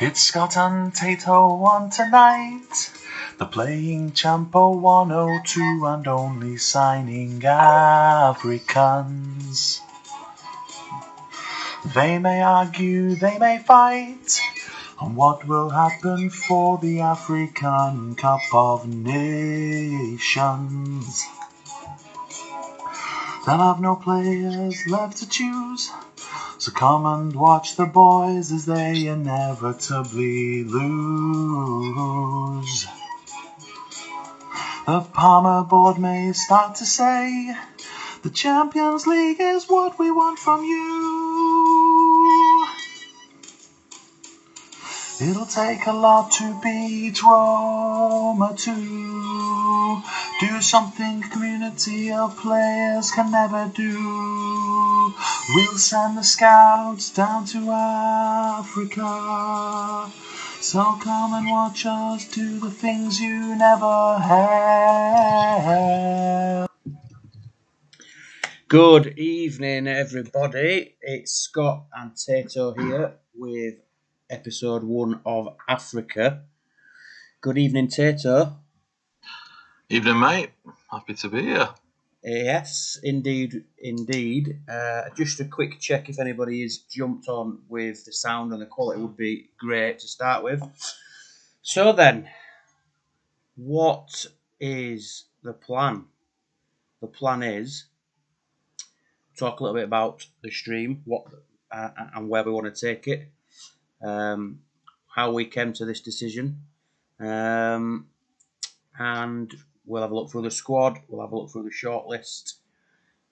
It's Scott and Tato on tonight. The playing Champo 102 and only signing Africans. They may argue, they may fight on what will happen for the African Cup of Nations. They'll have no players left to choose, so come and watch the boys as they inevitably lose. The Parma board may start to say, the Champions League is what we want from you. It'll take a lot to beat Roma too. Do something community of players can never do. We'll send the scouts down to Africa. So come and watch us do the things you never have. Good evening, everybody. It's Scott and Tato here with episode 1 of Africa. Good evening, Tato. Evening, mate. Happy to be here. Yes, indeed. Just a quick check if anybody has jumped on with the sound and the quality would be great to start with. So then, what is the plan? The plan is talk a little bit about the stream, what and where we want to take it, how we came to this decision, and we'll have a look through the squad, we'll have a look through the shortlist.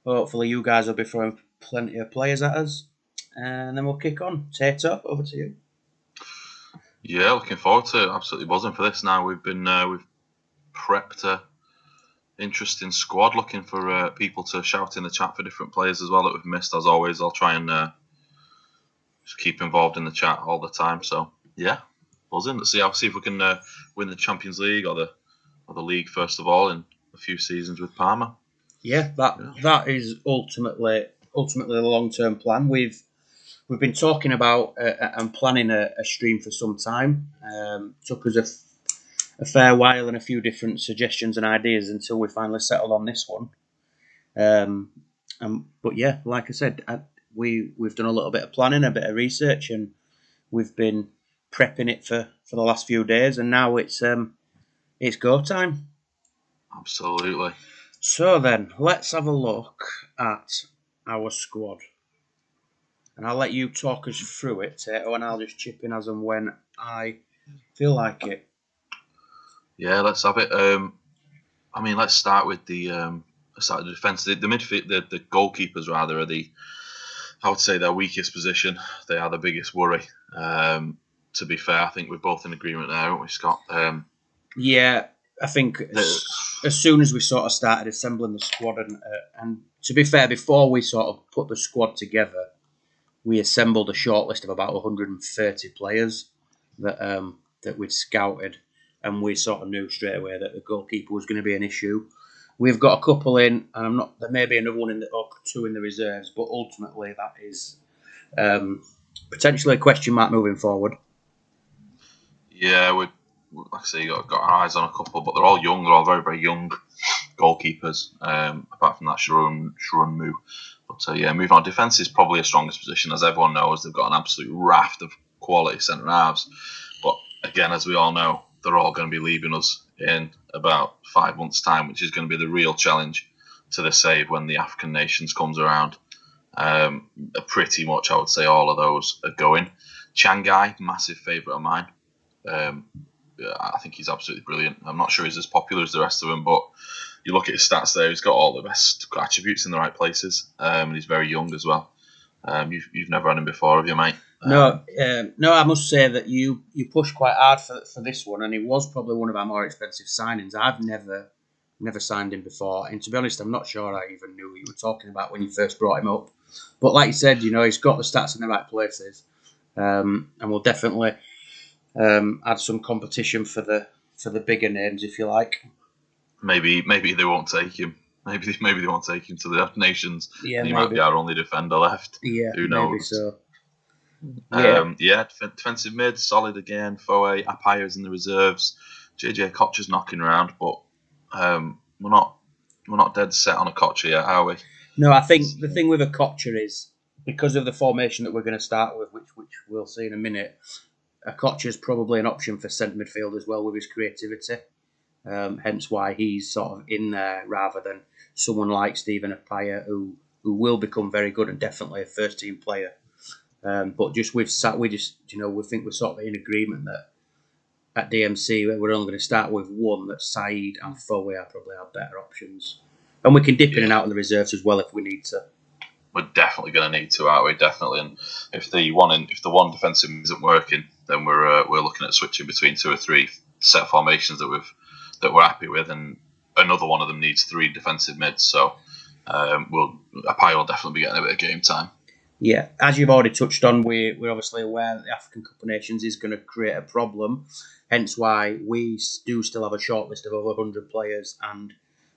Hopefully you guys will be throwing plenty of players at us, and then we'll kick on. Tato, over to you. Yeah, looking forward to it. Absolutely buzzing for this now. We've prepped a interesting squad, looking for people to shout in the chat for different players as well that we've missed. As always, I'll try and just keep involved in the chat all the time. So yeah, buzzing. Let's see if we can win the Champions League or the league first of all in a few seasons with Parma. Yeah, that is ultimately the long-term plan. We've been talking about and planning a stream for some time. Took us a fair while and a few different suggestions and ideas until we finally settled on this one. But yeah, like I said, we've done a little bit of planning, a bit of research, and we've been prepping it for the last few days, and now it's go time. Absolutely. So then, let's have a look at our squad. And I'll let you talk us through it, Tato, and I'll just chip in as and when I feel like it. Yeah, let's have it. Let's start with the defence. The midfield, the goalkeepers rather, are I would say their weakest position. They are the biggest worry. To be fair, I think we're both in agreement there, aren't we, Scott? Yeah, I think as soon as we sort of started assembling the squad, and to be fair, before we sort of put the squad together, we assembled a shortlist of about 130 players that we'd scouted, and we sort of knew straight away that the goalkeeper was going to be an issue. We've got a couple in, and there may be another one or two in the reserves, but ultimately that is potentially a question mark moving forward. Yeah, like I say, got our eyes on a couple, but they're all young. They're all very, very young goalkeepers. Apart from that, Sharon Mu. But moving on. Defence is probably the strongest position, as everyone knows. They've got an absolute raft of quality centre halves. But again, as we all know, they're all going to be leaving us in about 5 months' time, which is going to be the real challenge to the save when the African nations comes around. Pretty much, I would say, all of those are going. Changai, massive favourite of mine. I think he's absolutely brilliant. I'm not sure he's as popular as the rest of them, but you look at his stats there, he's got all the best attributes in the right places, and he's very young as well. You've never had him before, have you, mate? No, I must say that you pushed quite hard for this one, and it was probably one of our more expensive signings. I've never signed him before, and to be honest, I'm not sure I even knew what you were talking about when you first brought him up. But like you said, he's got the stats in the right places, and we'll definitely add some competition for the bigger names, if you like. Maybe they won't take him. Maybe they won't take him to the Nations. Yeah, and he maybe. might be our only defender left. Yeah, Who knows? maybe so. Defensive mid, solid again. Foe, Apaya's in the reserves. JJ Kocher's knocking around, but we're not dead set on a Kocher yet, are we? No, I think the thing with a Kocher is because of the formation that we're going to start with, which we'll see in a minute. A Kocher's probably an option for centre midfield as well with his creativity. Hence why he's sort of in there rather than someone like Stephen Apaya, who will become very good and definitely a first team player. But just we think we're sort of in agreement that at DMC we're only going to start with one, that Saeed and Foe are probably our better options, and we can dip in and out in the reserves as well if we need to. We're definitely going to need to, aren't we? Definitely. And if the one defensive isn't working, then we're looking at switching between 2 or 3 set formations that we're happy with, and another one of them needs 3 defensive mids. So Apaya will definitely be getting a bit of game time. Yeah, as you've already touched on, we're obviously aware that the African Cup of Nations is going to create a problem. Hence why we do still have a shortlist of over 100 players, and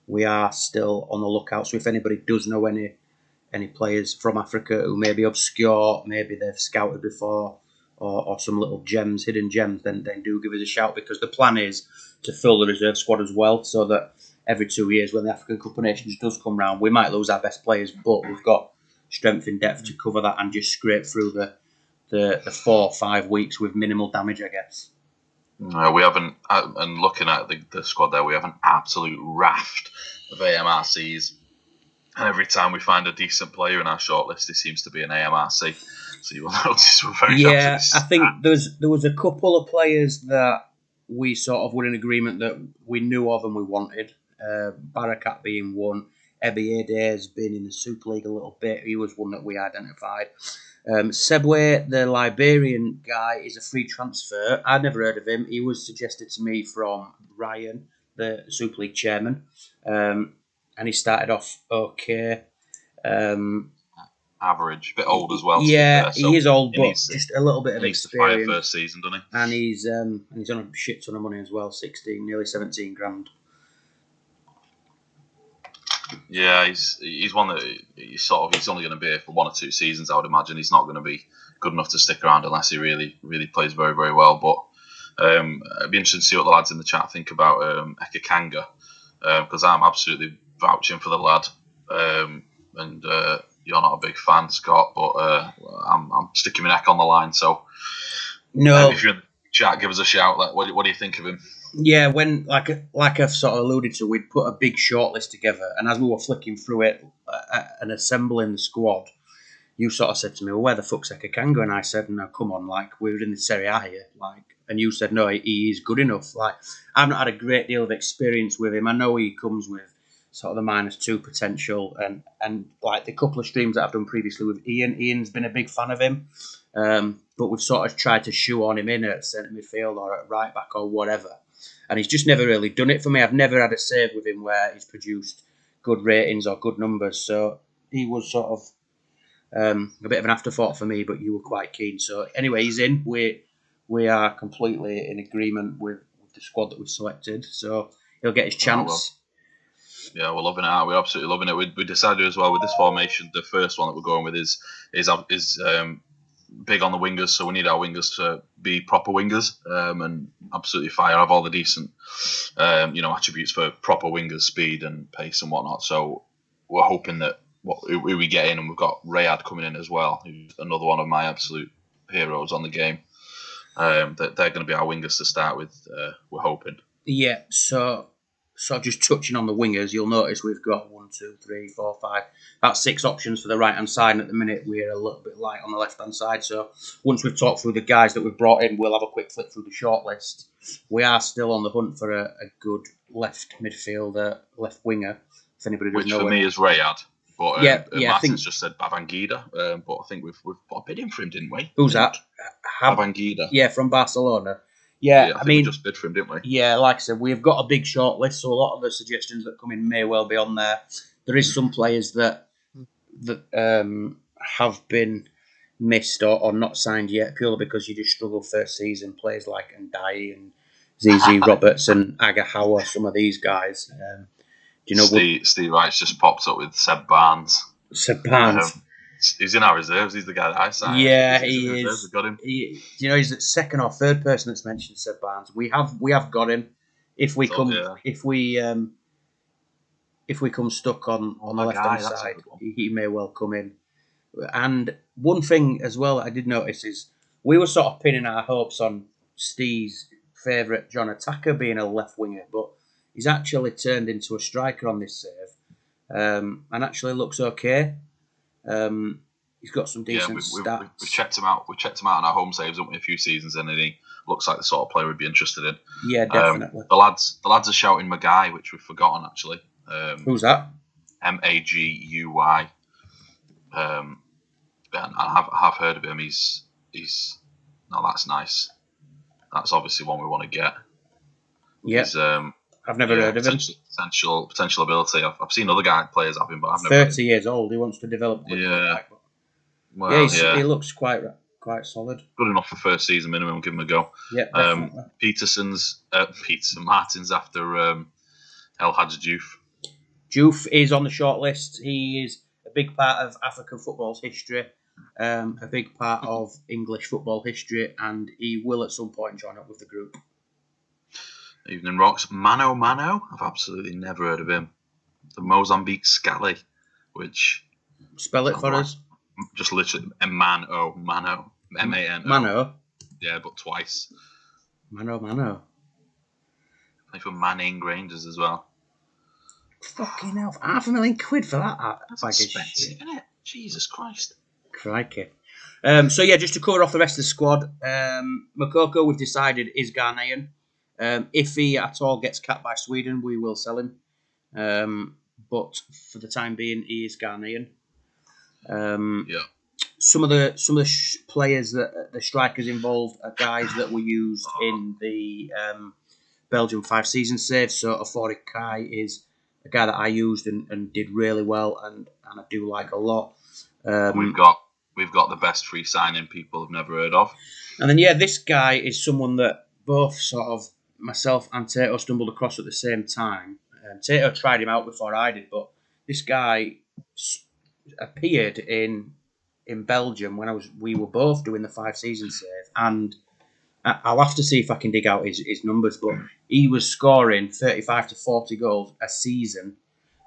we are still on the lookout. So if anybody does know any players from Africa who may be obscure, maybe they've scouted before, or some little gems, hidden gems, then do give us a shout, because the plan is to fill the reserve squad as well, so that every 2 years when the African Cup of Nations does come round, we might lose our best players, but we've got strength in depth to cover that and just scrape through the 4 or 5 weeks with minimal damage, I guess. No, we haven't, and looking at the squad there, we have an absolute raft of AMRCs. And every time we find a decent player in our shortlist, it seems to be an AMRC. So you will notice we're very I think there was a couple of players that we sort of were in agreement that we knew of and we wanted. Barakat being one. Ebiede has been in the Super League a little bit. He was one that we identified. Sebwe, the Liberian guy, is a free transfer. I'd never heard of him. He was suggested to me from Ryan, the Super League chairman. And he started off okay. Average, a bit old as well. Yeah, he is old, but just a little bit of experience. To fire first season, doesn't he? And he's on a shit ton of money as well, nearly 17 grand. Yeah, he's one that he's only going to be here for 1 or 2 seasons. I would imagine he's not going to be good enough to stick around unless he really plays very, very well. But it'd be interesting to see what the lads in the chat think about Ekakanga, because I'm absolutely vouching for the lad, and you're not a big fan, Scott, but I'm sticking my neck on the line. So no, if you're in the chat, give us a shout. What do you think of him? Yeah, when like I've sort of alluded to, we'd put a big shortlist together, and as we were flicking through it and assembling the squad, you sort of said to me, "Well, where the fuck's Ekakanga?" And I said, "No, come on, like we're in the Serie A here, like." And you said, "No, he is good enough." Like I've not had a great deal of experience with him. I know he comes with sort of the -2 potential, and like the couple of streams that I've done previously with Ian. Ian's been a big fan of him, but we've sort of tried to shoehorn him in at centre midfield or at right back or whatever. And he's just never really done it for me. I've never had a save with him where he's produced good ratings or good numbers. So he was sort of a bit of an afterthought for me, but you were quite keen. So anyway, he's in. We are completely in agreement with the squad that we selected. So he'll get his chance. Yeah, we're loving it. We're absolutely loving it. We decided as well with this formation, the first one that we're going with is big on the wingers, so we need our wingers to be proper wingers and absolutely fire, have all the decent attributes for proper wingers, speed and pace and whatnot. So we're hoping that who we get in, and we've got Rayad coming in as well, who's another one of my absolute heroes on the game. That they're going to be our wingers to start with. We're hoping. Yeah. So just touching on the wingers, you'll notice we've got 1, 2, 3, 4, 5, about 6 options for the right hand side. And at the minute, we're a little bit light on the left hand side. So once we've talked through the guys that we've brought in, we'll have a quick flick through the shortlist. We are still on the hunt for a good left midfielder, left winger. If anybody doesn't know, which for me is Rayad. But Martin's I think, just said Babangida. But I think we've put a bid in for him, didn't we? Who's that? Babangida. Yeah, from Barcelona. Yeah, I mean, we just bid for him, didn't we? Yeah, like I said, we've got a big shortlist, so a lot of the suggestions that come in may well be on there. There is some players that have been missed or not signed yet, purely because you just struggle first season. Players like Ndai and ZZ Roberts and Agahawa, some of these guys. Do you know Steve Wright's just popped up with Seb Barnes. Seb Barnes. He's in our reserves. He's the guy that I signed. Yeah, he is. Reserves. We got him. He's the second or third person that's mentioned Seb Barnes. We have got him. If we come stuck on the left hand side, he may well come in. And one thing as well I did notice is we were sort of pinning our hopes on Steve's favourite John Attacker being a left winger, but he's actually turned into a striker on this save, and actually looks okay. He's got some decent stats. We've checked him out. We checked him out in our home saves, haven't we, a few seasons in, and he looks like the sort of player we'd be interested in. Yeah, definitely. The lads are shouting Maguy, which we've forgotten actually. Who's that? Maguy. I have heard of him. He's that's nice. That's obviously one we want to get. Yeah. I've never heard of him. Potential ability. I've seen other players have him, but I've never. 30 years old. He wants to develop. Yeah. He looks quite solid. Good enough for first season minimum. Give him a go. Yeah. Definitely. Martin's after El Hadji Diouf. Diouf is on the shortlist. He is a big part of African football's history, a big part of English football history, and he will at some point join up with the group. Evening Rocks. Mano. I've absolutely never heard of him. The Mozambique Scally, which... Spell it for us. Just literally, Mano. M-A-N-O. Mano? Yeah, but twice. Mano. Play for Manning Rangers as well. Fucking hell, £500,000 for that. That's expensive, isn't it? Jesus Christ. Crikey. Just to cover off the rest of the squad, Makoko, we've decided, is Ghanaian. If he at all gets capped by Sweden, we will sell him. But for the time being, he is Ghanaian. Some of the players that the strikers involved are guys that were used in the Belgium 5-season save. So Afori Kai is a guy that I used and did really well, and I do like a lot. We've got the best free signing people have never heard of. And then this guy is someone that both sort of myself and Tato stumbled across at the same time. Tato tried him out before I did, but this guy appeared in Belgium when we were both doing the 5-season save, and I'll have to see if I can dig out his numbers, but he was scoring 35 to 40 goals a season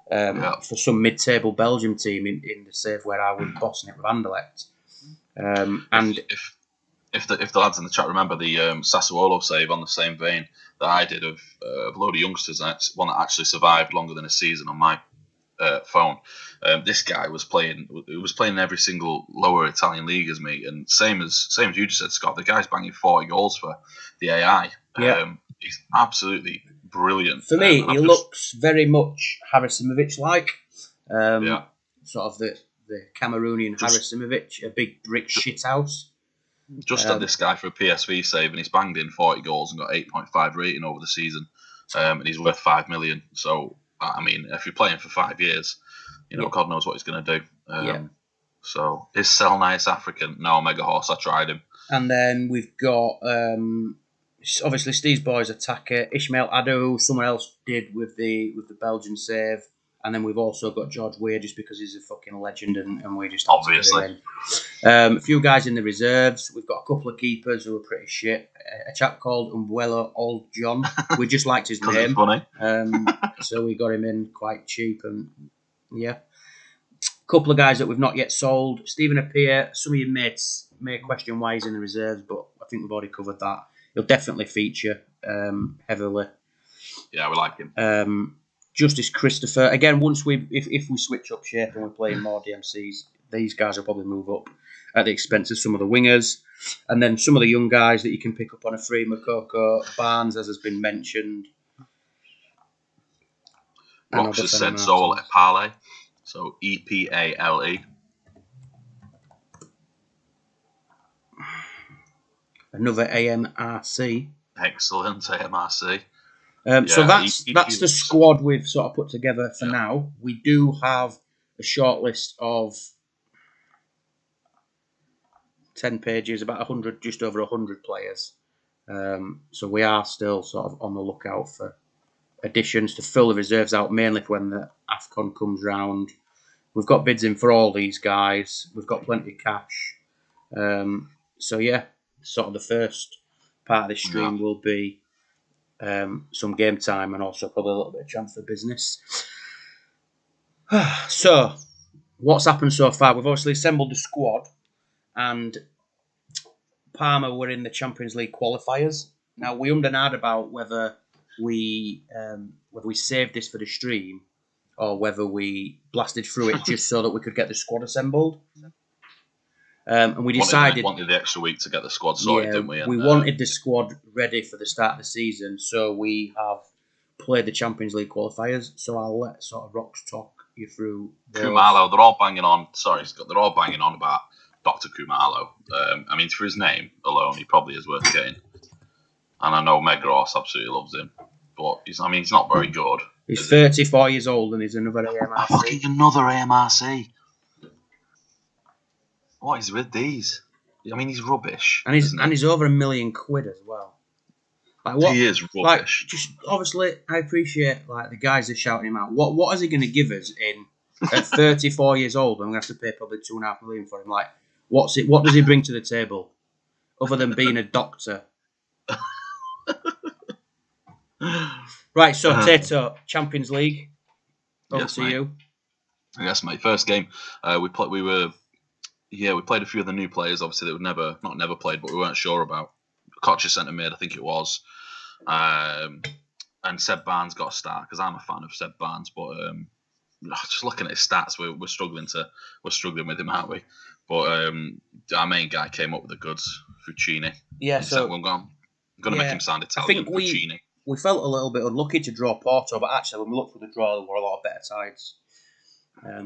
for some mid-table Belgium team in the save where I was bossing it with Anderlecht. And if the lads in the chat remember the Sassuolo save on the same vein that I did of a load of youngsters, and it's one that actually survived longer than a season on my phone. This guy was playing in every single lower Italian league as me, and same as you just said, Scott. The guy's banging 40 goals for the AI. Yeah. He's absolutely brilliant. For me, he looks very much Harasimovic-like. Sort of the Cameroonian Harasimovic, a big brick shithouse. Just had this guy for a PSV save, and he's banged in 40 goals and got 8.5 rating over the season, and he's worth $5 million. So, I mean, if you're playing for 5 years, God knows what he's going to do. So, is Sell Nice African? No, Mega Horse. I tried him. And then we've got obviously Steve's boys attacker Ishmael Addo, who someone else did with the Belgian save. And then we've also got George Weir, just because he's a fucking legend, and we just obviously. A few guys in the reserves. We've got a couple of keepers who are pretty shit. A chap called Umbuelo Old John. We just liked his name. Funny. So we got him in quite cheap, and a couple of guys that we've not yet sold. Stephen Appiah. Some of your mates may question why he's in the reserves, but I think we've already covered that. He'll definitely feature heavily. Yeah, we like him. Justice Christopher. Again, if we switch up shape and we're playing more DMCs, these guys will probably move up at the expense of some of the wingers. And then some of the young guys that you can pick up on a free, Makoko, Barnes, as has been mentioned. Rox has said Zol Epale. So Epale. Another AMRC. Excellent, AMRC. So that's the squad we've sort of put together for now. We do have a short list of 10 pages, about 100, just over 100 players. So we are still sort of on the lookout for additions to fill the reserves out, mainly for when the AFCON comes round. We've got bids in for all these guys. We've got plenty of cash. So yeah, sort of the first part of the stream will be some game time and also probably a little bit of transfer business. So, what's happened so far? We've obviously assembled the squad, and Parma were in the Champions League qualifiers. Now we ummed and ahed about whether we saved this for the stream or whether we blasted through it just so that we could get the squad assembled. And we decided wanted the extra week to get the squad sorted, didn't we? And, we wanted the squad ready for the start of the season, so we have played the Champions League qualifiers. So I'll let sort of Rox talk you through those. Kumalo, they're all banging on. Sorry, Scott, they're all banging on about Dr. Kumalo. I mean, for his name alone, he probably is worth getting. And I know Meg Ross absolutely loves him, but he's not very good. He's 34 years old and he's another AMRC. Fucking another AMRC. What is with these? I mean, he's rubbish. And he's over £1 million as well. Like, what, he is rubbish. Like, just obviously, I appreciate like the guys are shouting him out. What is he going to give us at 34 years old? I'm going to have to pay probably £2.5 million for him. Like, what does he bring to the table other than being a doctor? Right, so Tato, Champions League. Over to you. Yes, mate. First game, we played a few of the new players. Obviously, that we'd never played, but we weren't sure about. Koch centre mid, I think it was, and Seb Barnes got a start because I'm a fan of Seb Barnes. But just looking at his stats, we're struggling with him, aren't we? But our main guy came up with the goods, Fuccini. Yeah, so I'm going to make him sound Italian. I think we felt a little bit unlucky to draw Porto, but actually when we looked for the draw, there were a lot of better sides.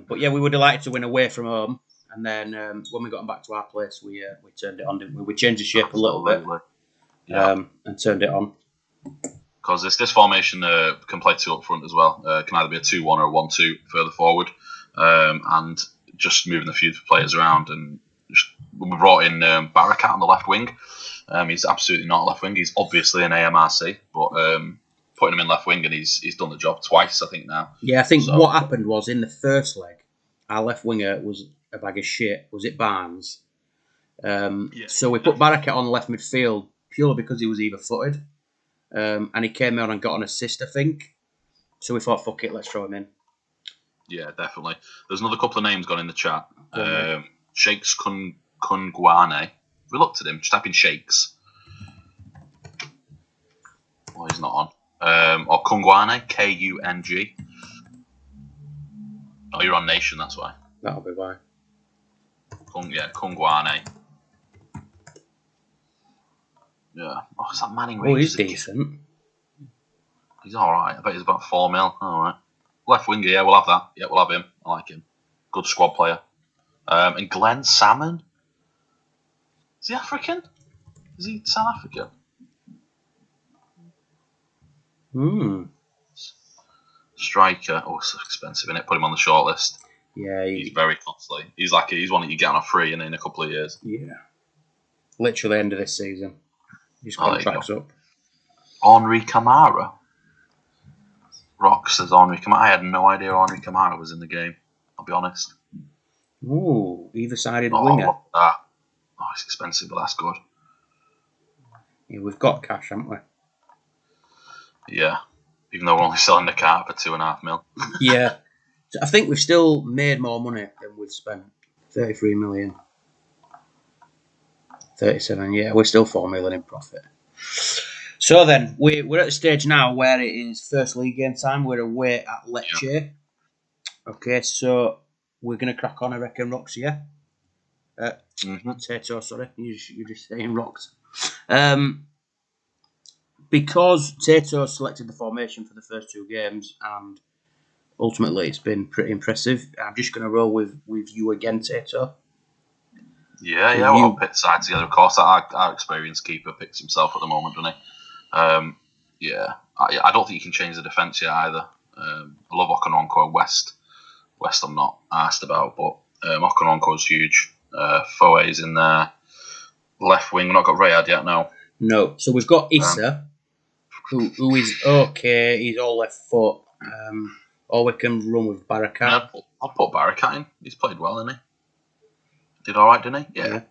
But yeah, we were delighted to win away from home. And then when we got back to our place, we turned it on, didn't we? We changed the shape a little bit and turned it on. Because this formation can play two up front as well. It can either be a 2-1 or a 1-2 further forward. And just moving a few players around. And we brought in Barakat on the left wing. He's absolutely not a left wing. He's obviously an AMRC. But putting him in left wing and he's done the job twice, I think, now. Yeah, I think what happened was in the first leg, our left winger was a bag of shit. Was it Barnes? So we put Barakat on left midfield purely because he was either-footed. And he came on and got an assist, I think. So we thought, fuck it, let's throw him in. Yeah, definitely. There's another couple of names gone in the chat. Shakes Kungwane. We looked at him, just type in Shakes. Well, he's not on. Or Kungwane, Kung. Oh, you're on Nation, that's why. That'll be why. Kungwane. Yeah. Oh, is that Manning Rangers? Oh, he's decent. He's alright. I bet he's about 4 mil. Alright. Left winger, yeah, we'll have that. Yeah, we'll have him. I like him. Good squad player. And Glenn Salmon? Is he African? Is he South African? Striker. Oh, it's so expensive, isn't it? Put him on the shortlist. Yeah, he's very costly. He's one that you get on a free in a couple of years. Yeah. Literally end of this season. His contract's up. Henri Camara. Rock says Henri Camara. I had no idea Henri Camara was in the game. I'll be honest. Ooh, either-sided winger. Look at that. Oh, it's expensive, but that's good. Yeah, we've got cash, haven't we? Yeah. Even though we're only selling the car for 2.5 mil. Yeah. So I think we've still made more money than we've spent. 33 million. 37, yeah, we're still 4 million in profit. So then, we're at the stage now where it is first league game time. We're away at Lecce. Yeah. Okay, so we're going to crack on, I reckon, Rox, yeah? Tato, sorry, you're just saying Rox. Because Tato selected the formation for the first two games, and ultimately it's been pretty impressive, I'm just going to roll with you again, Tato. Yeah, we'll pit side together. Of course, our experienced keeper picks himself at the moment, doesn't he? Yeah, I don't think you can change the defence yet either. I love Okoronko. West I'm not asked about, but Okoronko's huge. Foe's in there. Left wing, we've not got Rayad yet, no. No. So we've got Issa, who is okay. He's all left foot. Or we can run with Barakat. Yeah, I'll put Barakat in. He's played well, hasn't he? Did all right, didn't he? Yeah.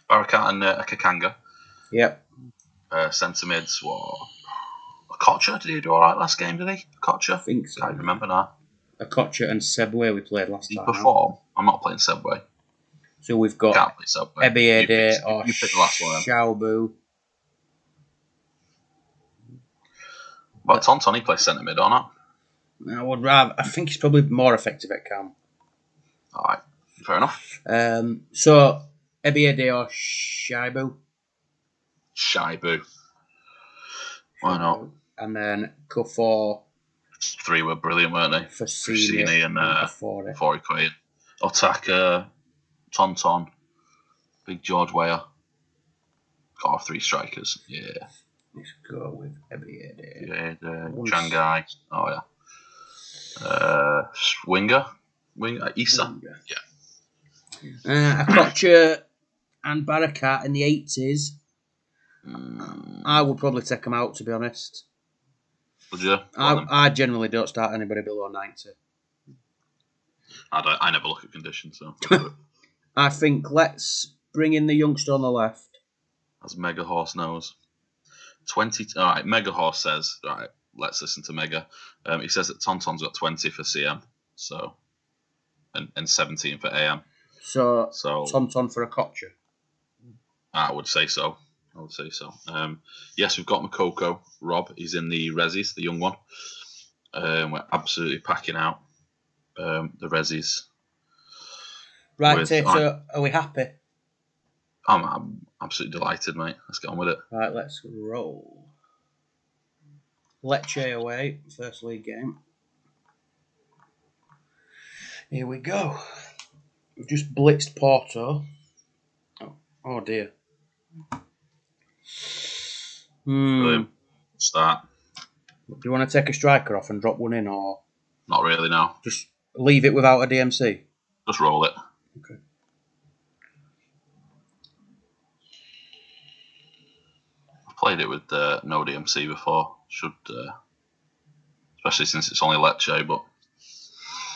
Barakat and Kakanga. Yep. Centre mids were Kocha. Did he do all right last game? Did he? Kocha? I think so. Can't remember now. Kocha and Sebway we played last time. Did he perform? I'm not playing Sebway. So we've got Can't play Sebway. Ebiede or you pick the last one. Xiaobu. But Tonton, he plays centre mid or not? I would rather. I think he's probably more effective at cam. All right, fair enough. So Ebiede or Xiaobu. Shibu. Why not? And then Kufor. 3 were brilliant, weren't they? Fassini and Fori. Quaid. Otaka, Tonton, Big George Weah. Got our 3 strikers. Yeah. Let's go with Ebiede. Yeah, Changai. Oh yeah. Winger, Issa. Yeah. Akocha and Barakat in the 80s. I would probably take them out, to be honest. Would you? I generally don't start anybody below 90. I never look at conditions, so. I think let's bring in the youngster on the left. As Mega Horse knows. 20. All right, Mega Horse says, all right, let's listen to Mega. He says that Tonton's got 20 for CM, so, and 17 for AM. So Tonton for Akocha. I would say so. Yes, we've got Makoko. Rob, he's in the Resis, the young one. We're absolutely packing out the Resis. Right, Tato, are we happy? I'm absolutely delighted, mate. Let's get on with it. Right, let's roll. Lecce away, first league game. Here we go. We've just blitzed Porto. Oh dear. Brilliant. Start. Do you want to take a striker off and drop one in, or not really? No. Just leave it without a DMC. Just roll it. Okay. I've played it with no DMC before. Should, especially since it's only Lecce, but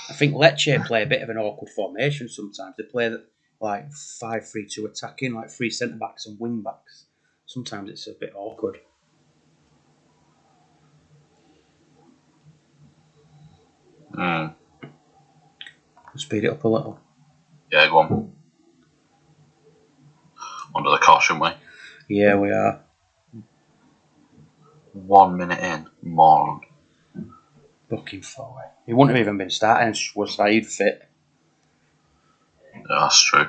I think Lecce play a bit of an awkward formation sometimes. They play like 5-3-2 attacking, like 3 centre backs and wing backs. Sometimes it's a bit awkward. Speed it up a little. Yeah, go on. Under the caution way. Yeah, we are. 1 minute in, moron. Looking for it. He wouldn't have even been starting was Saeed fit. Yeah, that's true.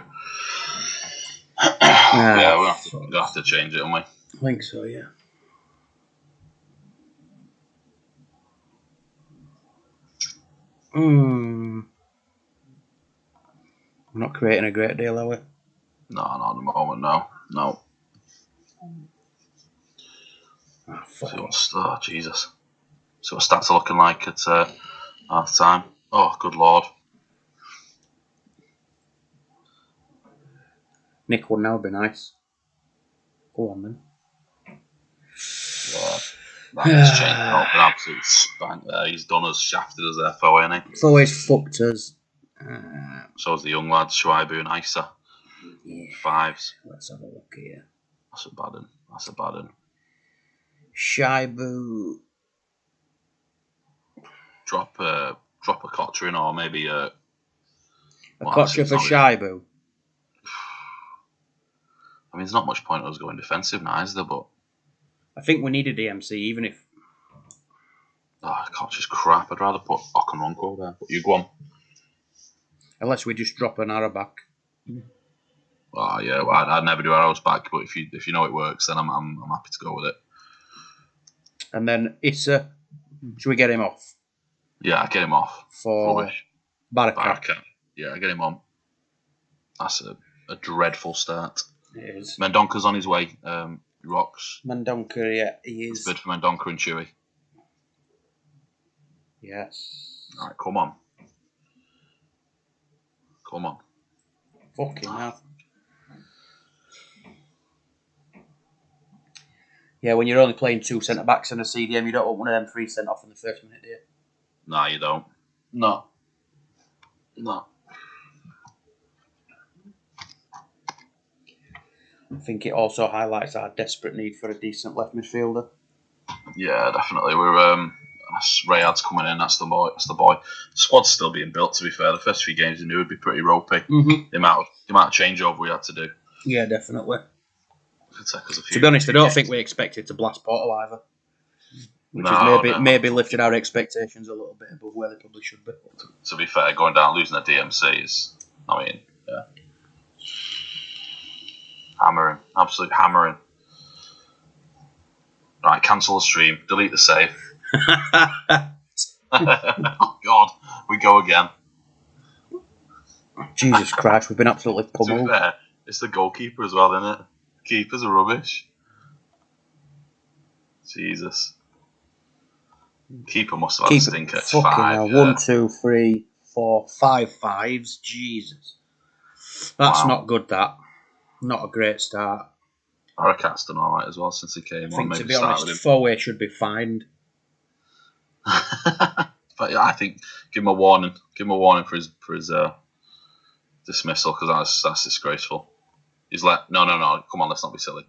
Yeah, we'll have to change it, won't we? I think so, yeah. We're not creating a great deal, are we? No, not at the moment, no. Oh, Jesus. See what stats are looking like at half time. Oh, good lord. Nick would now be nice. Go on then. Yeah. That's changed up an absolute spank there. He's done us, shafted us there, Foe, ain't he? Foe's fucked us. So's the young lads, Schweibu and Isa. Yeah. 5s. Let's have a look here. That's a bad one. Shibu. Drop a Kocher in, or maybe a Kocher for Shibu. I mean, there's not much point in us going defensive now, is there? But I think we need a DMC, even if. Kocher's crap. I'd rather put Okonronko there. But you go on. Unless we just drop an arrow back. Oh yeah, well, I'd never do arrows back. But if you know it works, then I'm happy to go with it. And then Issa, should we get him off? Yeah, get him off. For Barakat. Yeah, get him on. That's a dreadful start. It is. Mendonca's on his way. He rocks. Mendonca, yeah, he is. It's good for Mendonca and Chewy. Yes. All right, come on. Fucking hell. Yeah, when you're only playing 2 centre backs and a CDM, you don't want one of them 3 sent off in the first minute, do you? No, you don't. No. I think it also highlights our desperate need for a decent left midfielder. Yeah, definitely. We're Rayad's coming in. That's the boy. The squad's still being built. To be fair, the first few games we knew would be pretty ropey. Mm-hmm. The amount of changeover we had to do. Yeah, definitely. Could take us a few. To be honest, I don't think we expected to blast Portal either, which has maybe lifted our expectations a little bit above where they probably should be. To be fair, going down losing the DMC is, I mean, yeah, hammering, absolute hammering. Right, cancel the stream, delete the save. Oh God, we go again. Jesus Christ, we've been absolutely pummeled. To be fair, it's the goalkeeper as well, isn't it? Keepers are rubbish. Jesus. Keeper must have had a stinker. It's 5. 1, 2, 3, 4, 5 fives. Jesus. That's not good, that. Not a great start. Arakat's done alright as well since he came on. I think, maybe to be honest, Foe should be fined. But yeah, I think give him a warning. Give him a warning for his dismissal, because that's disgraceful. He's like, no. Come on, let's not be silly.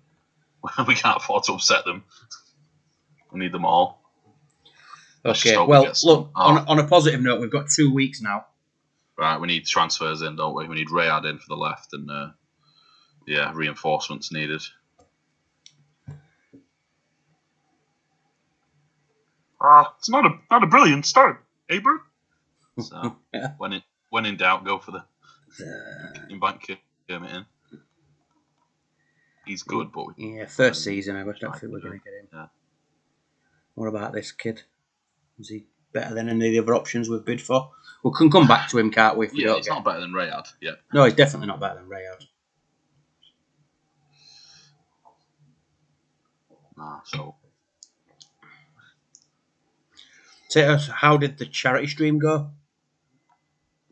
We can't afford to upset them. We need them all. Okay, well, look, on a positive note, we've got 2 weeks now. Right, we need transfers in, don't we? We need Rayad in for the left, and reinforcements needed. It's not a brilliant start, Bert? So when in doubt, go for the invite Kermit in. He's good, but first season. I don't think we're going to get him. Yeah. What about this kid? Is he better than any of the other options we've bid for? We can come back to him, can't we? He's not better than Rayad. Yeah. No, he's definitely not better than Rayad. So. Tato, how did the charity stream go?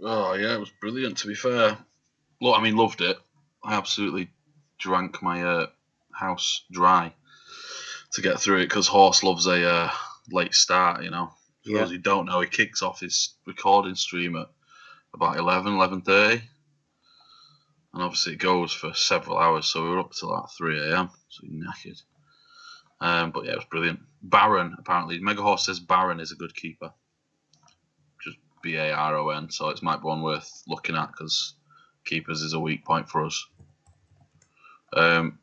Oh yeah, it was brilliant. To be fair, look, I mean, loved it. I absolutely drank my house dry to get through it, because Horse loves a late start. You know, for those who don't know, he kicks off his recording stream at about 11:30, and obviously it goes for several hours. So we were up till like 3 a.m. So you're knackered. But yeah, it was brilliant. Baron, apparently, Mega Horse says Baron is a good keeper. Just Baron, so it might be one worth looking at, because keepers is a weak point for us.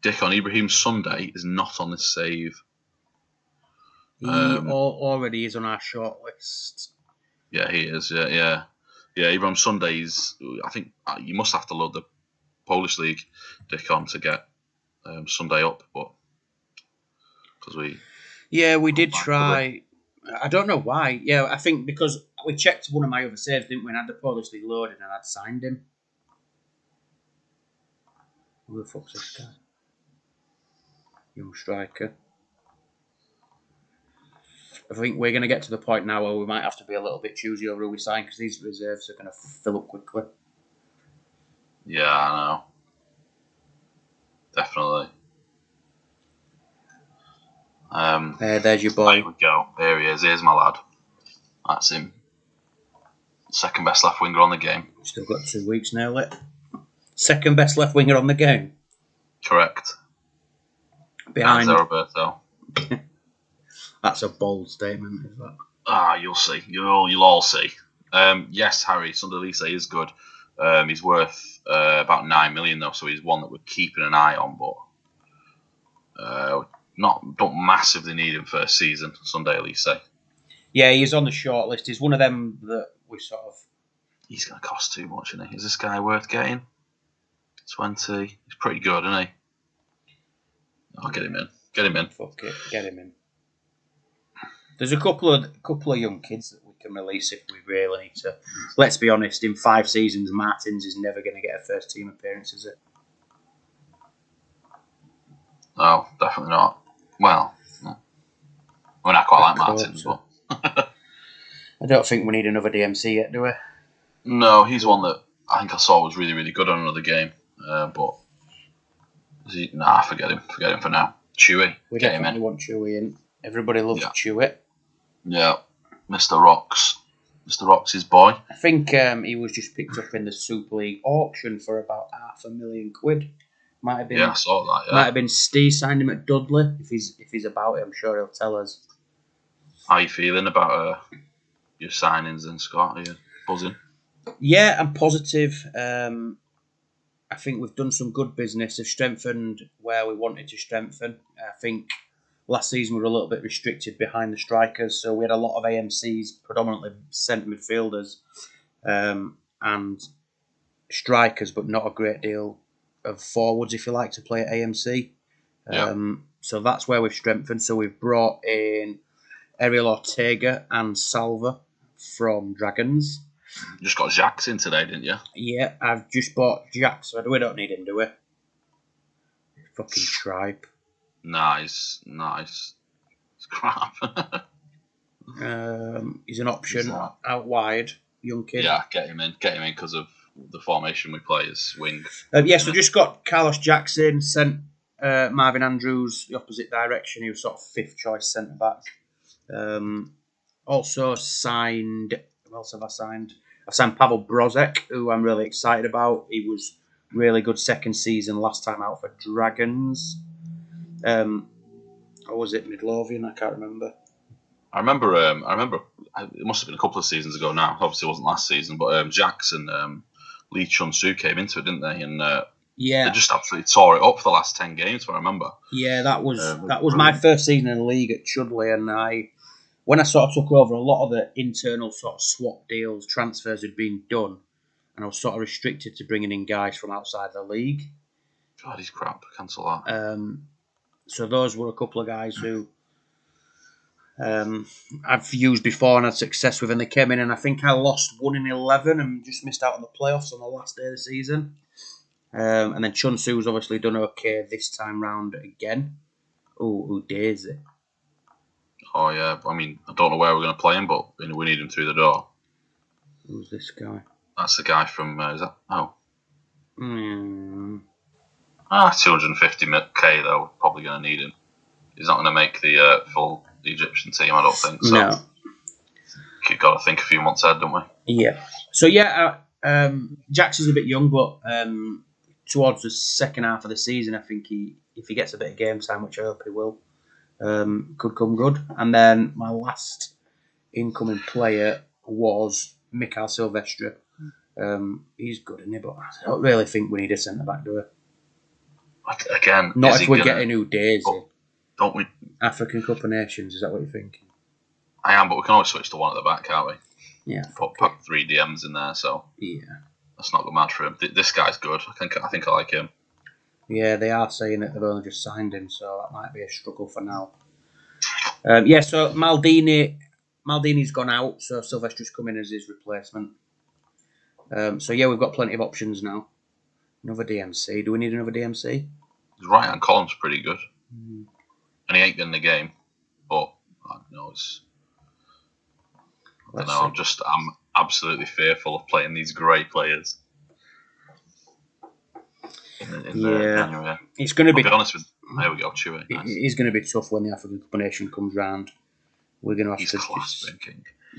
Dick on Ibrahim Sunday is not on this save. He already is on our shortlist. Yeah, he is. Yeah. Ibrahim Sunday I think you must have to load the Polish League Dick on to get Sunday up, but because we did try. I don't know why. Yeah, I think because we checked one of my other saves, didn't we? And had the Polish League loaded, and I'd signed him. Who the fuck's this guy? Young striker. I think we're going to get to the point now where we might have to be a little bit choosy over who we sign, because these reserves are going to fill up quickly. Yeah, I know. Definitely. There's your boy. There we go. There he is. Here's my lad. That's him. Second best left winger on the game. Still got 2 weeks now, Second best left winger on the game. Correct. Behind Roberto. That's a bold statement, is that? You'll see. You'll all see. Yes, Harry Sunderlise is good. He's worth about 9 million though, so he's one that we're keeping an eye on, but don't massively need him first season. Sunderlise. Yeah, he's on the short list. He's one of them that we sort of. He's going to cost too much, isn't he? Is this guy worth getting? 20. He's pretty good, isn't he? I'll get him in. Get him in. Fuck it, get him in. There's a couple of young kids that we can release if we really need to. Let's be honest, in 5 seasons, Martins is never going to get a first team appearance, is it? No, definitely not. Well, no. I mean, I quite like Martins, but I don't think we need another DMC yet, do we? No, he's one that I think I saw was really, really good on another game. But forget him. Forget him for now. Chewy. We Get him definitely in. want Chewy in. Everybody loves Yeah. Chewy. Yeah. Mr. Rocks. Mr. Rocks' his boy. I think he was just picked up in the Super League auction for about £500,000. Might have been. Yeah, I saw that. Yeah. Might have been Steve signed him at Dudley. If he's about it, I'm sure he'll tell us. How are you feeling about your signings then, Scott? Are you buzzing? Yeah, I'm positive. I think we've done some good business. Have strengthened where we wanted to strengthen. I think last season we were a little bit restricted behind the strikers, so we had a lot of AMCs, predominantly centre midfielders, and strikers, but not a great deal of forwards, if you like, to play at AMC. Yeah. So that's where we've strengthened. So we've brought in Ariel Ortega and Salva from Dragons. You just got Jacks in today, didn't you? Yeah, I've just bought Jack, so we don't need him, do we? Fucking tripe. Nice. It's crap. He's an option out wide, young kid. Yeah, get him in because of the formation we play as wing. Yes, we just got Carlos Jackson, sent Marvin Andrews the opposite direction. He was sort of fifth choice centre back. Also signed. Who else have I signed? I've signed Pavel Brozek, who I'm really excited about. He was really good second season last time out for Dragons. Or was it Midlothian? I can't remember. I remember. It must have been a couple of seasons ago now. Obviously, it wasn't last season, but Jackson, Lee Chun-Soo came into it, didn't they? And they just absolutely tore it up for the last 10 games. If I remember. Yeah, that was my first season in the league at Chudley, and when I sort of took over, a lot of the internal sort of swap deals, transfers had been done, and I was sort of restricted to bringing in guys from outside the league. God, he's crap. Cancel that. So those were a couple of guys who I've used before and had success with, and they came in, and I think I lost 1 in 11 and just missed out on the playoffs on the last day of the season. And then Chun-Soo's obviously done okay this time round again. Who dares it? Oh yeah, I mean, I don't know where we're going to play him, but we need him through the door. Who's this guy? That's the guy from. Is that? Oh. 250k though. Probably going to need him. He's not going to make the full Egyptian team. I don't think so. No. You've got to think a few months ahead, don't we? Yeah. So yeah, Jackson's a bit young, but towards the second half of the season, I think if he gets a bit of game time, which I hope he will, could come good. And then my last incoming player was Mikhail Silvestre. He's good, isn't he? But I don't really think we need a centre back, do we? Again, not if we're getting Udeze. Don't we? African Cup of Nations, is that what you're thinking? I am, but we can always switch to one at the back, can't we? Yeah. Put 3 DMs in there, so yeah, that's not good match for him. This guy's good. I think I like him. Yeah, they are saying that they've only just signed him, so that might be a struggle for now. So Maldini's gone out, so Silvestre's come in as his replacement. So yeah, we've got plenty of options now. Another DMC. Do we need another DMC? His right hand column's pretty good, and he ain't been in the game. But I don't know. I'm absolutely fearful of playing these grey players. In January. It's going to be. I'll be honest with. There we go, Chewy. Nice. It's going to be tough when the African Cup of Nations comes round. We're going to have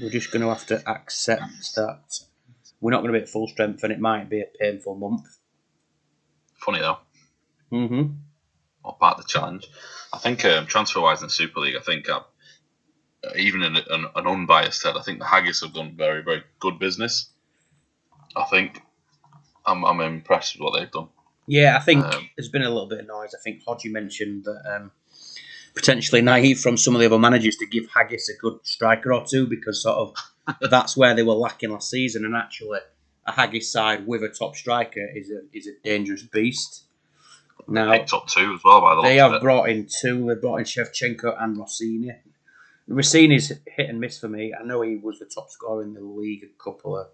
We're just going to have to accept that we're not going to be at full strength, and it might be a painful month. Funny though. Mm-hmm. Or part of the challenge. I think transfer-wise in the Super League, I think even in an unbiased head, I think the Haggis have done very, very good business. I think I'm impressed with what they've done. Yeah, I think there's been a little bit of noise. I think Hodgie mentioned that potentially naive from some of the other managers to give Haggis a good striker or two, because sort of that's where they were lacking last season. And actually, a Haggis side with a top striker is a dangerous beast. Now, picked up 2 as well, by the way. They have brought in 2. They've brought in Shevchenko and Rossini. Rossini's hit and miss for me. I know he was the top scorer in the league a couple of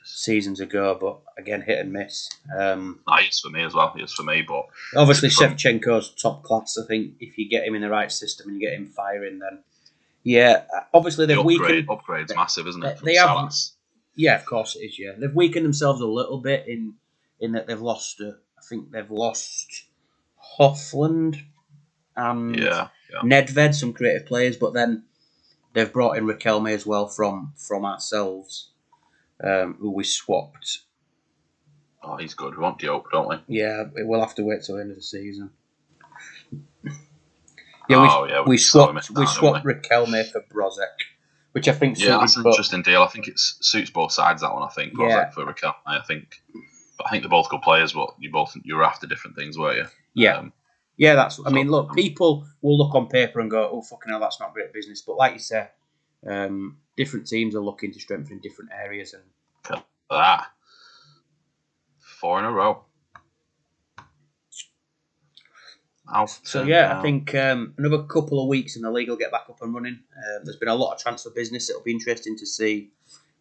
seasons ago, but again, hit and miss. He is for me as well. He is for me, but obviously Shevchenko's top class. I think if you get him in the right system and you get him firing, then yeah. Obviously they've weakened. Upgrade's massive, isn't it? They have. Yeah, of course it is. Yeah, they've weakened themselves a little bit in that they've lost. I think they've lost Hoffland. and Yeah. Nedved, some creative players, but then they've brought in Riquelme as well from ourselves, who we swapped. Oh, he's good. We want Diop, don't we? Yeah, we'll have to wait till the end of the season. Yeah, we swapped Riquelme for Broζek, which I think suited. Yeah, that's an interesting deal. I think it suits both sides, that one. I think Brožek for Riquelme. I think they're both good players, but you were after different things, weren't you? Yeah. I mean, look, people will look on paper and go, "Oh, fucking hell, that's not great business." But like you say, different teams are looking to strengthen in different areas, and 4 in a row. So yeah, I think another couple of weeks and the league will get back up and running. There's been a lot of transfer business. It'll be interesting to see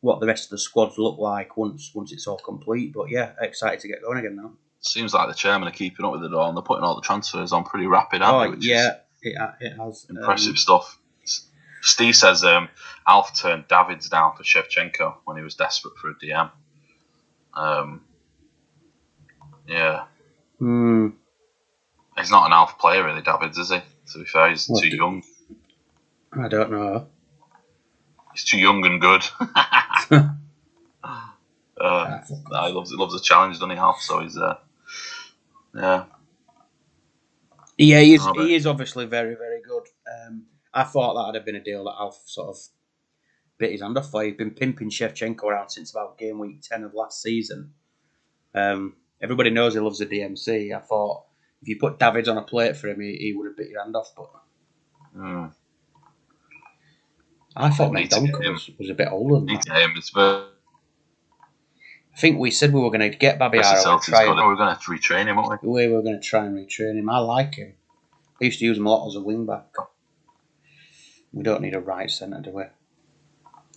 what the rest of the squads look like once it's all complete. But yeah, excited to get going again now. Seems like the chairman are keeping up with it all, and they're putting all the transfers on pretty rapid, aren't they? It has impressive stuff. Steve says Alf turned Davids down for Shevchenko when he was desperate for a DM. Yeah. He's not an Alf player, really, Davids, is he? To be fair, he's too young. I don't know. He's too young and good. He loves a challenge, doesn't he, Alf? So he's yeah. Yeah, he is obviously very, very good. I thought that would have been a deal that Alf sort of bit his hand off for. He's been pimping Shevchenko around since about game week 10 of last season. Everybody knows he loves the DMC. I thought if you put Davids on a plate for him, he would have bit your hand off. But I thought Mendonca was a bit older than that. I think we said we were going to get Babiara and try him. We were going to retrain him, weren't we? We were going to try and retrain him. I like him. I used to use him a lot as a wing back. We don't need a right centre, do we?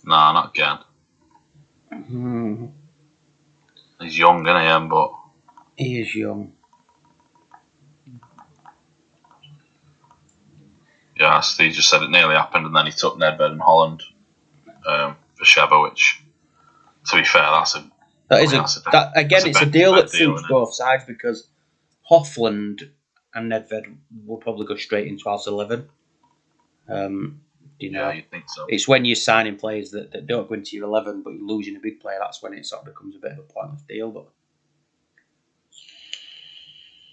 Nah, not again. He's young, isn't he? But he is young. Yeah, Steve just said it nearly happened, and then he took Nedved and Holland for Sheva, which, to be fair, it's a deal that suits both sides because Hofland and Nedved will probably go straight into house 11. Yeah, you think so? It's when you're signing players that don't go into your 11, but you're losing a big player. That's when it sort of becomes a bit of a pointless deal. But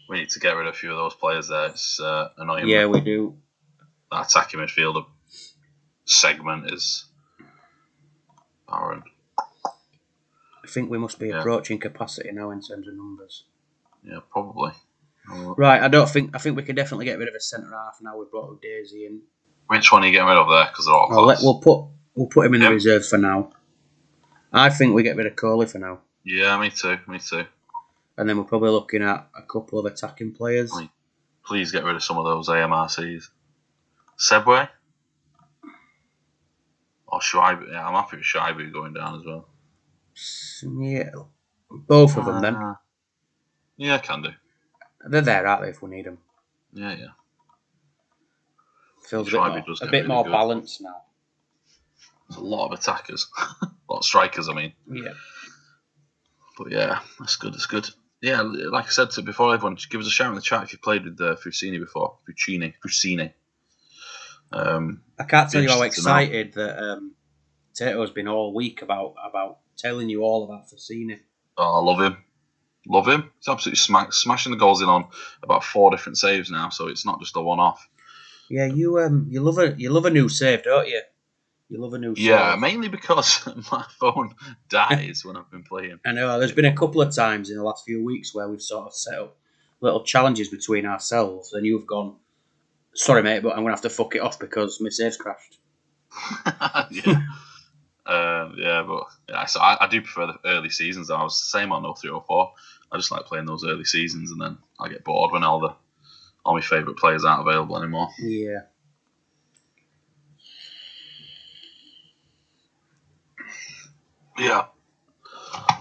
we need to get rid of a few of those players there. It's annoying. Yeah, we do. That attacking midfielder segment is barren. I think we must be approaching capacity now in terms of numbers. Yeah, probably. Right, I think we can definitely get rid of a centre half now. We've brought Daisy in. Which one are you getting rid of there? Because they're all close. We'll put him in the reserve for now. I think we get rid of Coley for now. Yeah, me too. And then we're probably looking at a couple of attacking players. Please get rid of some of those AMRCs. Sebwe? Or Schreiber? Yeah, I'm happy with Schreiber going down as well. Yeah, both of them then. Yeah, can do. They're there, aren't they, if we need them? Yeah. Feels a bit more balanced now. There's a lot of attackers. A lot of strikers, I mean. Yeah. But yeah, that's good. Yeah, like I said before, everyone, just give us a shout in the chat if you've played with Fucini before. Fucini. I can't tell you how excited that Tato's been all week about telling you all about Fucini. Oh, I love him. He's absolutely smashing the goals in on about 4 different saves now, so it's not just a one-off. Yeah, you love a new save, don't you? You love a new save. Yeah, mainly because my phone dies when I've been playing. I know. There's been a couple of times in the last few weeks where we've sort of set up little challenges between ourselves, and you've gone, "Sorry, mate, but I'm going to have to fuck it off because my save's crashed." So I do prefer the early seasons. I was the same on 0304. I just like playing those early seasons, and then I get bored when all my favourite players aren't available anymore. Yeah. Yeah.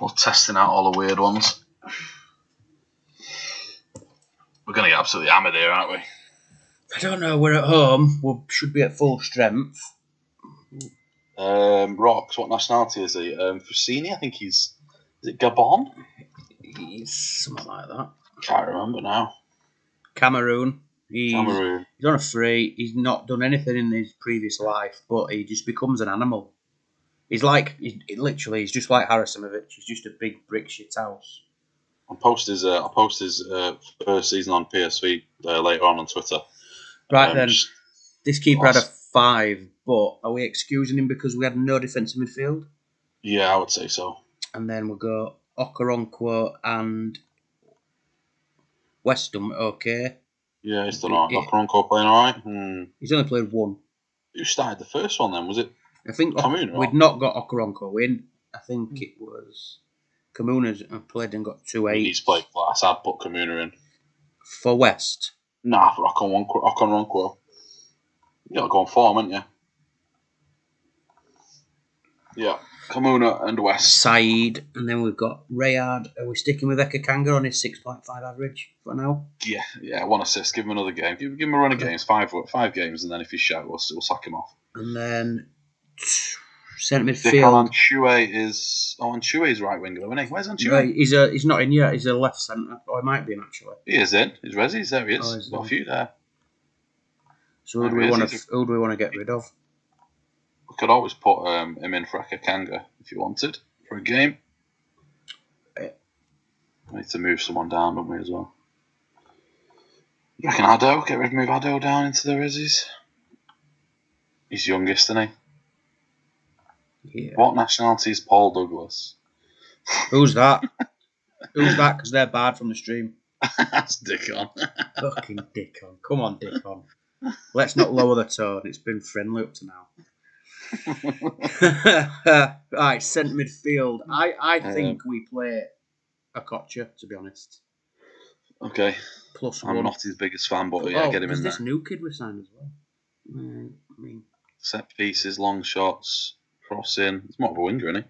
We're testing out all the weird ones. We're going to get absolutely hammered here, aren't we? I don't know. We're at home. We should be at full strength. Rocks, what nationality is he? Fucini, I think is it Gabon? He's something like that. Can't remember now. Cameroon. Cameroon. He's on a free. He's not done anything in his previous life, but he just becomes an animal. He's just like Harrison. He's just a big brick shit house. I'll post his first season on PSV later on Twitter. Right then, this keeper had a 5, but are we excusing him because we had no defensive midfield? Yeah, I would say so. And then we'll go Okoronkwo and Westham, okay. Yeah, he's done alright. Okoronkwo playing alright? He's only played 1. Who started the first one then? Was it I think Kamuna? We'd not got Okoronkwo in. I think it was Kamuna's played and got 2 8. He's played class. I'd put Kamuna in. For West? Nah, for Okoronkwo. You gotta go on form, haven't you? Yeah. Kamuna and West. Saeed, and then we've got Rayard. Are we sticking with Ekakanga on his 6.5 average for now? Yeah, 1 assist. Give him another game. Give him a run of games, 5 games, and then if he's shot, we'll sack him off. And then centre midfield. Anchue's right winger, isn't he? Where's Anchue? Right, he's not in yet. He's a left centre, or he might be in actually. He is in. He's Resi's. There he is. He's got a few there. So who do we want to get rid of? We could always put him in for Ekakanga if you wanted for a game. We need to move someone down, don't we, as well? You reckon Addo? Move Addo down into the Resis? He's youngest, isn't he? Yeah. What nationality is Paul Douglas? Who's that? Who's that? Because they're bad from the stream. That's Dickon. Fucking Dickon. Come on, Dickon. Let's not lower the tone. It's been friendly up to now. Right, centre midfield. I think we play a Kocha, to be honest. Okay. +1. I'm not his biggest fan, but yeah, get him in there. There's this new kid we signed as well. Set pieces, long shots, crossing. It's more of a winger, isn't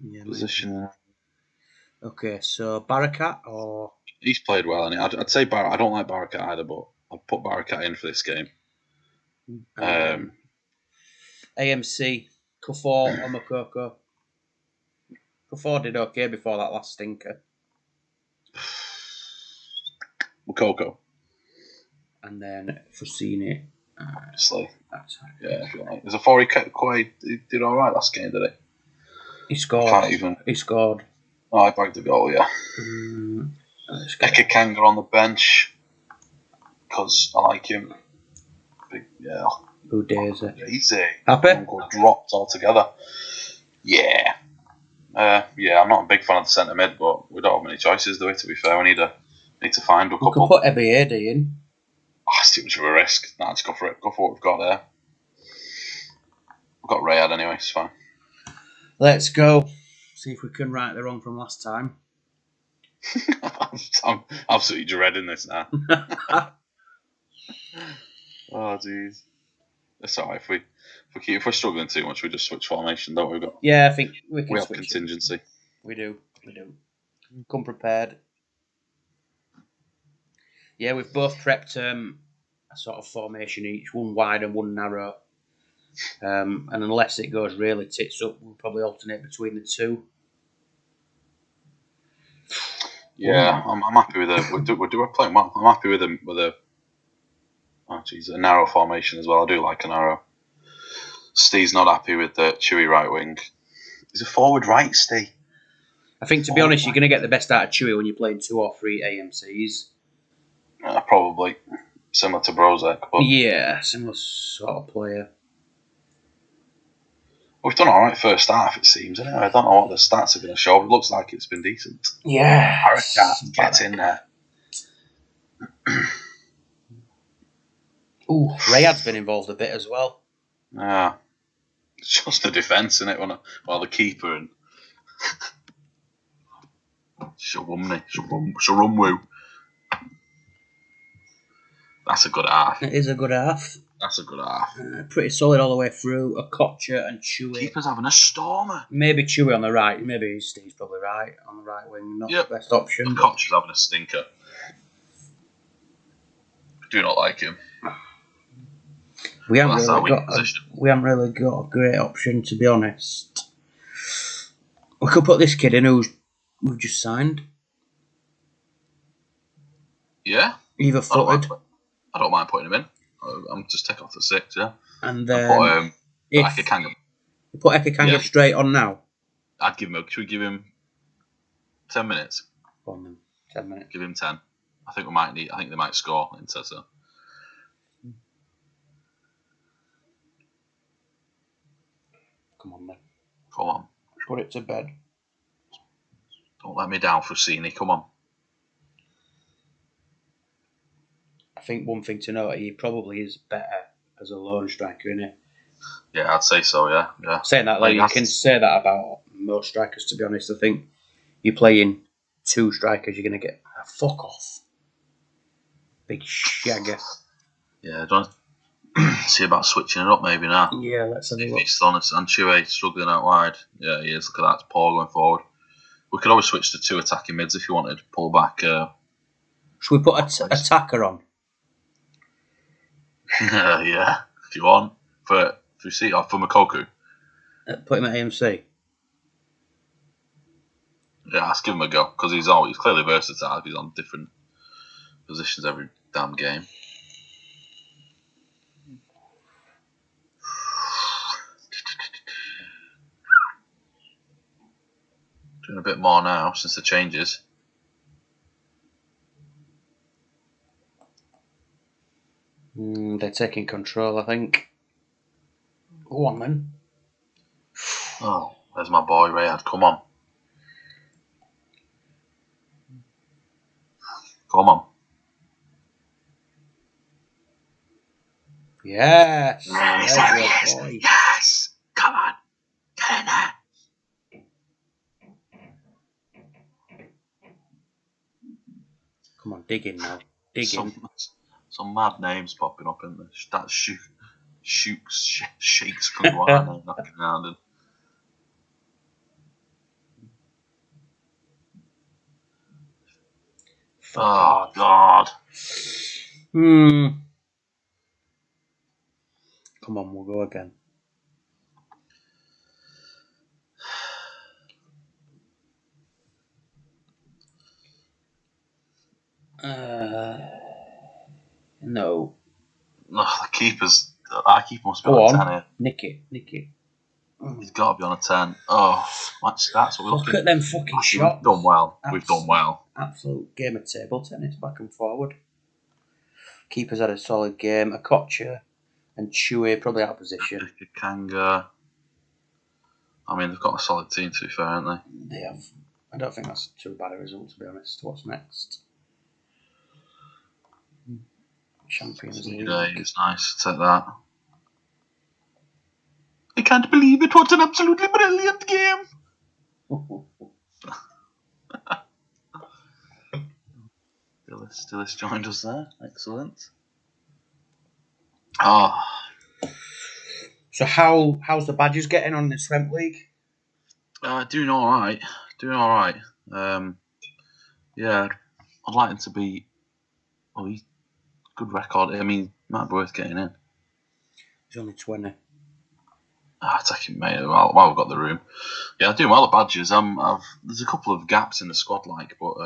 he? Yeah, position. Okay, so Barakat or he's played well, and I'd say I don't like Barakat either, but I'll put Barakat in for this game. AMC, Kufor or Makoko. Kufor did okay before that last stinker. Makoko. And then Fusini. Obviously. That's right. Yeah, if you like. There's a 4 he did alright last game, did he? He scored. He scored. Oh, I bagged the goal, yeah. Ekakanga on the bench because I like him. Yeah. Who dares it? Easy. Happy? Dropped altogether. Yeah. I'm not a big fan of the centre mid, but we don't have many choices, do we? To be fair, we need to find a couple. We could put Ebiade in. Oh, it's too much of a risk. Nah, just go for it. Go for what we've got there. We've got Rayad anyway, it's fine. Let's go. See if we can right the wrong from last time. I'm absolutely dreading this now. Oh, jeez. It's alright if we're struggling too much, we just switch formation, don't we? Yeah, I think we can. We have contingency. We do. Come prepared. Yeah, we've both prepped a sort of formation each, one wide and one narrow. And unless it goes really tits up, we'll probably alternate between the two. Yeah, I'm happy with it. We're playing well. I'm happy with a narrow formation as well. I do like a narrow. Steve's not happy with the Chewy right wing. He's a forward right, Steve. I think, to be honest, you're going to get the best out of Chewy when you're playing 2 or 3 AMCs. Probably similar to Brozek. But yeah, similar sort of player. We've done alright first half, it seems. Anyway, I don't know what the stats are going to show, but it looks like it's been decent. Yeah. Harakat gets in there. Ooh, Rayad's been involved a bit as well. Yeah. It's just the defence, isn't it? While the keeper and Sharumwu. That's a good half. It is a good half. That's a good half. Pretty solid all the way through. A Kocha and Chewy. Keeper's having a stormer. Maybe Chewy on the right. Maybe Steve's probably right on the right wing. Not the best option. Kocha's having a stinker. Do not like him. We haven't really got a great option, to be honest. We could put this kid in who we've just signed. Yeah. Either footed. I don't mind putting him in. I'm just take off the 6, yeah. And Put Ekekanga. You put Ekekanga straight on now. I'd give him. Should we give him 10 minutes? Go on then. 10 minutes. Give him 10. I think they might score in Tato. Come on then. Come on. Put it to bed. Don't let me down, Frusini. Come on. I think one thing to note, he probably is better as a lone striker, isn't he? Yeah, I'd say so. Yeah. Saying that, you can say that about most strikers. To be honest, I think you're playing 2 strikers, you're going to get a fuck off. Big shagger. Yeah, do you want to see about switching it up maybe now? Yeah, let's have a look. He's honest, and Chue struggling out wide. Yeah, he is. Look at that. It's Paul going forward. We could always switch to 2 attacking mids if you wanted. Pull back. Should we put a attacker on? Yeah, if you want. For Makoku. Put him at AMC. Yeah, let's give him a go because he's clearly versatile. He's on different positions every damn game. Doing a bit more now since the changes. They're taking control, I think. Go on then. Oh, there's my boy Rayad. Come on. Come on. Yes. Yes, boy. Yes. Come on. Get in there. Come on, dig in now. Dig in. Some mad names popping up in there. That's Sheiks Kungwana knocking around. And oh, God. Come on, we'll go again. No. The keeper's. Our keeper must be Go on a on. 10 here. Nick it. He's got to be on a 10. Oh, that's what we're looking at. Look at them fucking shots. We've done well. We've done well. Absolute game of table tennis, back and forward. Keeper's had a solid game. Akocha and Chue probably out of position. Kanga. I mean, they've got a solid team, to be fair, haven't they? They have. I don't think that's too bad a result, to be honest. What's next? Champions League. It's nice. Take that. I can't believe it. What an absolutely brilliant game. Dillis joined us there. Excellent. Oh. So how's the Badgers getting on in the Swamp League? Doing all right. Yeah, I'd like them to be. Oh, he's good record. I mean, might be worth getting in. He's only 20. Take him, mate. While we've got the room. Yeah, doing well at Badgers. There's a couple of gaps in the squad, but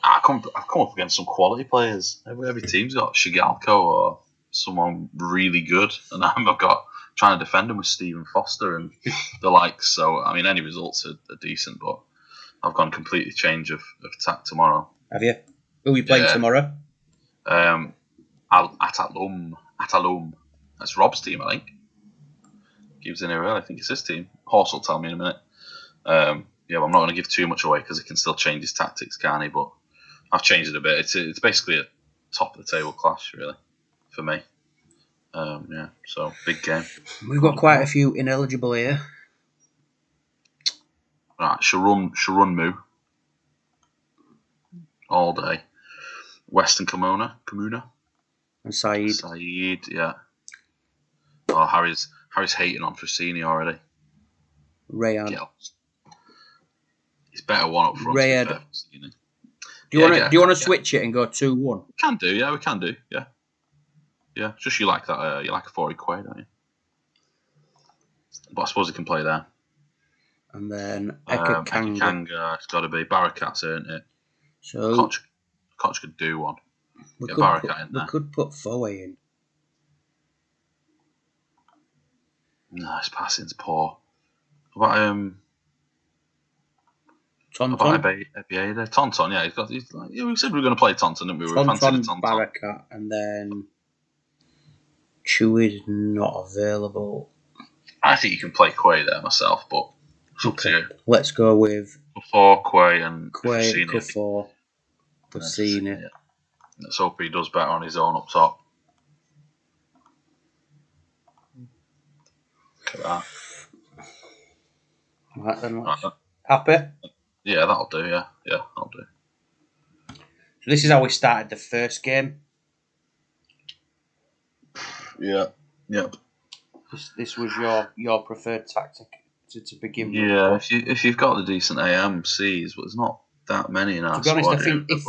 I've come up against some quality players. Every team's got Shigalko or someone really good, and I've got trying to defend them with Stephen Foster and the likes. So I mean, any results are decent, but I've gone completely change of attack tomorrow. Have you? Who are you playing tomorrow? Atalum. That's Rob's team, I think. He was in here early. I think it's his team. Horse will tell me in a minute. Yeah, but I'm not going to give too much away because he can still change his tactics, can't he? But I've changed it a bit. It's basically a top of the table clash, really, for me. Yeah, so big game. We've got quite a few ineligible here. Right, Sharunmu. All day. Western Comuna. And Saeed, yeah. Oh, Harry's hating on Frusini already. Rayad. He's better one up front. Rayad. Do you want to switch it and go 2-1? We can do. Yeah. Yeah, just you like that. You like a 40 quid, don't you? But I suppose he can play there. And then Ekekanga. It's got to be. Barakat's earned it. So Koch could do one. We Get could Baraka in there. we could put Foe in. No, his passing's poor. What about Tonton. Ebiade? Tonton, yeah, we said we were going to play Tonton, didn't we? We fancied a Tonton, Tonton. Baraka, and then Chewie's not available. I think you can play Quay there myself, but it's up to you. Let's go with Before Quay and Quay, Kufor, Cassini. Let's hope he does better on his own up top. Look at that. Right then, Right. happy? Yeah, that'll do, yeah. Yeah, that'll do. So this is how we started the first game. Yeah. Yep. This was your preferred tactic to begin with. Yeah, if you've got the decent AMCs, but there's not that many in our To be honest, squad I think here, if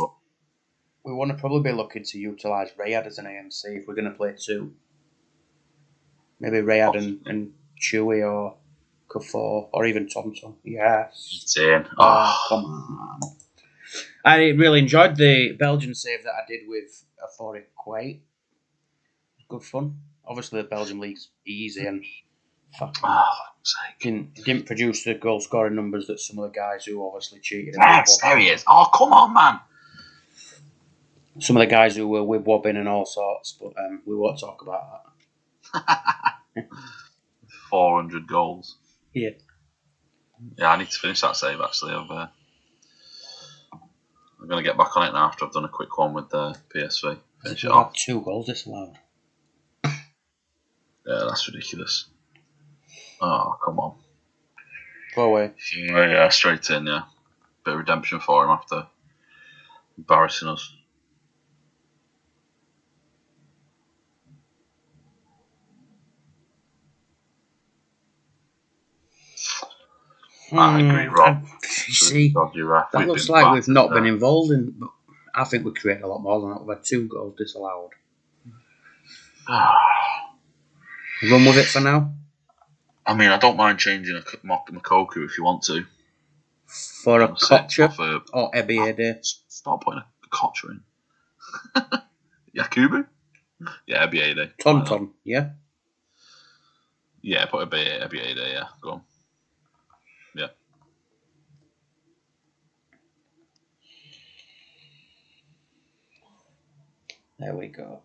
we want to probably be looking to utilise Rayad as an AMC if we're going to play two. Maybe Rayad and Chewie or Kufor or even Thompson. Yes. It's in. Come on. I really enjoyed the Belgian save that I did with Authority Quay. Good fun. Obviously, the Belgian league's easy and didn't produce the goal scoring numbers that some of the guys who obviously cheated. Yes, there he is. Oh, come on, man. Some of the guys who were with wobbing and all sorts, but we won't talk about that. 400 goals. Yeah. Yeah, I need to finish that save actually. I'm going to get back on it now after I've done a quick one with the PSV. Finish it off. 2 goals disallowed. Yeah, that's ridiculous. Oh, come on. Go away. Yeah, straight in, yeah. Bit of redemption for him after embarrassing us. I agree, Rob. See, that looks like we've not been involved in. But I think we created a lot more than that. We've had 2 goals disallowed. Run with it for now. I mean, I don't mind changing a Makoku if you want to. For a Kocher or Ebiade. Start putting a Kocher in. Yakubu? Yeah, Ebiade. Tonton, yeah? Yeah, put Ebiade, yeah. Go on. Yeah. There we go.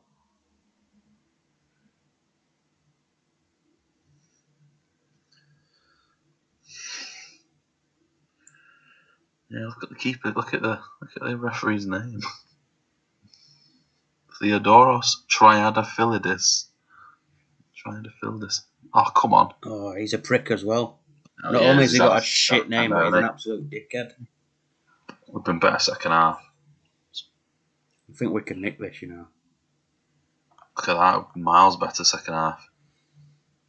Yeah, look at the keeper. Look at the referee's name. Theodoros Triadaphilidis. Oh, come on. Oh, he's a prick as well. Oh, Not only has he got a shit name, but he's an absolute dickhead. We've been better second half. I think we can nick this, you know. Look at that. Miles better second half.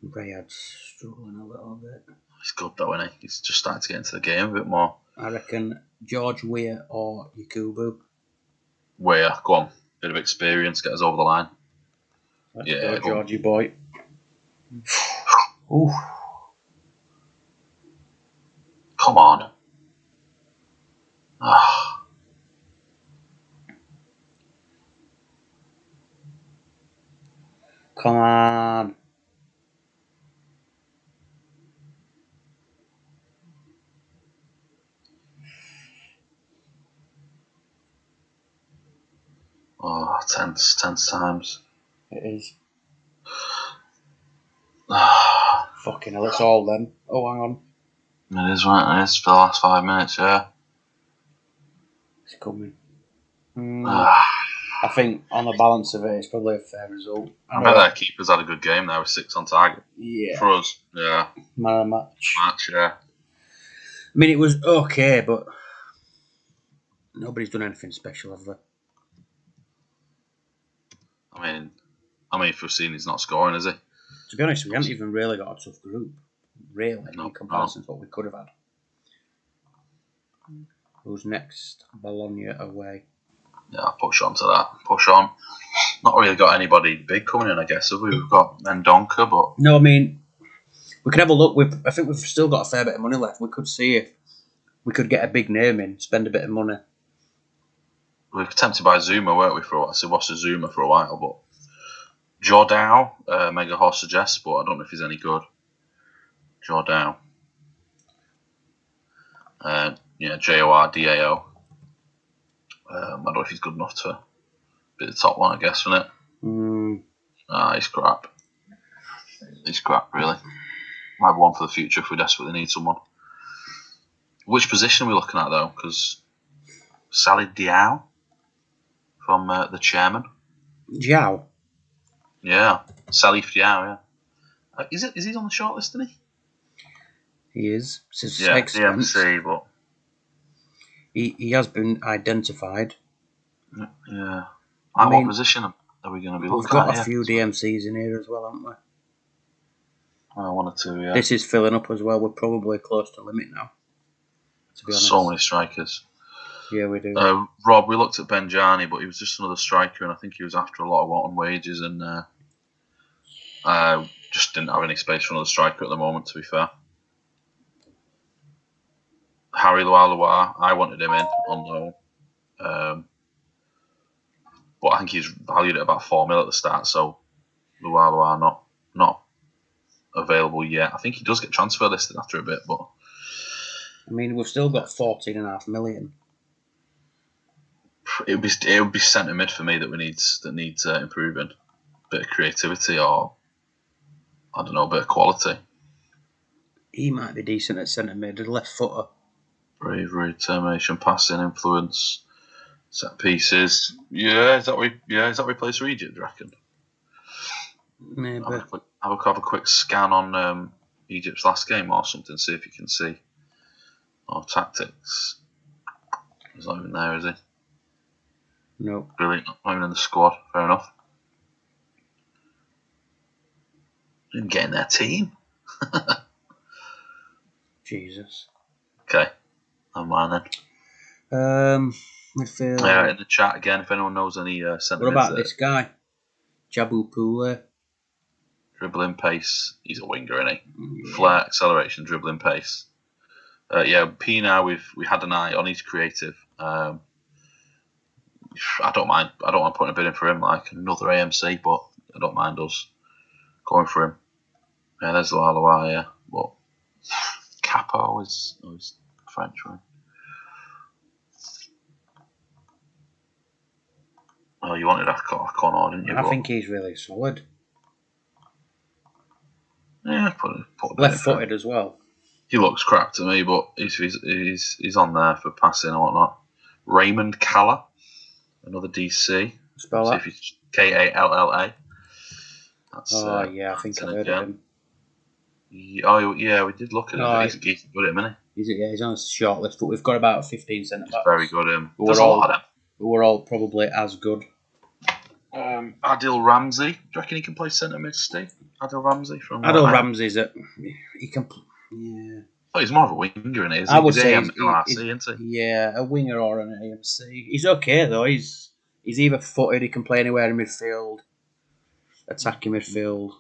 Rayad's struggling a little bit. He's good though, isn't he? He's just starting to get into the game a bit more. I reckon George Weir or Yakubu. Weir, go on. Bit of experience, get us over the line. Let's go, Georgie boy. Ooh. Come on. Ah. Come on. Oh, tense times. It is. Ah. Fucking hell, it's all them. Oh, hang on. It is, right? It is for the last 5 minutes, yeah. It's coming. I think on the balance of it, it's probably a fair result. I bet their keeper's had a good game there with 6 on target. Yeah. For us, yeah. Man of the match. Yeah. I mean, it was okay, but nobody's done anything special, have they? I mean, Fussini's not scoring, is he? To be honest, we haven't even really got a tough group, really, in comparison to what we could have had. Who's next? Bologna away. Yeah, I'll push on to that. Push on. Not really got anybody big coming in, I guess, have we? We've got Mendonca, but... No, I mean, we can have a look. I think we've still got a fair bit of money left. We could see if we could get a big name in, spend a bit of money. We were tempted by Zuma, weren't we, for a while? So we watched Zuma for a while, but Jordao, Mega Horse suggests, but I don't know if he's any good. Jordao. Jordao. I don't know if he's good enough to be the top one, I guess, isn't it? He's crap. He's crap, really. Might be one for the future if we desperately need someone. Which position are we looking at, though? Because Sally Diao from the chairman. Diao? Yeah. Salif Diao, yeah. Is he on the shortlist, isn't he? He is. It's his yeah, expense. DMC, but... He has been identified. Yeah. What position are we going to be looking at? We've got a few DMCs in here as well, haven't we? One or two, yeah. This is filling up as well. We're probably close to limit now, to be honest. So many strikers. Yeah, we do. Rob, we looked at Benjani, but he was just another striker, and I think he was after a lot on wages, and just didn't have any space for another striker at the moment, to be fair. Harry Lualua, I wanted him in on loan. But I think he's valued at about 4 mil at the start, so Lualua not available yet. I think he does get transfer listed after a bit, but I mean, we've still got 14.5 million. It would be centre mid for me that needs improving. A bit of creativity, or I don't know, a bit of quality. He might be decent at centre mid, a left footer. Bravery, determination, passing, influence, set pieces. Yeah, is that what we plays for Egypt, do you reckon? Maybe. Have a quick scan on Egypt's last game or something, see if you can see. Or tactics. He's not even there, is he? No. Brilliant. Not even in the squad. Fair enough. Didn't get in their team. Jesus. Okay. Never mind then. Midfield. Yeah, in the chat again, if anyone knows any centre What about this guy? Jabu Pule. Dribbling pace. He's a winger, isn't he? Yeah. Flair, acceleration, dribbling pace. Pina, we had an eye on. He's creative. I don't mind putting a bid in for him, like another AMC, but I don't mind us going for him. Yeah, there's Lualua, yeah. But Capo is French, right? Oh, you wanted Connor, didn't you? I think he's really solid. Yeah, put a left-footed as well. He looks crap to me, but he's on there for passing and whatnot. Raymond Calla, another DC. Spell that. Kalla. I think I've heard of him. Yeah, we did look at him. He's good at him, isn't he? He's on a short list, but we've got about 15 centre-backs. He's very good at him. There's a lot of them. We're all probably as good. Adil Ramsey. Do you reckon he can play centre mid, Steve? Adil Ramsey from. Ramsey's he can. Yeah. Oh, he's more of a winger, isn't he? I would say isn't he? Yeah, a winger or an AMC. He's okay though. He's either footed. He can play anywhere in midfield, attacking midfield.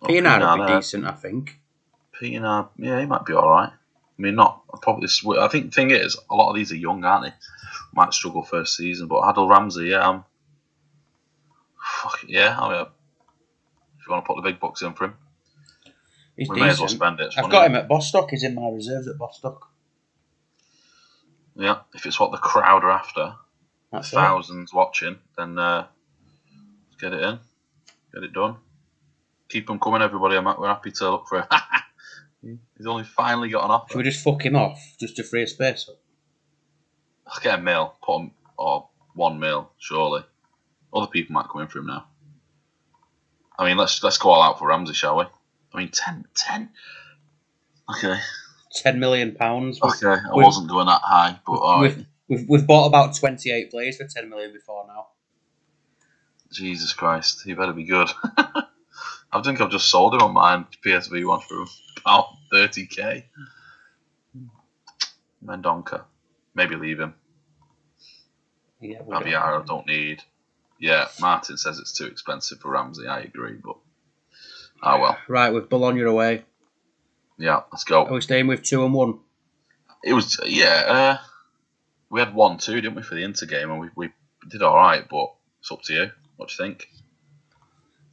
Pienaar would be decent, I think. Pienaar, yeah, he might be all right. I mean, not probably. I think the thing is, a lot of these are young, aren't they? Might struggle first season, but Adil Ramsey, yeah, if you want to put the big bucks in for him, we may as well spend it. I've got him at Bostock. He's in my reserves at Bostock. Yeah, if it's what the crowd are after, thousands watching, then get it in, get it done. Keep them coming, everybody. We're happy to look for him. He's only finally got an offer. Should we just fuck him off just to free a space up? I'll get a mil, put him, or 1 mil, surely. Other people might come in for him now. I mean, let's go all out for Ramsey, shall we? I mean, 10. Okay. £10 million. Okay, I wasn't going that high, but all right. We've bought about 28 players for 10 million before now. Jesus Christ, he better be good. I think I've just sold him on mine PSV one for about 30k. Mendonca. Maybe leave him. Yeah, Abiara, I don't need. Yeah, Martin says it's too expensive for Ramsey. I agree, but well. Right, with Bologna away. Yeah, let's go. Are we staying with 2 and 1? It was we had 1-2, didn't we, for the Inter game, and we did all right, but it's up to you. What do you think?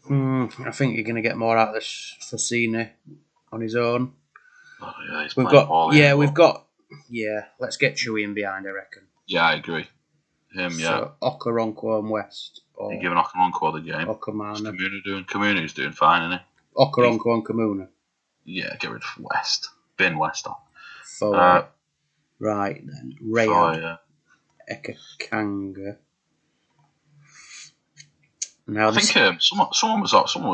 I think you're going to get more out of this Fassini on his own. Oh, yeah, he's We've playing got, poorly. yeah, we've got, yeah. Let's get Chewy in behind, I reckon. Yeah, I agree. Him, yeah. So Okoronkwo and West. You're giving Okoronkwo the game. What's Kamuna's doing fine, isn't he? Okoronkwo and Kamuna. Yeah, get rid of West. Bin West off. Forward. Right then. Rayad. Yeah. Ekakanga. Now I think someone was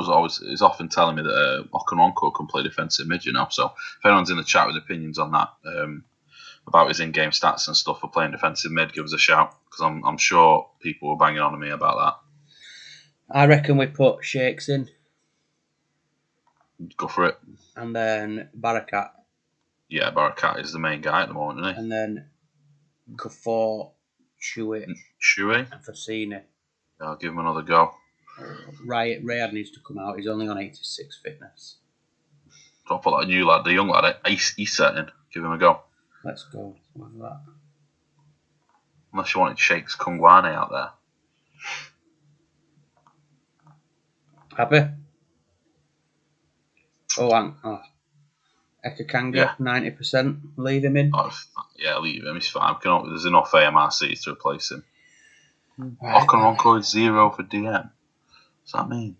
always is often telling me that Okoronkwo can play defensive mid. You know, so if anyone's in the chat with opinions on that, about his in-game stats and stuff for playing defensive mid, give us a shout, because I'm sure people were banging on to me about that. I reckon we put Shakes in. Go for it. And then Barakat. Yeah, Barakat is the main guy at the moment, isn't he? And then Gafor, Chewy, and Fassini. Yeah, I'll give him another go. Rayad needs to come out. He's only on 86 fitness. Don't put that new lad, the young lad, he's setting. Give him a go. Let's go with that. Unless you wanted Shakes Kungwane out there. Happy? Ekakanga, 90%. Leave him in. Yeah, leave him. He's fine. There's enough AMRCs to replace him. Right. Okoronkwo is 0 for DM. What's that mean?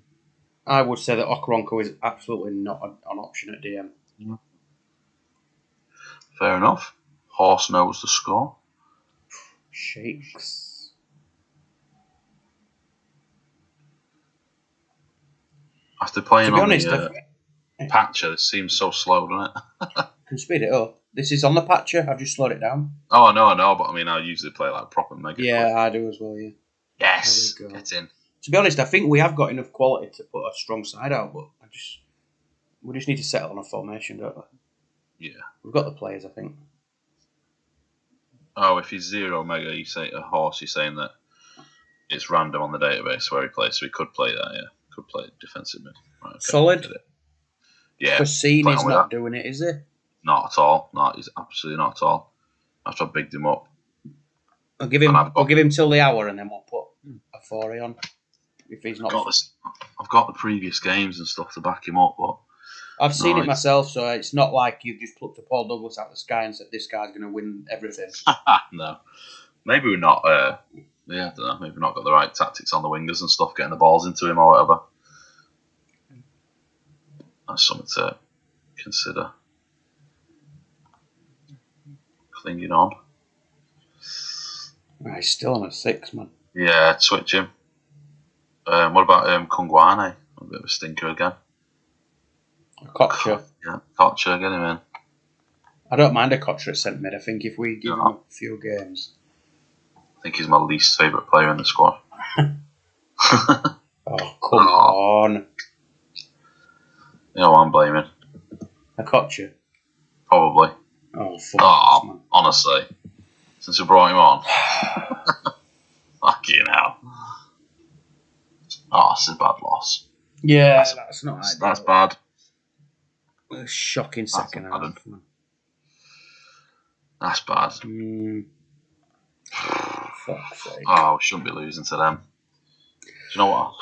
I would say that Okoronkwo is absolutely not an option at DM. Fair enough. Horse knows the score. Shakes. After playing on honest, the patcher, this seems so slow, doesn't it? Can speed it up. This is on the patcher. I've just slowed it down. Oh, no, but I mean, I usually play like proper mega. Yeah, quick. I do as well, yeah. Yes, get in. To be honest, I think we have got enough quality to put a strong side out, but we just need to settle on a formation, don't we? Yeah. We've got the players, I think. Oh, if he's 0 mega, you say a horse, you're saying that it's random on the database where he plays, so he could play that, yeah. Could play defensive mid. Right, okay. Solid. Yeah. Fassini's not doing it, is he? Not at all. No, he's absolutely not at all. After I bigged him up. I'll give him till the hour and then we'll put a 4 on. If he's not. I've got the previous games and stuff to back him up, but I've seen it myself, so it's not like you've just plucked a Paul Douglas out of the sky and said this guy's going to win everything. No. Maybe we're not, I don't know, maybe we've not got the right tactics on the wingers and stuff, getting the balls into him or whatever. That's something to consider. Clinging on. Right, he's still on at 6, man. Yeah, switch him. What about Kungwane? A bit of a stinker again. Kocha. Yeah, Kocha, get him in. I don't mind a Kocha at centre mid. I think if we give him a few games. I think he's my least favourite player in the squad. Oh, come on. You know what I'm blaming? A Kocha? Probably. Oh, fuck. Man. Honestly. Since we brought him on. Fucking hell. Oh, it's a bad loss. Yeah, that's not ideal. That's bad. A shocking second half, man. That's bad. Fuck's sake. Oh, we shouldn't be losing to them. Do you know what?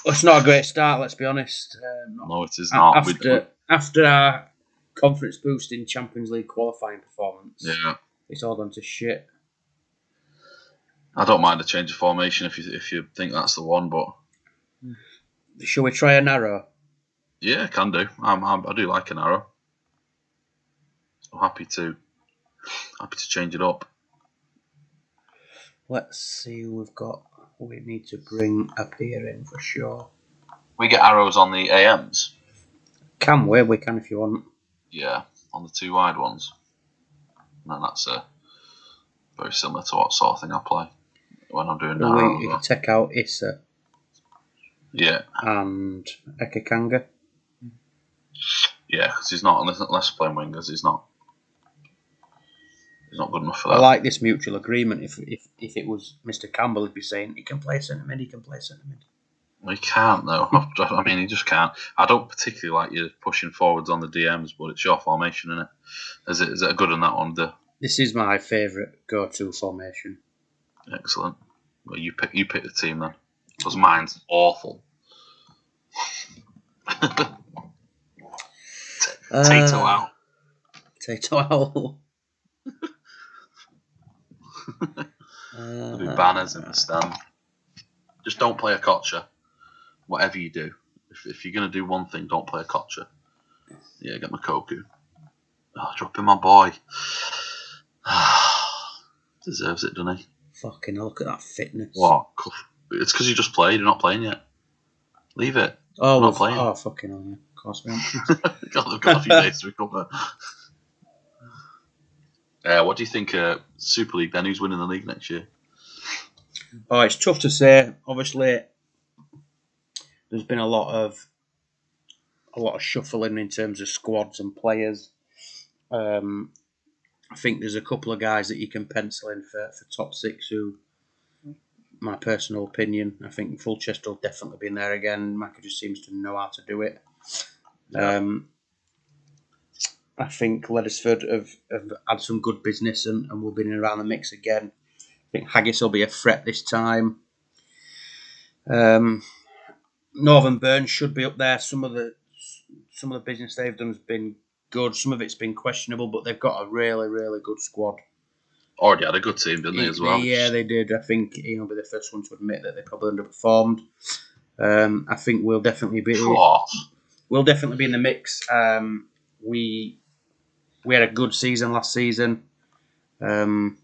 It's not a great start, let's be honest. No, it is not. After our confidence boosting Champions League qualifying performance, it's all gone to shit. I don't mind a change of formation if you think that's the one, but shall we try a narrow? Yeah, can do. I do like an arrow. I'm happy to change it up. Let's see who we've got. We need to bring a peer in for sure. We get arrows on the AMs. Can we? We can if you want. Yeah, on the 2 wide ones. And then that's very similar to what sort of thing I play when I'm doing narrow. We take out Issa. Yeah. And Ekakanga. Yeah, because he's not, unless playing wingers, he's not good enough for that. I like this mutual agreement. If it was Mr. Campbell, he'd be saying he can play centre mid, he can play centre mid. He can't though. I mean, he just can't. I don't particularly like you pushing forwards on the DMs, but it's your formation, isn't it? Is it a good on that one? This is my favourite go-to formation. Excellent. Well, you pick the team then, because mine's awful. Tato out. Tato out. There'll be banners in the stand. Just don't play a Kocha. Whatever you do, if you're gonna do one thing, don't play a Kocha. Yeah, get my Koku. Oh, dropping my boy. Deserves it, doesn't he? Fucking hell, look at that fitness. What? It's because you just played. You're not playing yet. Leave it. Oh, not playing. Oh, fucking hell, yeah. Of course we aren't. God, they've got a few days to recover. What do you think? Super League. Then who's winning the league next year? Oh, it's tough to say. Obviously, there's been a lot of shuffling in terms of squads and players. I think there's a couple of guys that you can pencil in for top six who, my personal opinion, I think Fulchester will definitely be in there again. Maka just seems to know how to do it. Yeah. I think Leddersford have had some good business and will be in around the mix again. I think Haggis will be a threat this time. Northern Burns should be up there. Some of the business they've done has been good. Some of it's been questionable, but they've got a really, really good squad. Already had a good team, didn't they, as well? Yeah, they did. I think he'll be the first one to admit that they probably underperformed. I think we'll definitely be in the mix. We had a good season last season. No,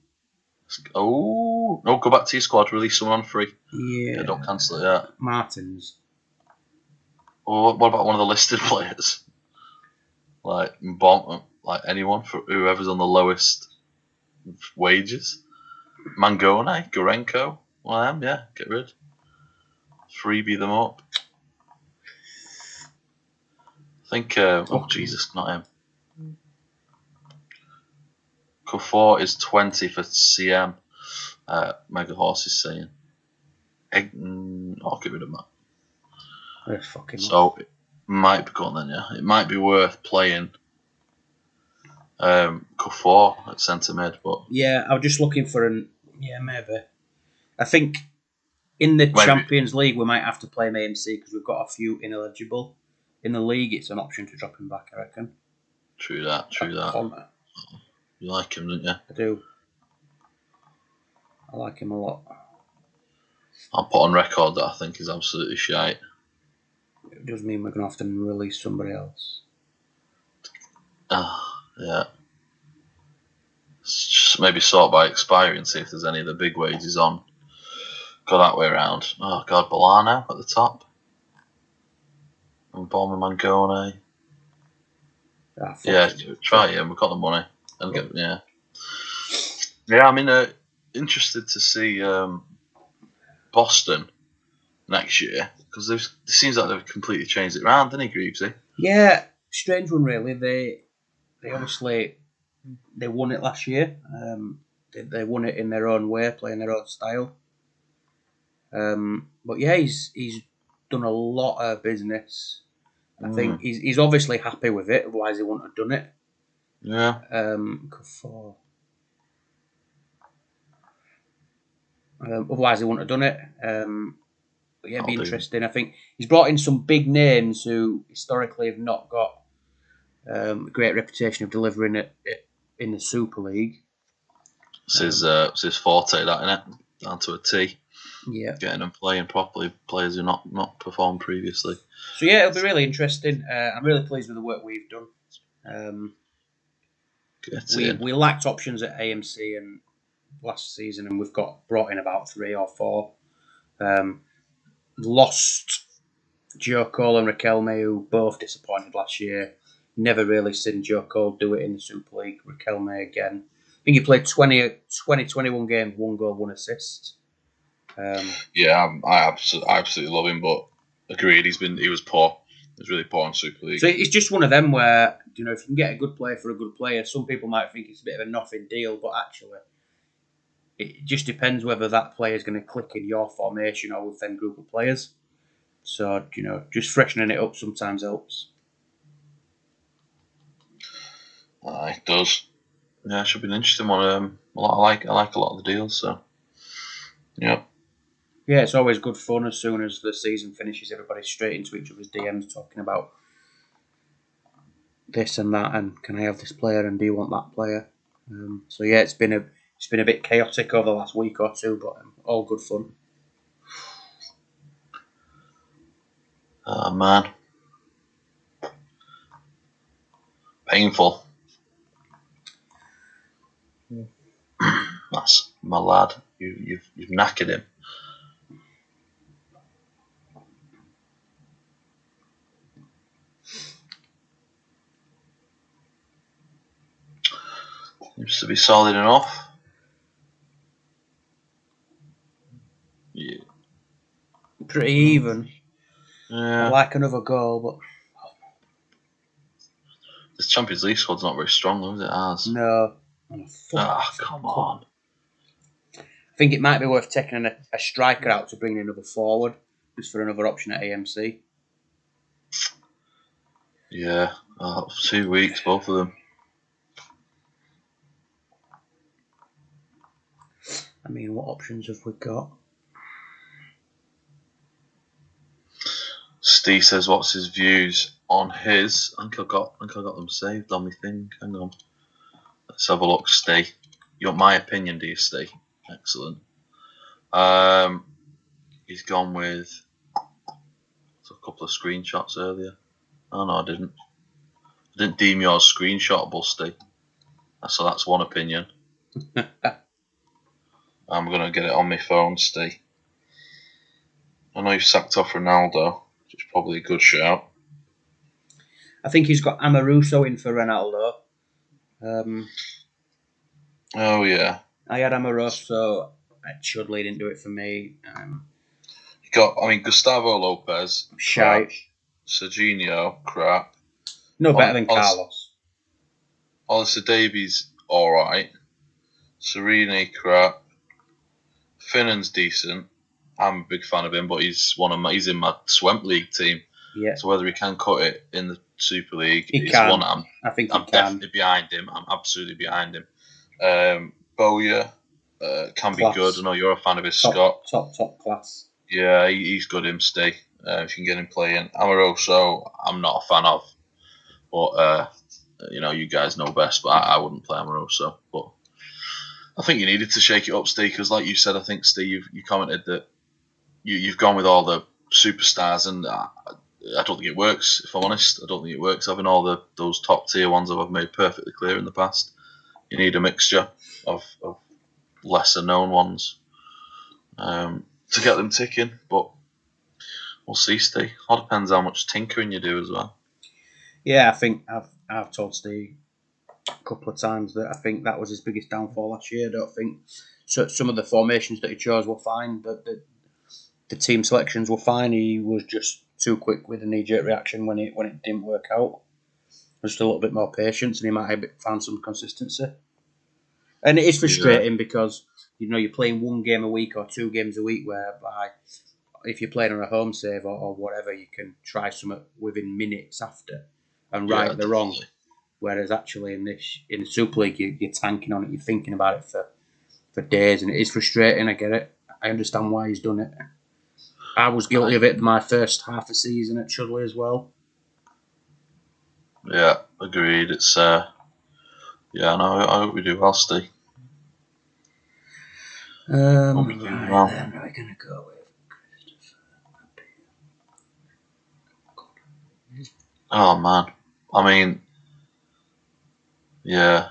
go back to your squad. Release someone on free. Yeah, don't cancel it yet. Martins. Or what about one of the listed players? Like anyone, for whoever's on the lowest wages. Mangone, Gorenko, one of them, yeah, get rid. Freebie them up. I think, Jesus, not him. Kufor is 20 for CM. Mega Horse is saying. I'll get rid of that. So it might be gone then, yeah. It might be worth playing Kufor at centre mid, but yeah, I was just looking for maybe. I think in the Champions League we might have to play him AMC because we've got a few ineligible. In the league, it's an option to drop him back, I reckon. True that. You like him, don't you? I do. I like him a lot. I'll put on record that I think he's absolutely shite. It does mean we're going to have to release somebody else. Yeah. Just maybe sort by expiry and see if there's any of the big wages on. Go that way around. Oh, God, Bolano at the top. And Bomber Mangone. Yeah, try him. We've got the money. And yeah, I mean, interested to see Boston next year because it seems like they've completely changed it around, didn't he, Greavesy? Yeah, strange one really. They obviously they won it last year. They won it in their own way, playing their own style. But yeah, he's done a lot of business. I think he's obviously happy with it. Otherwise, he wouldn't have done it. Yeah. Otherwise, he wouldn't have done it. But yeah, it'd be interesting. I think he's brought in some big names who historically have not got a great reputation of delivering it in the Super League. It's his forte, that, innit? Down to a T. Yeah. Getting them playing properly, players who not performed previously. So yeah, it'll be really interesting. I'm really pleased with the work we've done. We lacked options at AMC and last season, and we've brought in about 3 or 4. Lost Joe Cole and Raquelme, who both disappointed last year. Never really seen Joe Cole do it in the Super League. Raquelme again. I think he played 21 games, 1 goal, 1 assist. Yeah, I absolutely love him, but agreed, he was poor. He was really poor in Super League. So it's just one of them where, if you can get a good player for a good player, some people might think it's a bit of a nothing deal, but actually, it just depends whether that player is going to click in your formation or with them group of players. So, just freshening it up sometimes helps. It does. Yeah, it should be an interesting one. I like a lot of the deals, so yeah. Yeah, it's always good fun. As soon as the season finishes, everybody's straight into each other's DMs talking about this and that, and can I have this player, and do you want that player? So yeah, it's been a bit chaotic over the last week or two, but all good fun. Oh man, painful. That's my lad. You've knackered him. Seems to be solid enough. Yeah. Pretty even. Yeah. I'd like another goal, but This Champions League squad's not very strong, though, is it? Ours. no. Come on. I think it might be worth taking a striker out to bring another forward, just for another option at AMC. Yeah. 2 weeks, both of them. I mean, what options have we got? Steve says, "What's his views on his?" I think I got them saved on my thing. Hang on. Let's have a look, Steve. You want my opinion, do you, Steve? Excellent. He's gone with a couple of screenshots earlier. Oh no, I didn't. I didn't deem yours screenshotable, Steve. So that's one opinion. I'm gonna get it on my phone, Steve. I know you've sacked off Ronaldo, which is probably a good shout. I think he's got Amoruso in for Ronaldo. Oh yeah. I had Amoruso at Chudley, didn't do it for me. You got, Gustavo Lopez, Shite. Serginho, crap. No better than Carlos. Alistair Davies, alright. Serini, crap. Finnan's decent. I'm a big fan of him, but he's in my Swamp League team. Yeah. So whether he can cut it in the Super League, he can. I think I'm definitely behind him. I'm absolutely behind him. Bowyer can be good. I know you're a fan of his, Scott. Top class. Yeah, he's good, him, Steve. If you can get him playing. Amoroso, I'm not a fan of. But, you guys know best, but I wouldn't play Amoroso. But I think you needed to shake it up, Steve, because like you said, I think, Steve, you commented that you've gone with all the superstars, and I don't think it works, if I'm honest. I don't think it works having all those top tier ones that I've made perfectly clear in the past. You need a mixture of lesser known ones to get them ticking, but we'll see, Steve. All depends how much tinkering you do as well. Yeah, I think I've told Steve a couple of times that I think that was his biggest downfall last year. I don't think some of the formations that he chose were fine, but the team selections were fine. He was just too quick with a knee-jerk reaction when it didn't work out. Just a little bit more patience, and he might have found some consistency. And it is frustrating because you're playing one game a week or 2 games a week, whereby if you're playing on a home save or whatever, you can try something within minutes after and right the wrong. Whereas actually in the Super League, you're tanking on it, you're thinking about it for days, and it is frustrating. I get it. I understand why he's done it. I was guilty of it my first half of season at Chudley as well. Yeah, agreed. It's I hope we do well, Steve. Then, where are we going to go with? Oh man, yeah.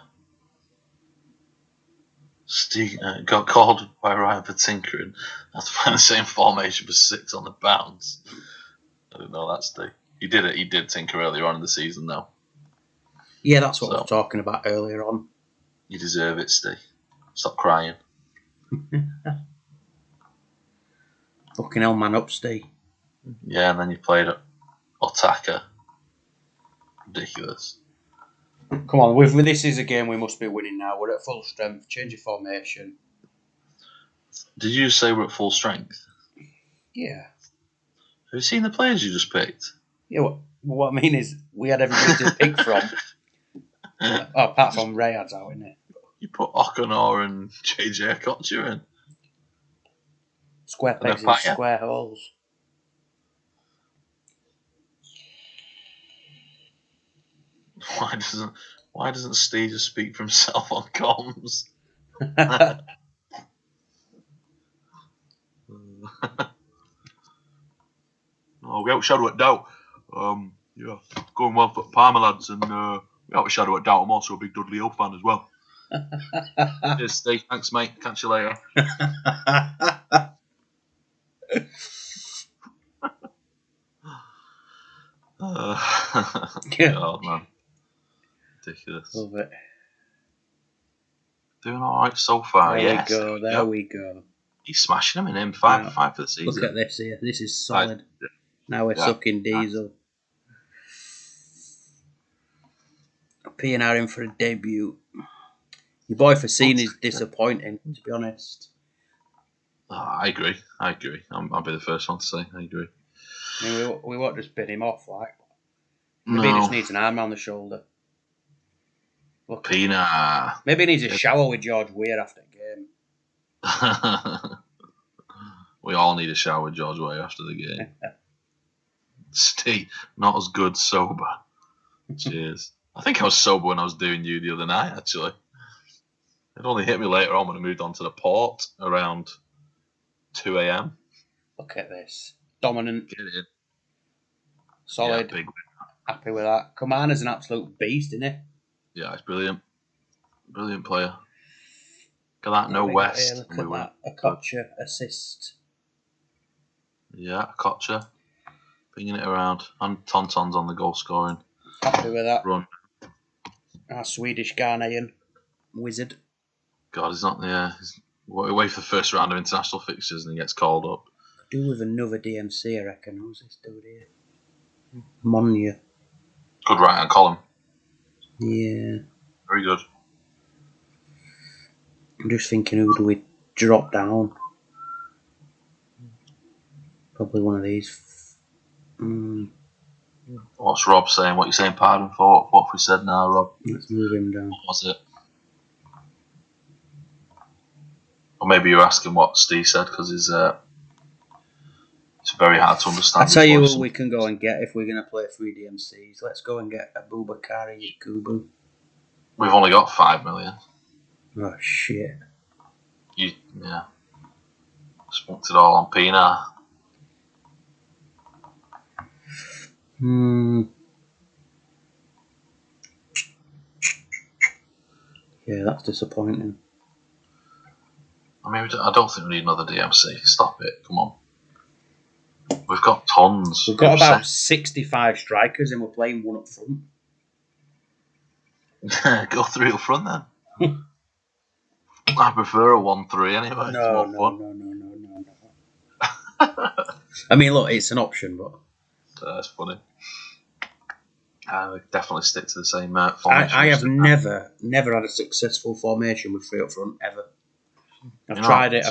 Steve got called by Ryan for tinkering after playing the same formation for 6 on the bounce. I didn't know that, Steve. He did it. He did tinker earlier on in the season, though. Yeah, that's what I was talking about earlier on. You deserve it, Steve. Stop crying. Fucking hell, man up, Steve. Yeah, and then you played Otaka. Ridiculous. Come on, with this is a game we must be winning now. We're at full strength. Change of formation. Did you say we're at full strength? Yeah. Have you seen the players you just picked? Yeah, what I mean is we had everybody to pick from. Apart from Rayad's out, isn't it? You put Okanor and JJ Okocha in. Square And then pegs in Paya. square holes. Why doesn't Steve just speak for himself on comms? Oh, we outshadow at doubt. Yeah, going well for Parma lads, and we outshadow at doubt. I'm also a big Dudley Hill fan as well. Cheers, Steve. Thanks, mate. Catch you later. God, man. Ridiculous. Love it. Doing all right so far. Yes. There we go. He's smashing them in him. Five for the season. Look at this here. This is solid. Now we're sucking diesel. P&R in for a debut. Your boy Fassini is disappointing, to be honest. I agree. I'll be the first one to say I agree. I mean, we won't just bin him off, like. Maybe he just needs an arm on the shoulder. Look, Pina. Maybe he needs a shower with George Weir after the game. We all need a shower with George Weir after the game. Steve, not as good sober. Cheers. I think I was sober when I was doing you the other night, actually. It only hit me later on when I moved on to the port around 2 a.m. Look at this. Dominant. Get it. Solid. Yeah, big. Happy with that. Kamana's an absolute beast, isn't he? Yeah, it's brilliant. Brilliant player. Got that, no West. Look at that. A Kocha assist. Yeah, a Kocha. Bringing it around. And Tonton's on the goal scoring. Happy with that. Run. Our Swedish Ghanaian wizard. God, he's not there. He's away for the first round of international fixtures and he gets called up. Could do with another DMC, I reckon. Who's this dude here? Monya. Good right hand column. Yeah. Very good. I'm just thinking, who do we drop down? Probably one of these. What's Rob saying? What are you saying, pardon, for? What have we said now, Rob? Let's move him down. What was it? Or maybe you're asking what Steve said because it's very hard to understand. I'll tell you what we can go and get if we're going to play 3 DMCs. Let's go and get a Bubakari Yakubu. We've only got 5 million. Oh, shit. Yeah. Spunked it all on Pina. Yeah, that's disappointing. I mean, I don't think we need another DMC. Stop it. Come on. We've got tons. We've got about 65 strikers and we're playing one up front. Go 3 up front then. I prefer a 1-3 anyway. No. I mean, look, it's an option, but... That's funny. I would definitely stick to the same formation. I have never had a successful formation with 3 up front, ever. I've tried it.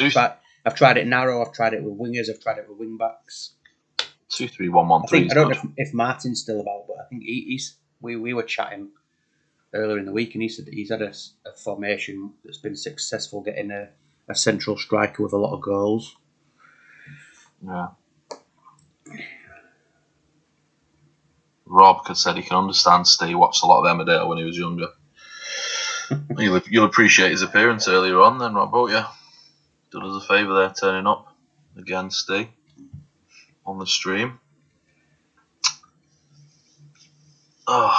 I've tried it narrow. I've tried it with wingers. I've tried it with wing backs. 2-3-1-1-3. I don't know if Martin's still about, but I think we were chatting earlier in the week, and he said that he's had a formation that's been successful, getting a central striker with a lot of goals. Yeah. Rob said he can understand Steve watched a lot of Emmerdale when he was younger. You'll appreciate his appearance earlier on then, Rob, won't you? Done us a favour there, turning up again, Steve, on the stream. Oh,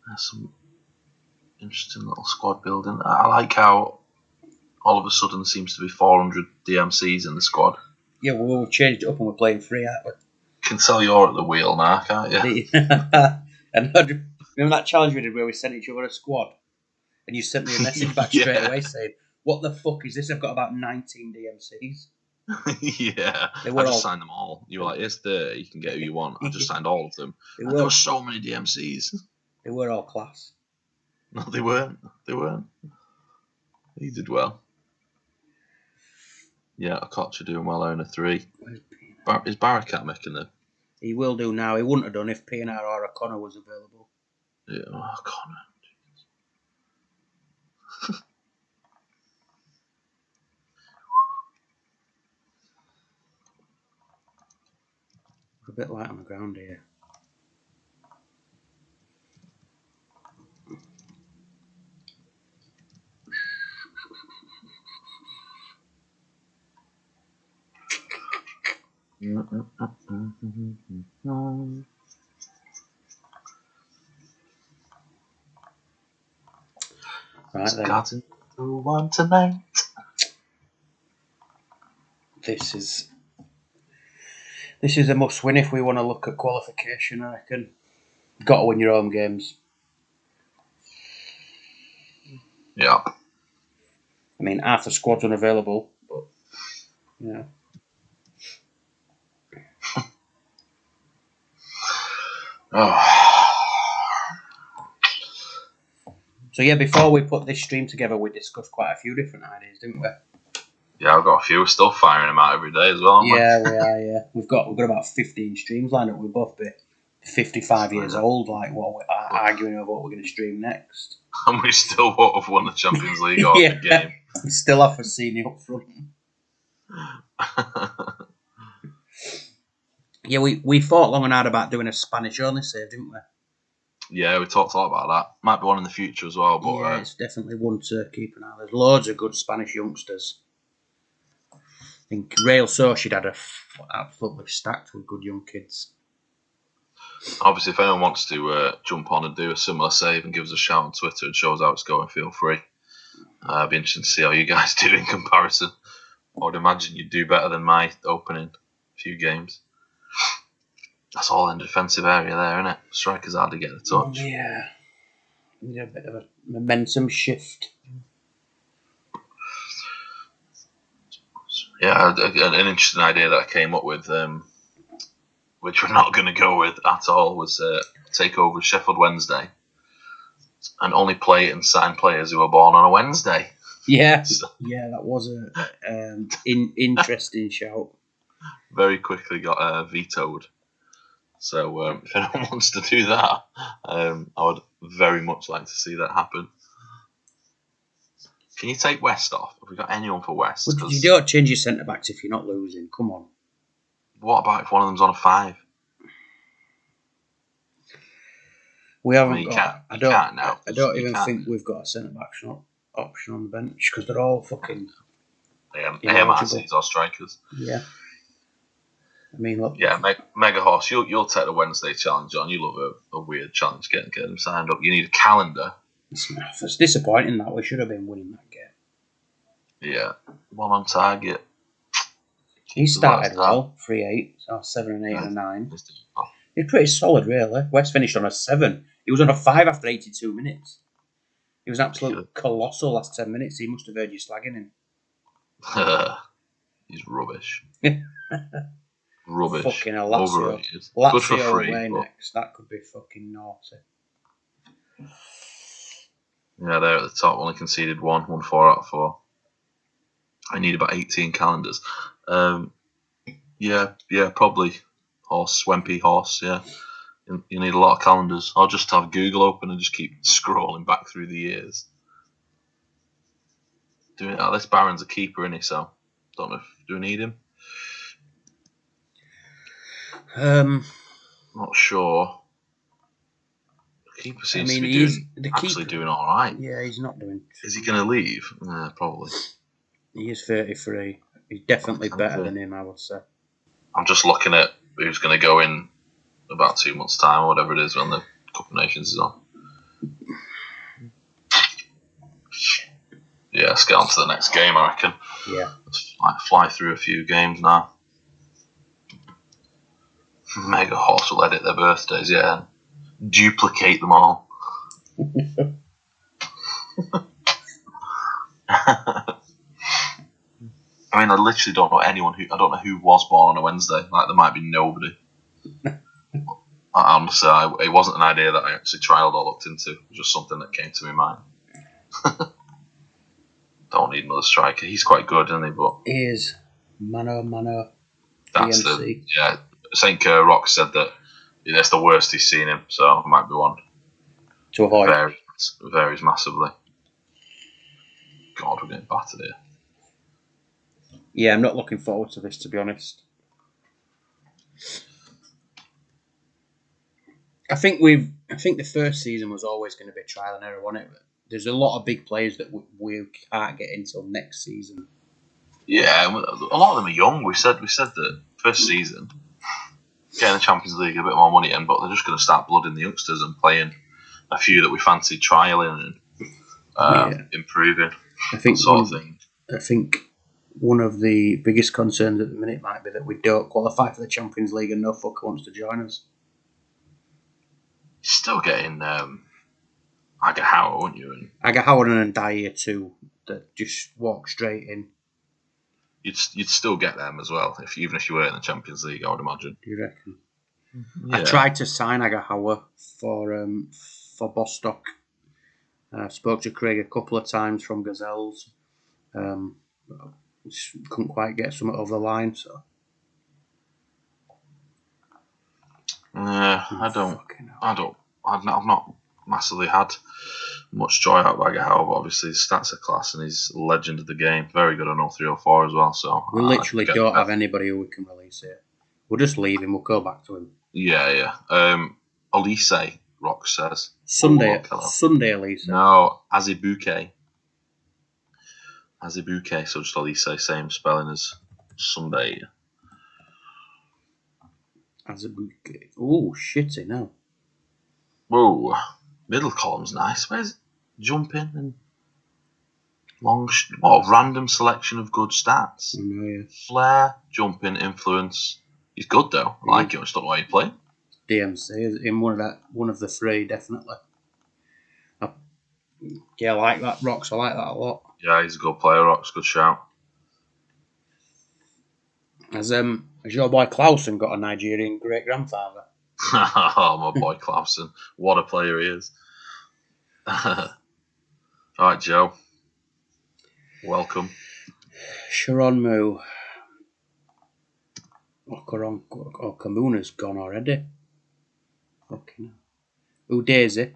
there's some interesting little squad building. I like how all of a sudden there seems to be 400 DMCs in the squad. Yeah, well, we've changed it up and we're playing 3, aren't we? Can tell you're at the wheel now, can't you? And remember that challenge we did where we sent each other a squad? And you sent me a message back straight away saying, what the fuck is this? I've got about 19 DMCs. Yeah, I just signed them all. You were like, it's there, you can get who you want. I just signed all of them. There were so many DMCs. They were all class. No, they weren't. He did well. Yeah, Kocha doing well, owner 3. Is Barakat making them? He will do now. He wouldn't have done if P&R or O'Connor was available. Yeah, O'Connor. We're a bit light on the ground here. Right then. Got into one tonight. This is a must-win if we want to look at qualification, I reckon. Got to win your home games. Yeah. I mean, half the squad's unavailable, but, you know. Oh. So, yeah, before we put this stream together, we discussed quite a few different ideas, didn't we? Yeah, I've got a few. We're still firing them out every day as well, aren't Yeah, we are, yeah. We've got about 15 streams lined up. We'll both be 55 years old, like, what we're arguing over what we're going to stream next. And we still won't have won the Champions League or the game. We still have Fassini up front. Yeah, we thought long and hard about doing a Spanish-only save, didn't we? Yeah, we talked a lot about that. Might be one in the future as well. But yeah, it's definitely one to keep an eye on. There's loads of good Spanish youngsters. I think Real Sociedad are absolutely stacked with good young kids. Obviously, if anyone wants to jump on and do a similar save and give us a shout on Twitter and show us how it's going, feel free. I'd be interested to see how you guys do in comparison. I would imagine you'd do better than my opening few games. That's all in the defensive area there, isn't it? Strikers hardly get the touch. Yeah. Need a bit of a momentum shift. Yeah, an interesting idea that I came up with, which we're not going to go with at all, was take over Sheffield Wednesday and only play and sign players who were born on a Wednesday. Yeah, yeah, that was a interesting shout. Very quickly got vetoed. So if anyone wants to do that, I would very much like to see that happen. Can you take West off? Have we got anyone for West? Well, you don't change your centre backs if you're not losing. Come on. What about if one of them's on a 5? We haven't got. I don't even can't. think we've got a centre back option on the bench because they're all fucking. AMRCs or strikers. Yeah. I mean, look. Yeah, Mega Horse, you'll take the Wednesday challenge on. You love a weird challenge, getting them signed up. You need a calendar. It's disappointing that we should have been winning that game. Yeah, one on target. He started well, 3-8, so 7 and 8 and 9. He's pretty solid, really. West finished on a 7. He was on a 5 after 82 minutes. He was absolutely colossal last 10 minutes. He must have heard you slagging him. He's rubbish. Rubbish. Fucking hell, Lazio away next. That could be fucking naughty. Yeah, they're at the top. Only conceded 1, won 4 out of 4. I need about 18 calendars. Yeah, probably Swempy Horse. Yeah, you need a lot of calendars. I'll just have Google open and just keep scrolling back through the years. This Baron's a keeper, isn't he? So, don't know do we need him. Not sure. The keeper seems to be doing all right. Yeah, he's not doing. Is he going to leave? Probably. He is 33. He's definitely better than him, I would say. I'm just looking at who's going to go in about 2 months' time or whatever it is when the Cup of Nations is on. Yeah, let's get on to the next game, I reckon. Yeah. Let's fly through a few games now. Mega Horse will edit their birthdays, yeah, and duplicate them all. I mean, I literally don't know I don't know who was born on a Wednesday. Like, there might be nobody. Honestly, it wasn't an idea that I actually trialed or looked into. It was just something that came to my mind. Don't need another striker. He's quite good, isn't he? But he is. Mano. That's BMC. St. Kerr Rock said that that's the worst he's seen him, so it might be one to avoid. Varies massively. God, we're getting battered here. Yeah, I'm not looking forward to this, to be honest. I think the first season was always going to be trial and error, wasn't it? There's a lot of big players that we can't get until next season. Yeah, a lot of them are young. We said that first season, getting the Champions League a bit more money in, but they're just going to start blooding the youngsters and playing a few that we fancy trialing and improving. I think sort of thing. I think one of the biggest concerns at the minute might be that we don't qualify for the Champions League and no fucker wants to join us. You're still getting Agahauer, won't you? And Agahauer and Dyer too, that just walk straight in. You'd still get them as well, even if you were in the Champions League, I would imagine. Do you reckon? Yeah. I tried to sign Agahauer for Bostock. I spoke to Craig a couple of times from Gazelles. Just couldn't quite get something over the line, so. I've not massively had much joy out of Agahauer, but obviously his stats are class and he's a legend of the game. Very good on 0304 as well. So we literally don't have anybody who we can release here. We'll just leave him. We'll go back to him. Yeah. Elise, Rock says. Sunday Elise. No, Azibuke, so just Elise, same spelling as Sunday. Azibuke. Oh, shitty now. Whoa, middle column's nice. Where's it? Jumping and long. What a random selection of good stats. Flair, jumping, influence. He's good though. I like him. I just don't know why he playing. DMC in one of the three, definitely. I like that, Rocks. I like that a lot. Yeah, he's a good player, Rocks. Good shout. Has your boy Clausen got a Nigerian great grandfather? Oh, my boy Clausen. What a player he is. All right, Joe. Welcome. Sharon Moo. Kamuna's gone already. Okay. Udeze.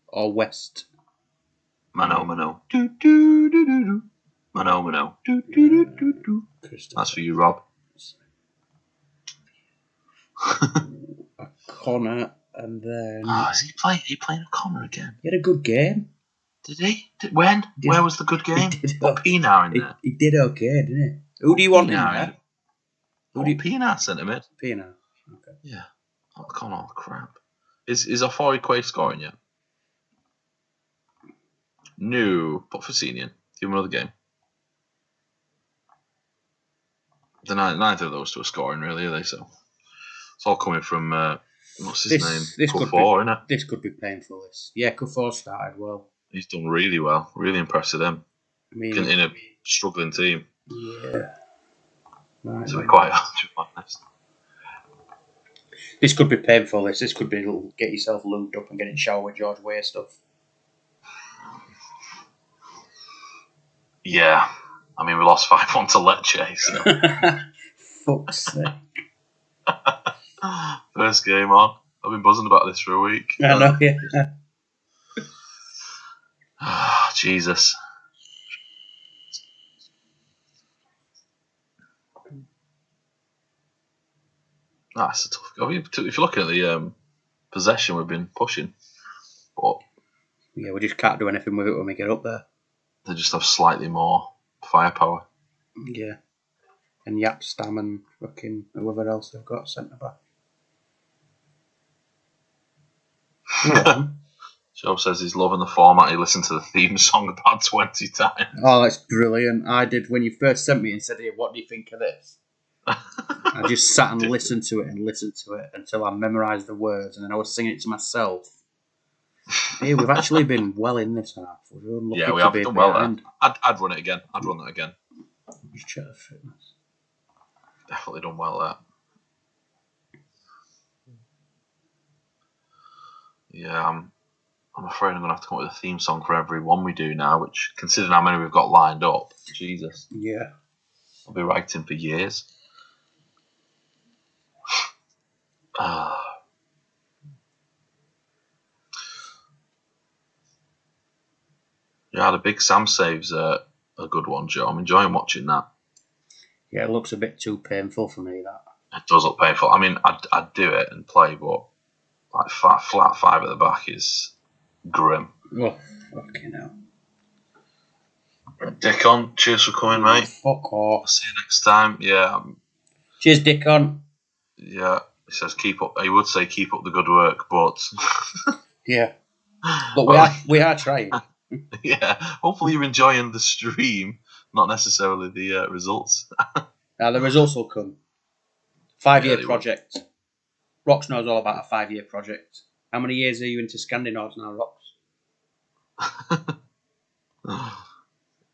Or West. Mano. Do, do, do, do, do. Mano. Do, do, do, do, do. That's for you, Rob. A Connor, and then... is he playing a Connor again? He had a good game. Did he? When? Where was the good game? Put Pienaar in there. He did okay, didn't he? Who do you want in there? Pienaar centre mid. Pienaar. Okay. Yeah. Oh, Connor, crap. Is Afori scoring yet? No. Put Fasinian. Give him another game. Neither of those two are scoring, really, are they? So it's all coming from what's his name? Kufor, isn't it? This could be painful. Yeah, Kufor started well. He's done really well. Really impressed with him. I mean, in a struggling team. Yeah. Right, to be quite honest. This could be painful. This could be get yourself lubed up and get in shower with George Weah stuff. Yeah. I mean, we lost 5-1 to Lecce, so. Fuck's sake. First game on. I've been buzzing about this for a week. I know, yeah. Jesus. That's a tough go. If you're looking at the possession we've been pushing, but yeah, we just can't do anything with it when we get up there. They just have slightly more firepower. Yeah. And Yap, Stam and fucking whoever else they've got centre back. Joe says he's loving the format. He listened to the theme song about 20 times. Oh, that's brilliant. I did when you first sent me and said, "Hey, what do you think of this?" I just sat and listened to it until I memorised the words, and then I was singing it to myself. Hey, we've actually been well in this half. Yeah, we have done well there. I'd run it again. I'd run that again. Just check the fitness. Definitely done well there. Yeah, I'm afraid I'm going to have to come up with a theme song for every one we do now, which, considering how many we've got lined up, Jesus. Yeah. I'll be writing for years. Yeah, the big Sam save's a good one, Joe. I'm enjoying watching that. Yeah, it looks a bit too painful for me, that. It does look painful. I mean, I'd do it and play, but like flat 5 at the back is grim. Oh, fucking hell. Dickon, cheers for coming, mate. Fuck off. See you next time. Yeah. Cheers, Dickon. Yeah. He says keep up. He would say keep up the good work, but yeah. But we are trying. Yeah. Hopefully you're enjoying the stream, not necessarily the results. The results will come. 5-year Yeah, project. Rox knows all about a 5-year project. How many years are you into Scandinavians now, Rox?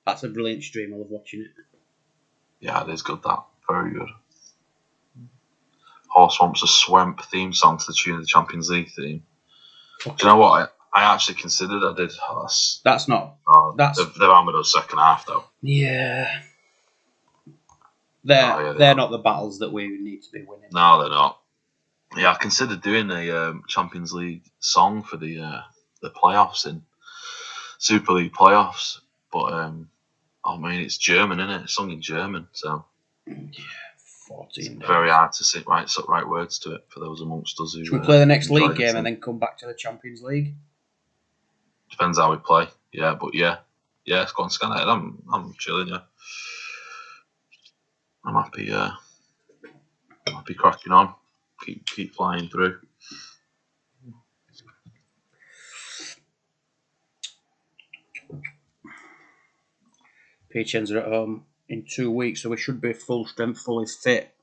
That's a brilliant stream. I love watching it. Yeah, it is good. That very good. Horse wants a Swamp theme song to the tune of the Champions League theme. Do you know what? I actually considered. I did. That's not. They've hammered us second half though. Yeah. They're not the battles that we need to be winning. No, they're not. Yeah, I considered doing a Champions League song for the playoffs in Super League playoffs, but I mean it's German, isn't it? It's sung in German, so yeah, 14. It's very hard to say right words to it for those amongst us who. Should we play the next league game and then come back to the Champions League? Depends how we play. Yeah, but yeah, let's go and scan it. I'm chilling. Yeah, I'm happy. Happy cracking on. Keep flying through. PHNs are at home in 2 weeks, so we should be full strength, fully fit.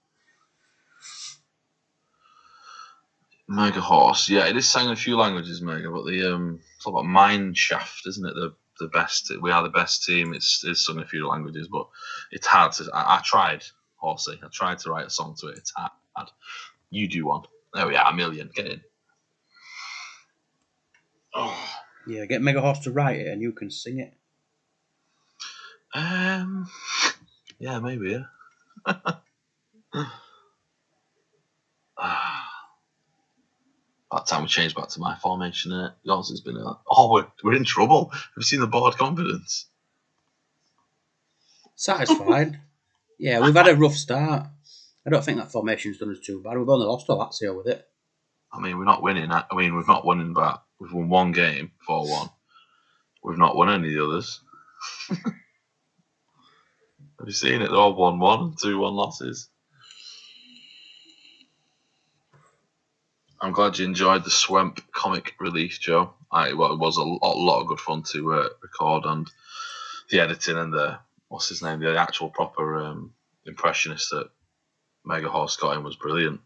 Mega Horse, yeah, it is sang in a few languages, Mega, but it's all about Mine Shaft, isn't it? The best. We are the best team. It's sung in a few languages, but it's hard to. I tried, Horsey. I tried to write a song to it. It's hard. You do one. There we are. 1 million. Get in. Oh. Yeah, get Mega Horse to write it, and you can sing it. Yeah, maybe. Yeah. That time we changed back to my formation. Yours has been we're in trouble. Have you seen the board confidence? Satisfied. Yeah, we've had a rough start. I don't think that formation's done us too bad. We've only lost a Lazio with it. I mean, we're not winning. I mean, we've not won but we've won one game, 4-1. We've not won any of the others. Have you seen it? They're all 1-1 and 2-1 losses. I'm glad you enjoyed the Swamp comic relief, Joe. It was a lot of good fun to record, and the editing and the actual proper impressionist that Mega Horse got in was brilliant.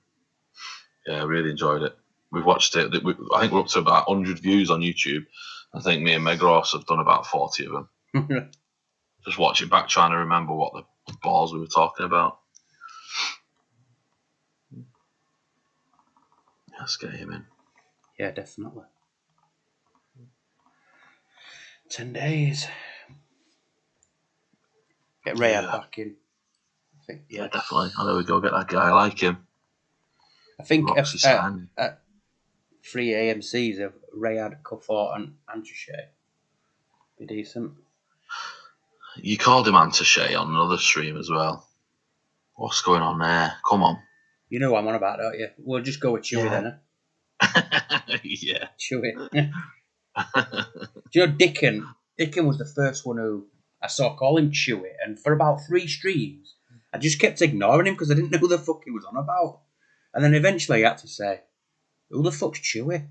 Yeah, I really enjoyed it. We've watched it. I think we're up to about 100 views on YouTube. I think me and Mega Horse have done about 40 of them. Just watching back, trying to remember what the balls we were talking about. Let's get him in. Yeah, definitely. 10 days. Get Rayad back in. I think, yeah, definitely. Oh, there we go. Get that guy. I like him. I think at 3 AMCs of Rayad, Cuffort and Antrachet be decent. You called him Antrachet on another stream as well. What's going on there? Come on. You know what I'm on about, don't you? We'll just go with Chewy then, huh? Yeah. Chewy. Do you know Dickon? Dickon was the first one who I saw call him Chewy, and for about 3 streams, I just kept ignoring him because I didn't know who the fuck he was on about. And then eventually I had to say, who the fuck's Chewy?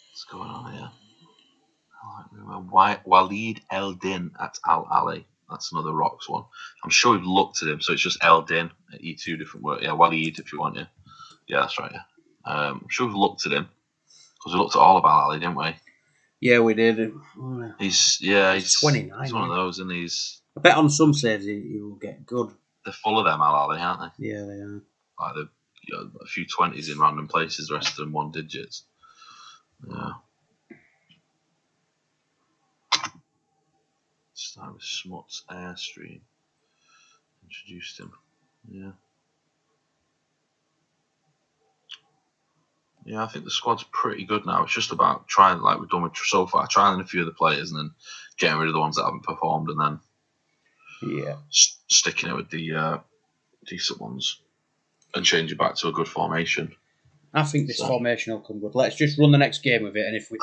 What's going on here? Walid Eldin at Al Ali. That's another Rocks one. I'm sure we've looked at him, so it's just Eldin at E2 different words. Yeah, Walid if you want, yeah. Yeah, that's right, yeah. I'm sure we've looked at him because we looked at all of Al Ali, didn't we? Yeah, we did. He's 29. He's one of those, and I bet on some saves he will get good. They're full of them, Al Ali, aren't they? Yeah, they are. Like a few 20s in random places, the rest of them 1 digits. Yeah. Start with Smuts Airstream. Introduced him. Yeah. Yeah, I think the squad's pretty good now. It's just about trying, like we've done with so far, trying a few of the players and then getting rid of the ones that haven't performed, and then Yeah. Sticking it with the decent ones and change it back to a good formation. I think this formation will come good. Let's just run the next game with it, and if we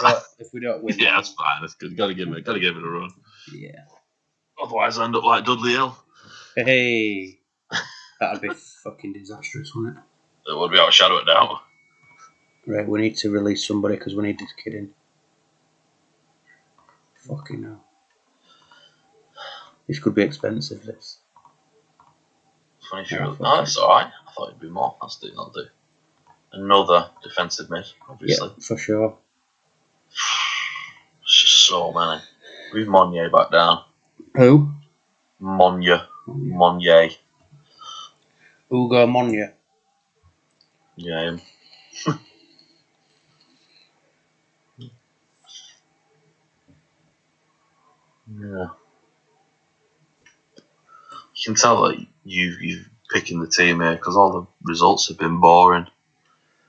don't win, yeah, that's fine. That's good. Got to give it a run. Yeah. Otherwise, I end up like Dudley Hill. Hey, that'd be fucking disastrous, wouldn't it? It would be out of shadow of doubt. Right, we need to release somebody because we need this kid in. Fucking hell. This could be expensive, this. Funny if you it's alright. I thought it'd be more. That'll do. Another defensive mid, obviously. Yeah, for sure. It's just so many. Move Monye back down. Who? Monye. Ugo Monye. Yeah, him. Yeah. You can tell that you've picking the team here because all the results have been boring.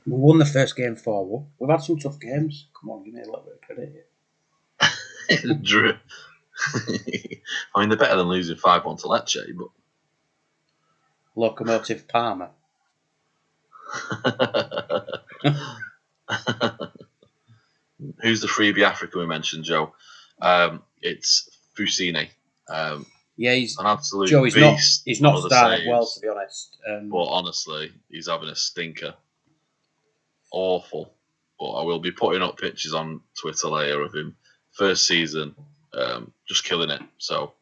We won the first game 4-1. We've had some tough games. Come on, give me a little bit of credit here. Drew. I mean, they're better than losing 5-1 to Lecce, but Locomotive Parma. Who's the freebie Africa we mentioned, Joe? It's Fusini. Yeah, he's an absolute Joe. beast. He's not started well, to be honest. But honestly, he's having a stinker. Awful. But I will be putting up pictures on Twitter later of him first season, just killing it. So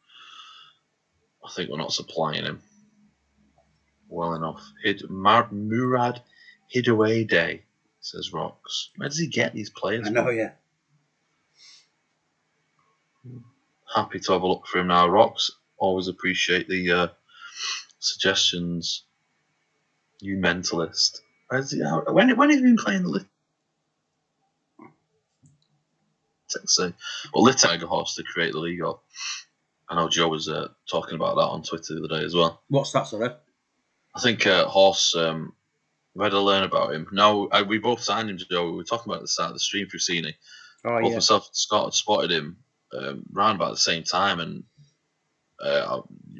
I think we're not supplying him well enough. Murad Hidaway, says Rocks. Where does he get these players? I know, yeah. Happy to have a look for him now, Rocks. Always appreciate the suggestions. You mentalist. When have you been playing the Litek? Well, Litek horse to create the league of. I know Joe was talking about that on Twitter the other day as well. What's that, sorry? I think Horse, we had to learn about him. No, we both signed him, Joe. We were talking about at the start of the stream through Cini. Oh, both yeah. myself and Scott had spotted him around about the same time, and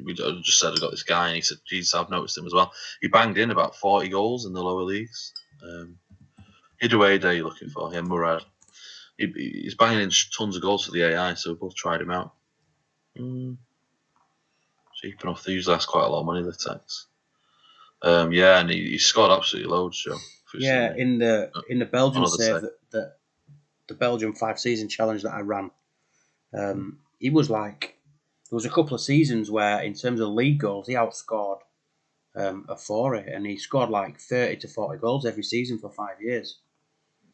we just said I got this guy, and he said, "Jesus, I've noticed him as well." He banged in about 40 goals in the lower leagues. Hidaway Day looking for him, Murad. He's banging in tons of goals for the AI, so we both tried him out. Cheap enough. They usually ask quite a lot of money, the Tex. Yeah, and he scored absolutely loads, Joe. Yeah, in the Belgian save that the Belgian 5-season challenge that I ran, he was like, there was a couple of seasons where in terms of league goals he outscored Afori, and he scored like 30 to 40 goals every season for 5 years.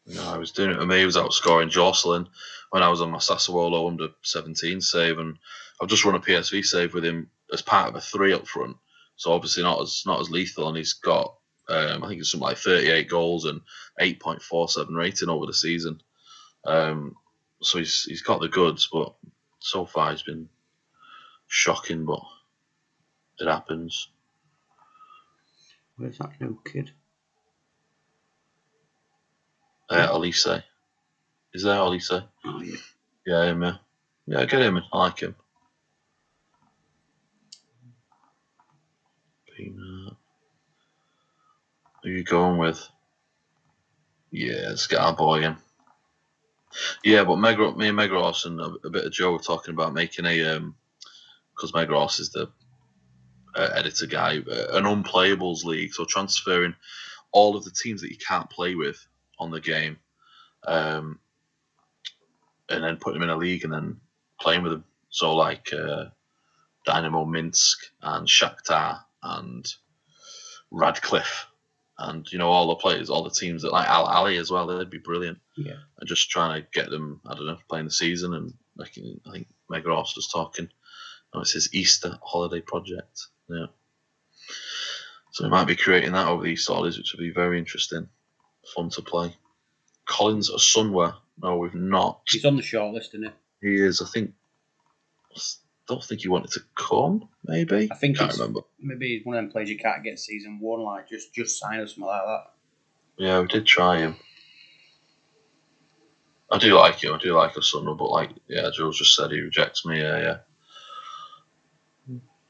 No, I was doing it with me. He was outscoring Jocelyn when I was on my Sassuolo under 17 save, and I've just run a PSV save with him as part of a 3 up front. So obviously not as lethal, and he's got I think it's something like 38 goals and 8.47 rating over the season. So he's got the goods, but so far he's been shocking. But it happens. Where's that new kid? Elise. Is there Elise? Oh, yeah. Yeah, him. Yeah, get him in. I like him. Who are you going with? Yeah, let's get our boy in. Yeah, but me and Megros and a bit of Joe were talking about making a because Megros is the editor guy, an unplayables league. So transferring all of the teams that you can't play with on the game, and then putting them in a league and then playing with them. So like Dynamo Minsk and Shakhtar and Radcliffe. And all the players, all the teams that like Al Ali as well, they'd be brilliant. Yeah. And just trying to get them, I don't know, playing the season. And I think Megros was talking. Oh, it's his Easter holiday project. Yeah. So we might be creating that over the Easter holidays, which will be very interesting, fun to play. Collins Sunwa. No, we've not. He's on the shortlist, isn't he? He is. I don't think he wanted to come. Maybe. I think can't remember. Maybe he's one of them players you can't get season 1. Like just sign or something like that. Yeah, we did try him. I do like him. I do like Sunwa, but Joe just said he rejects me. Yeah.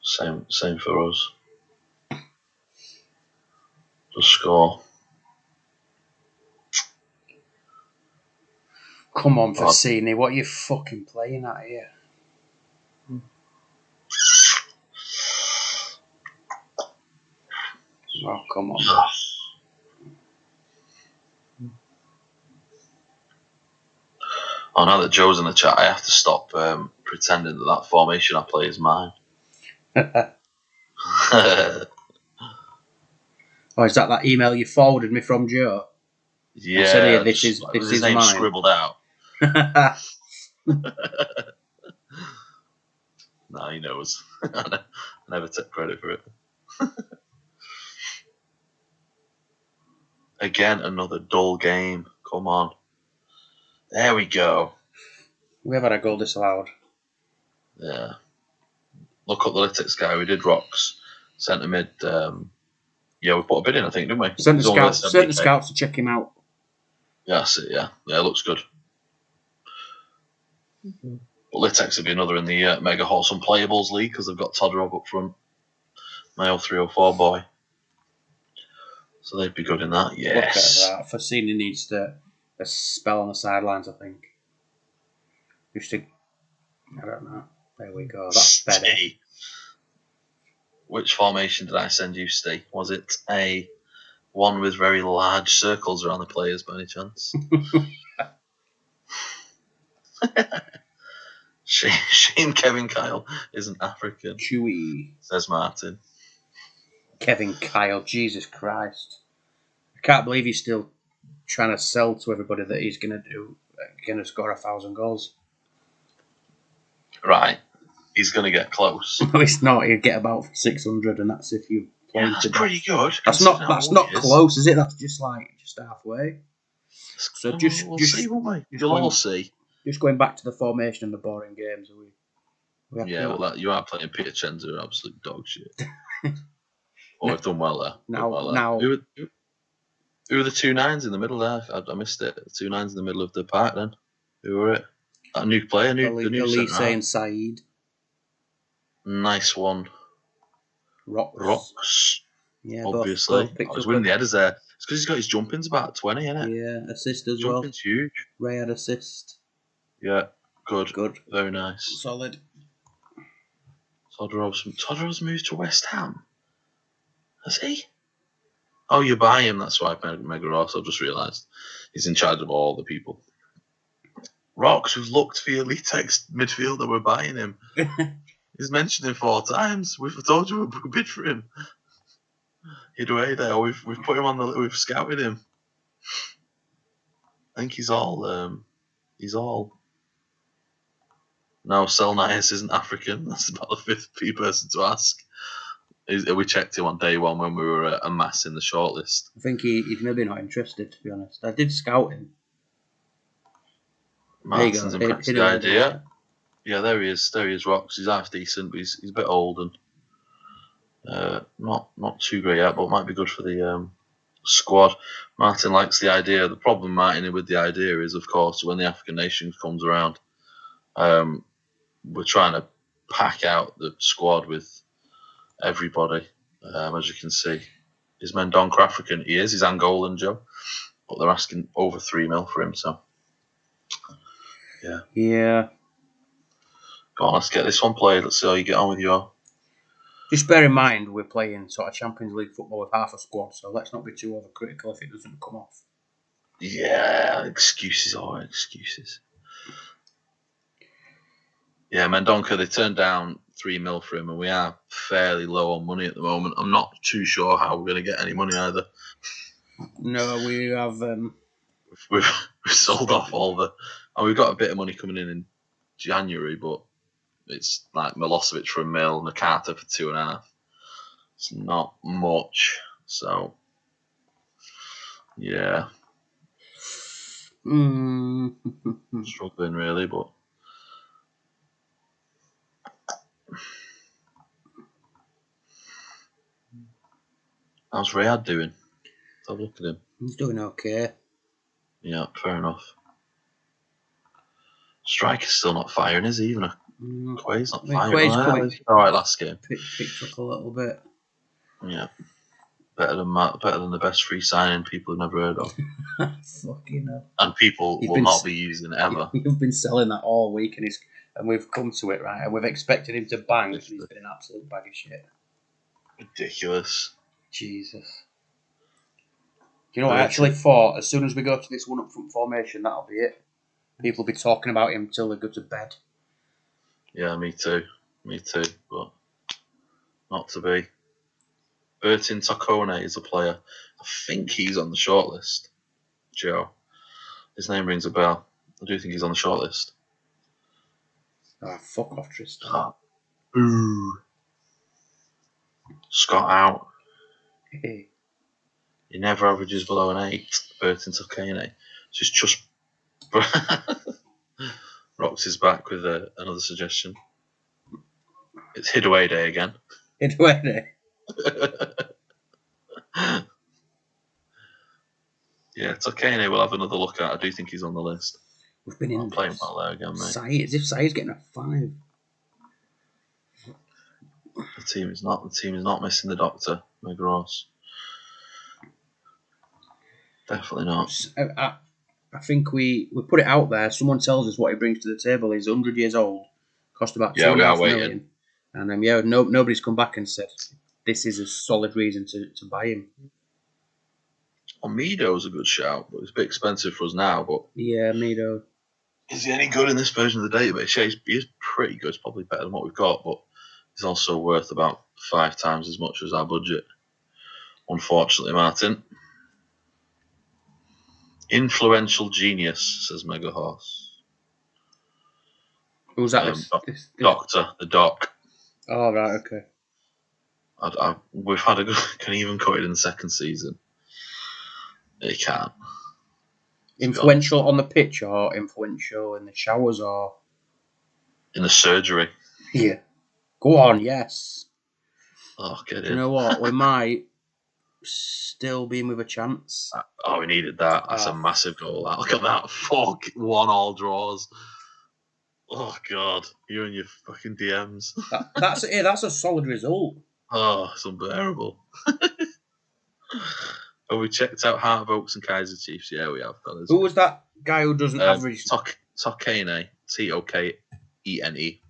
Same for us. Just score. Come on, Fassini, what are you fucking playing at here? Oh, come on. Oh, now that Joe's in the chat, I have to stop pretending that formation I play is mine. Oh, is that email you forwarded me from Joe? Yeah. Said, hey, this is his name mine. Scribbled out. Nah, he knows. I never take credit for it. Again, another dull game. Come on. There we go. We have had a goal disallowed. Yeah. Look up the Lytics guy. We did rocks. Centre mid. Yeah, we put a bid in, I think, didn't we? Sent the scouts to check him out. Yeah, that's it, yeah. Yeah, it looks good. But Lytex would be another in the Mega Wholesome Playables League because they've got Todorov up front. My 0304 boy. So they'd be good in that, yes. Look at that. Fassini needs a spell on the sidelines, I think. Just to... I don't know. There we go. That's better. Which formation did I send you, Steve? Was it a one with very large circles around the players by any chance? Shame Kevin Kyle isn't African. Chewy. Says Martin. Kevin Kyle, Jesus Christ. I can't believe he's still trying to sell to everybody that he's going to score 1,000 goals. Right. He's going to get close. No, it's not. He'll get about 600, and that's if you play. Yeah, that's pretty good. That's not close, is it? That's just halfway. So we'll see, won't we? You'll all see. Just going back to the formation and the boring games. You are playing Piacenza, absolute dog shit. Oh, I've done well there. Now, who are the 2 9s in the middle there? I missed it. The 2 9s in the middle of the park then. Who were it? That new player, the new Elise and Saeed. Nice one. Rocks. Yeah, obviously. I was winning the headers there. It's because he's got his jumping's about 20, isn't it? Yeah, assist as Jumping's huge. Ray had assist. Yeah, good. Very nice. Solid. Todorov's moved to West Ham. Has he? Oh, you buy him, that's why Mega Ross. I've just realised. He's in charge of all the people. Rocks, we've looked for your Elitex midfielder, we're buying him. He's mentioned him 4 times. We've told you we bid for him. He'd away there. We've put him on the. We've scouted him. I think he's all. No, Selnias isn't African. That's about the 5th person to ask. We checked him on day 1 when we were amassing the shortlist. I think he's maybe not interested, to be honest. I did scout him. Martin's impressed with the idea. Yeah, there he is. Rocks. He's half decent, but he's a bit old and not too great yet, but might be good for the squad. Martin likes the idea. The problem, Martin, with the idea is, of course, when the African Nations comes around, we're trying to pack out the squad with everybody. As you can see, is Mendonca African? He is. He's Angolan, Joe, but they're asking over 3 mil for him. So, yeah. Go on, let's get this one played. Let's see how you get on with your. Just bear in mind, we're playing sort of Champions League football with half a squad, so let's not be too overcritical if it doesn't come off. Yeah, excuses are excuses. Yeah, Mendonca, they turned down 3 mil for him, and we are fairly low on money at the moment. I'm not too sure how we're going to get any money either. No, we have. We've sold off all the. And we've got a bit of money coming in January, but it's like Milosevic for 1 mil and Nakata for 2.5. It's not much, so yeah. Struggling really, but how's Riyad doing? Let's have a look at him. He's doing okay. Yeah, fair enough. Striker's still not firing, is he? Even Quay's not I mean, fine. Quay's Well, coming. he's all right last game. Picked up a little bit. Yeah, better than the best free signing people have never heard of, Fucking hell. and people You've will been not s- be using ever. You've been selling that all week, and we've come to it, right? And we've expected him to bang, and he's been an absolute bag of shit. Ridiculous. Jesus. Do you know what I actually thought? As soon as we go to this one up front formation, that'll be it. People will be talking about him till they go to bed. Yeah, me too. But not to be. Bertin Tacone is a player. I think he's on the shortlist. Joe. His name rings a bell. I do think he's on the shortlist. Oh, fuck off, Tristan. Boo. Scott out. Hey. He never averages below an 8. Bertin Tacone. Just rocks his back with another suggestion. It's Hidaway Day again. Hidaway Day. Yeah, Tacone we'll have another look at. I do think he's on the list. We've been in playing well there again, mate. Saeed, as if Saeed's getting a 5. The team is not missing the doctor, Meg Ross. Definitely not. I think we put it out there. Someone tells us what he brings to the table. He's 100 years old, cost about $2.5 million. And nobody's come back and said this is a solid reason to buy him. Mido's a good shout, but it's a bit expensive for us now. But yeah, Mido. Is he any good in this version of the database? Yeah, he is pretty good. It's probably better than what we've got, but he's also worth about 5 times as much as our budget. Unfortunately, Martin. Influential genius, says Mega Horse. Who's that? Doctor, the Doc. Oh, right, okay. We've had a good. Can he even cut it in the second season? He can't. Influential on the pitch or influential in the showers or in the surgery? Yeah. Go on, yes. Oh, get in. You know what? We might still be in with a chance. Oh, we needed that. That's a massive goal. Look at that. Fuck. 1-1 draws. Oh, God. You and your fucking DMs. That's a solid result. Oh, it's unbearable. Have we checked out Heart of Oaks and Kaiser Chiefs? Yeah, we have, fellas. Who was that guy who doesn't average? Tokene. Tokene.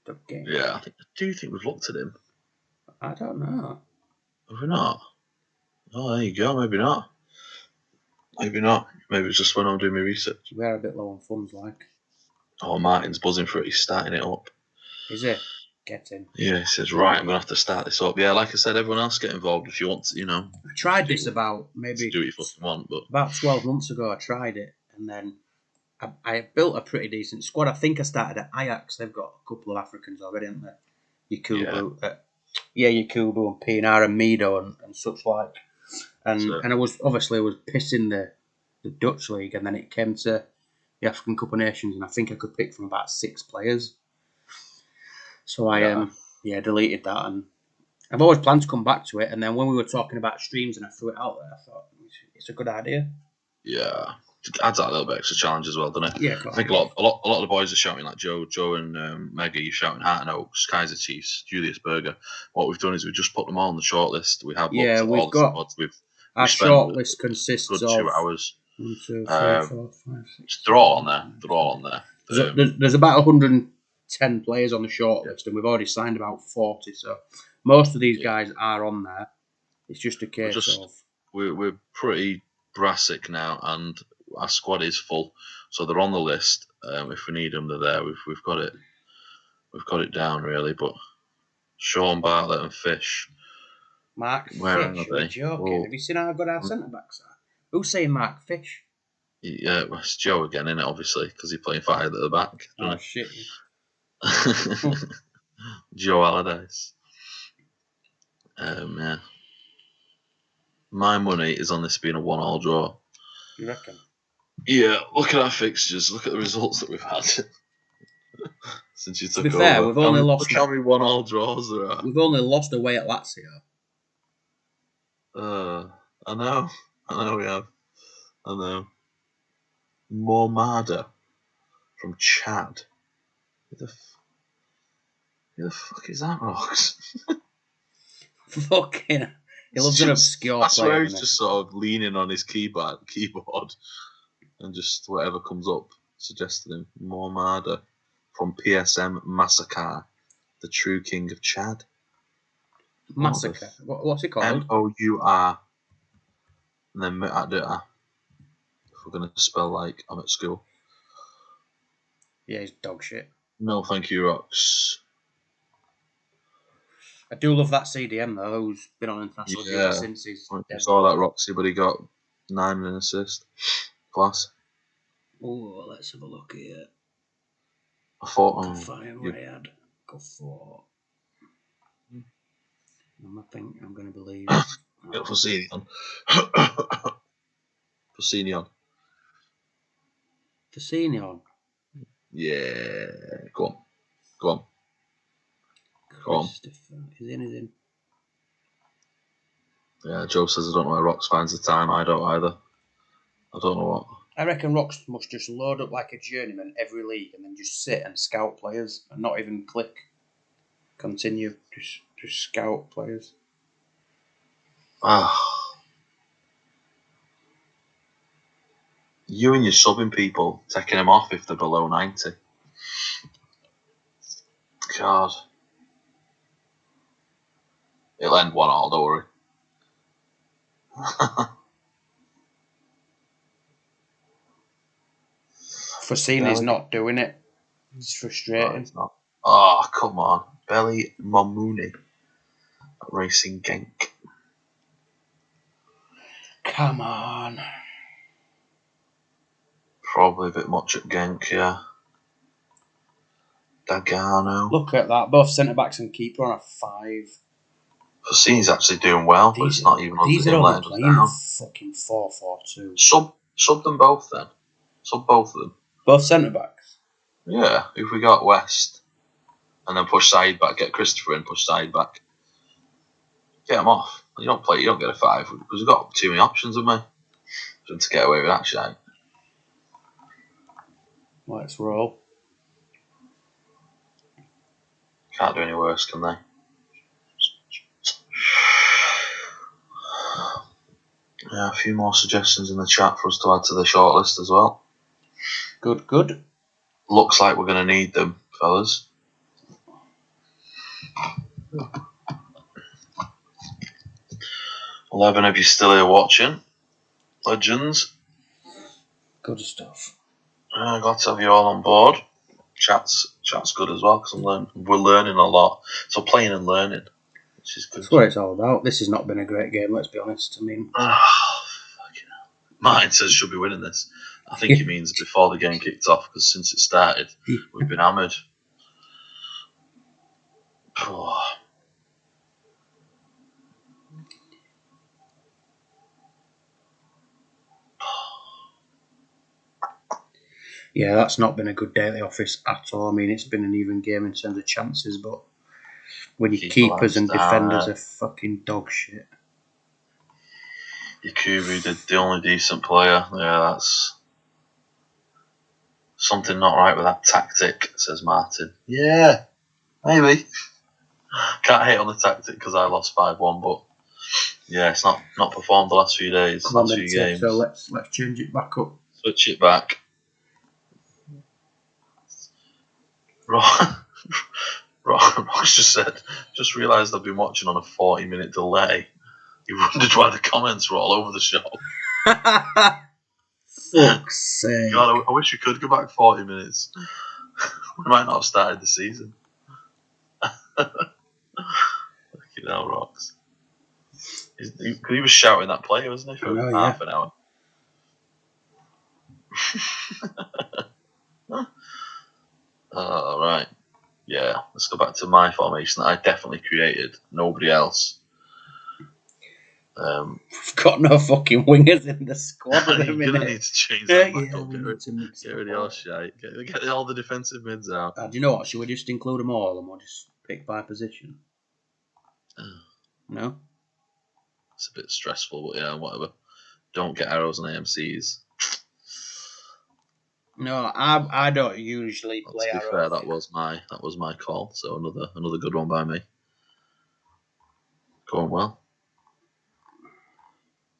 Okay. Yeah, I do think we've looked at him. I don't know. Have we not? Oh, there you go. Maybe not. Maybe it's just when I'm doing my research. We are a bit low on funds, like. Oh, Martin's buzzing for it. He's starting it up. Is it? Get in. Yeah, he says, right, I'm going to have to start this up. Yeah, like I said, everyone else get involved if you want to, I tried this about maybe... Do what you fucking want, but... About 12 months ago, I tried it, and then I built a pretty decent squad. I think I started at Ajax. They've got a couple of Africans already, haven't they? Yakubu. Yakubu and Pinar and Mido and such like. And I was pissing the Dutch league, and then it came to the African Cup of Nations, and I think I could pick from about 6 players. So I deleted that, and I've always planned to come back to it. And then when we were talking about streams and I threw it out there, I thought it's a good idea. Yeah, it adds that little bit extra challenge as well, doesn't it? Yeah, I think a lot of the boys are shouting like Joe and Mega. You're shouting Heart and Oaks, Kaiser Chiefs, Julius Berger. What we've done is we've just put them all on the shortlist. We have we've got the squads. Our shortlist consists of 2 hours. 1, 2, 3, 4, 5, 6. They're all on there. There's about 110 players on the shortlist, and we've already signed about 40. So most of these guys are on there. It's just a case of we're pretty brassic now, and our squad is full, so they're on the list. If we need them, they're there. We've got it. We've got it down really. But Sean Bartlett and Fish. Mark Where Fish, are they? joking. Oh. Have you seen how good our centre backs are? Who's saying Mark Fish? Yeah, it's Joe again, isn't it? Obviously, because he's playing 5 at the back. Oh shit! Joe Allardyce. Yeah. My money is on this being a 1-1 draw. You reckon? Yeah, look at our fixtures. Look at the results that we've had since you took over. To be fair, we've only lost. Look how many 1-1 draws there are. We've only lost away at Lazio. I know we have. I know. Mormada from Chad. Who the fuck is that, Rox? Fucking. He loves an obscure I swear player. he's just sort of leaning on his keyboard, and just whatever comes up suggested him. Mormada from PSM Massacre, the true king of Chad. Massacre. What's it called? Mour. And then Metadata. If we're going to spell like I'm at school. Yeah, he's dog shit. No, thank you, Rox. I do love that CDM though, who's been on international duty since he's. I saw that Roxy, but he got 9 and an assist. Class. Oh, let's have a look here. I thought. Rayad. Go for. I think I'm going to believe. Get Fusinian. Fusinian. Fusinian. Yeah. Go on. Is in. Yeah, Joe says I don't know where Rox finds the time. I don't either. I don't know what. I reckon Rox must just load up like a journeyman every league and then just sit and scout players and not even click continue. Just scout players. You and your subbing people taking them off if they're below 90. God. It'll end 1-1, don't worry. Fassini's not doing it. It's frustrating. No, it's not. Oh, come on. Belly Mamuni. Racing Genk. Come on. Probably a bit much at Genk, yeah. Dagano. Look at that. Both centre backs and keeper on a 5. Fassini's actually doing well, but it's not even these him are letting us down. Fucking 4-4-2. Sub them both then. Sub both of them. Both centre backs? Yeah, if we got West and then push side back, get Christopher in, push side back. Get him off. You don't get a 5 because we've got too many options, haven't we? For him to get away with that shit. Let's roll. Can't do any worse, can they? Yeah, a few more suggestions in the chat for us to add to the shortlist as well. Good. Looks like we're going to need them, fellas. Eleven of you still here watching. Legends. Good stuff. Glad to have you all on board. Chat's good as well because we're learning a lot. So playing and learning, which is good. That's what it's all about. This has not been a great game, let's be honest. I mean, Martin says should be winning this. I think he means before the game kicked off because since it started, we've been hammered. Yeah, that's not been a good day at the office at all. I mean, it's been an even game in terms of chances, but when your keepers and defenders are fucking dog shit. Yakubu, the only decent player. Yeah, that's something not right with that tactic, says Martin. Yeah, maybe. Can't hate on the tactic because I lost 5-1, but yeah, it's not performed the last few days, last few games. So let's change it back up. Switch it back. Ross just said, just realised I've been watching on a 40-minute delay. He wondered why the comments were all over the show. Fuck's sake. God, I wish we could go back 40 minutes. We might not have started the season. Fucking hell, Rox. He was shouting that play, wasn't he, for half an hour? Right. Yeah, let's go back to my formation that I definitely created. Nobody else. We've got no fucking wingers in the squad at the minute. You're going to need to change that back up. We need to mix get rid of your shite. Get all the defensive mids out. Do you know what? Should we just include them all and we'll just pick by position? No? It's a bit stressful, but yeah, whatever. Don't get arrows and AMCs. No, I don't usually play To be arrows. fair, that was my call. So another good one by me. Going well.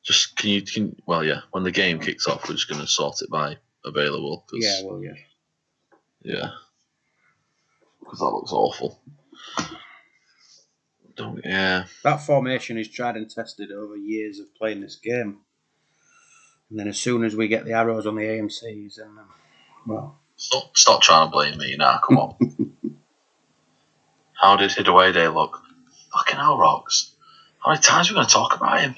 Just when the game kicks off, we're just going to sort it by available. Yeah, Yeah. Because that looks awful. That formation is tried and tested over years of playing this game. And then as soon as we get the arrows on the AMCs, and Stop trying to blame me now. Come on. How did Hidaway Day look? Fucking hell, Rocks. How many times are we going to talk about him?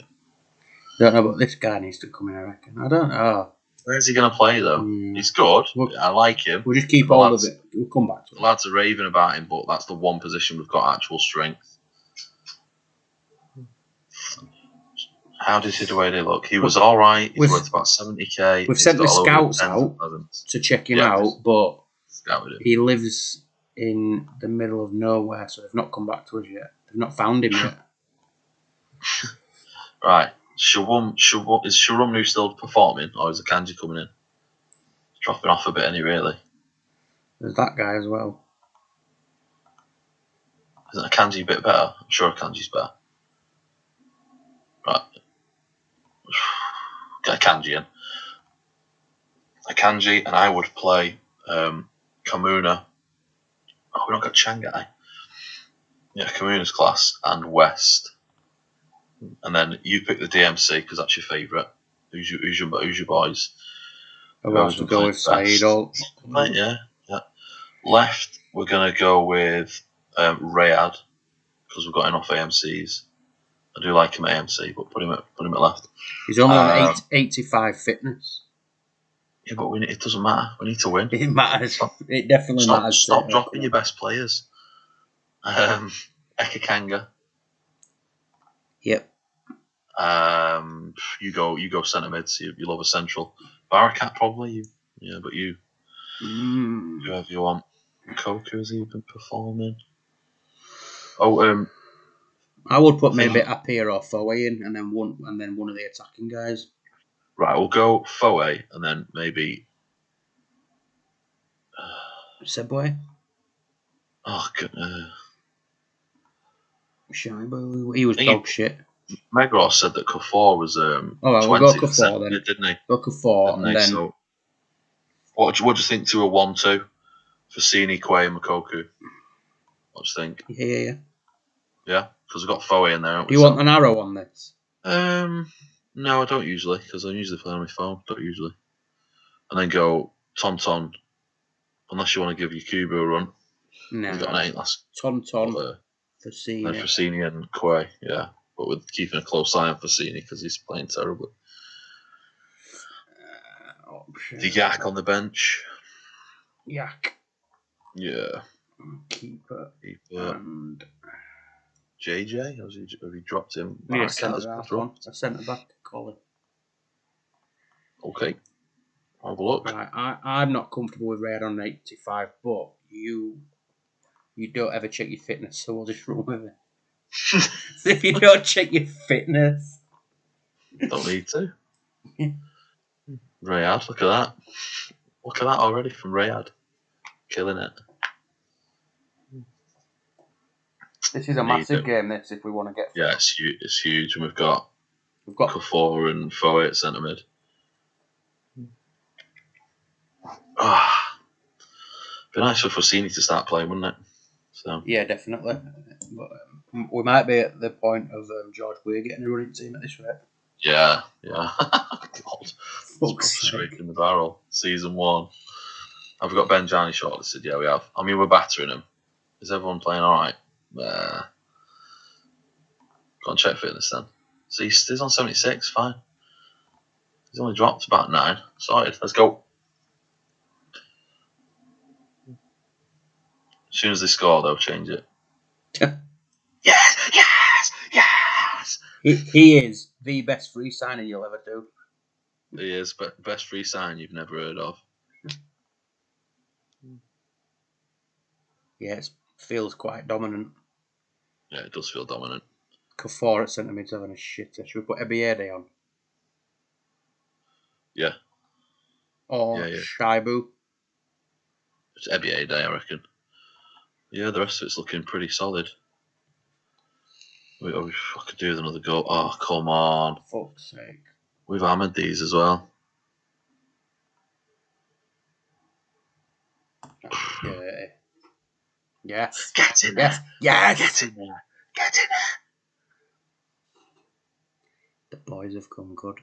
Don't know, but this guy needs to come in, I reckon. I don't know. Where's he going to play, though? He's good. I like him. We'll just keep hold of it. We'll come back to it. The lads are raving about him, but that's the one position we've got actual strength. How did Hidaway Day look? He was all right. He's worth about 70k. We've sent the scouts out to check him out, but he lives in the middle of nowhere, so they've not come back to us yet. They've not found him yet. Right. Is Shurumnu still performing, or is the Kanji coming in? He's dropping off a bit, any really. There's that guy as well. Isn't a Kanji a bit better? I'm sure a Kanji's better. Right. Get a Kanji in. A Kanji, and I would play Kamuna. Oh, we don't got Shanghai. Yeah, Kamuna's class and West. And then you pick the DMC because that's your favourite. Who's your boys? I want to go with Saeed. Yeah. Left, we're gonna go with Rayad because we've got enough AMCs. I do like him at AMC, but put him at left. He's only on 85 fitness. Yeah, but it doesn't matter. We need to win. It matters. It definitely matters. Stop dropping your best players. Ekakanga. Yep. You go centre mid. So you love a central. Barakat probably. But you. Whoever you want. Koku, has he been performing? Oh, I would put maybe Apir or Foe in, and then one of the attacking guys. Right, we'll go Foe, and then maybe Sebway. Oh, Shaibu. He was dog shit. Megros said that Kufor was 20, we'll go Kufor then. Didn't he? Go Kufor, and then. So, what do you think to a 1-2 for Sini, Quay, and Makoku? What do you think? Yeah. Yeah, because we've got Foe in there. Do you want an arrow on this? No, I don't usually, because I usually play on my phone. Don't usually. And then go Tonton, unless you want to give Yakubu a run. No. We've got an 8 last. Tonton, Fassini. Then Fassini and Quay, yeah. But we're keeping a close eye on Fassini because he's playing terribly. The Yak on the bench. Yak. Yeah. Keeper. And JJ? Have you dropped him? Yeah, a centre back, Colin. Okay. Have a look. Right, I'm not comfortable with Red on 85, but you don't ever check your fitness, so we'll just run with it. If you don't check your fitness, don't need to. Rayad, look at that. Look at that already from Rayad. Killing it. This is a massive game, this, if we want to get... Yeah, it's huge. And we've got Kufor and Foe at centre mid. Be nice for Fassini to start playing, wouldn't it? So. Yeah, definitely. But, we might be at the point of George Weir getting a running team at this rate. Yeah. God. Scraping the barrel. Season 1. Have we got Benjani shortlisted? Yeah, we have. I mean, we're battering him. Is everyone playing alright? Go and check fitness then. So he's on 76, fine. He's only dropped about 9. Sorted, let's go. As soon as they score, they'll change it. Yes! He is the best free signing you'll ever do. He is, but best free sign you've never heard of. Yeah, it feels quite dominant. Yeah, it does feel dominant. Kufor at centre mid's having a shitter. Should we put Ebiede on? Yeah. Or Shaibu? It's NBA day, I reckon. Yeah, the rest of it's looking pretty solid. We could do with another goal. Oh, come on. Fuck's sake. We've hammered these as well. Yeah. Yes. Get in Yes. there. Yes. Get in there. Get in there. The boys have come good.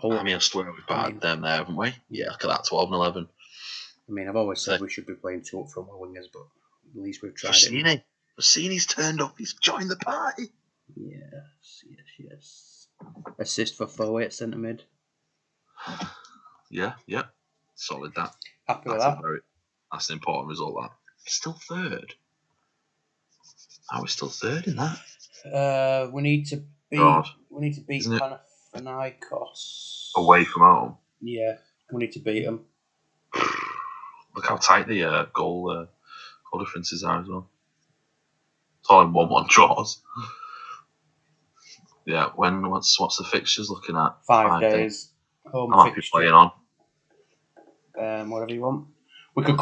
I mean, I swear we've battered them there, haven't we? Yeah, look at that, 12 and 11. I mean, I've always said we should be playing two up front with wingers, but at least we've tried it. Rossini's turned up. He's joined the party. Yes. Assist for forward at centre mid. Yeah. Solid that. Happy with that. That's an important result, that. Still third. How are we still third in that? We need to beat Panathinaikos. Away from home? Yeah, we need to beat them. Look how tight the goal differences are as well. It's all in 1-1 draws. Yeah, what's the fixtures looking at? 5 days. Home I might be playing on. Whatever you want. We could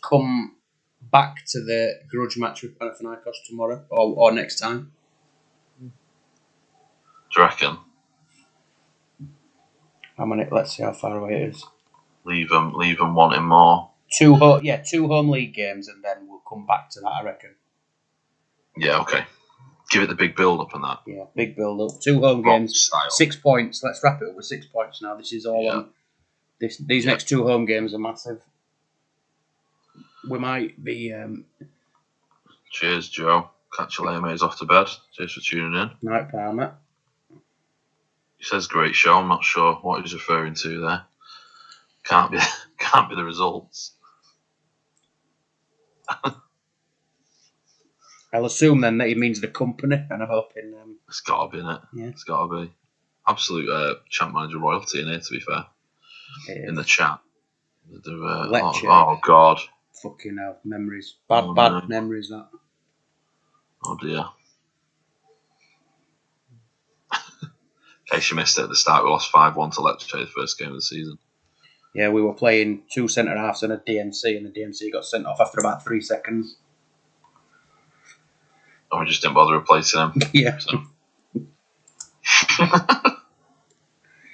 come back to the grudge match with Panathinaikos tomorrow or next time. Do you reckon? Let's see how far away it is. Leave them wanting more. 2 home league games, and then we'll come back to that, I reckon. Yeah, okay. Give it the big build up and that. Yeah, big build up. 2 home games, style. 6 points. Let's wrap it up with 6 points now. This is all on. These next 2 home games are massive. We might be. Cheers, Joe. Catch you later, mate. He's off to bed. Cheers for tuning in. Night, Parma. He says great show. I'm not sure what he's referring to there. Can't be the results. I'll assume then that he means the company, and I'm hoping. It's got to be, innit? Yeah. It's got to be. Absolute champ manager royalty in here, to be fair. In the chat. Oh, God. Fucking hell. Memories. Bad memories, that. Oh, dear. In case you missed it at the start, we lost 5-1 to Lecce, the first game of the season. Yeah, we were playing 2 centre-halves and a DMC, and the DMC got sent off after about 3 seconds. And we just didn't bother replacing him. Yeah. So.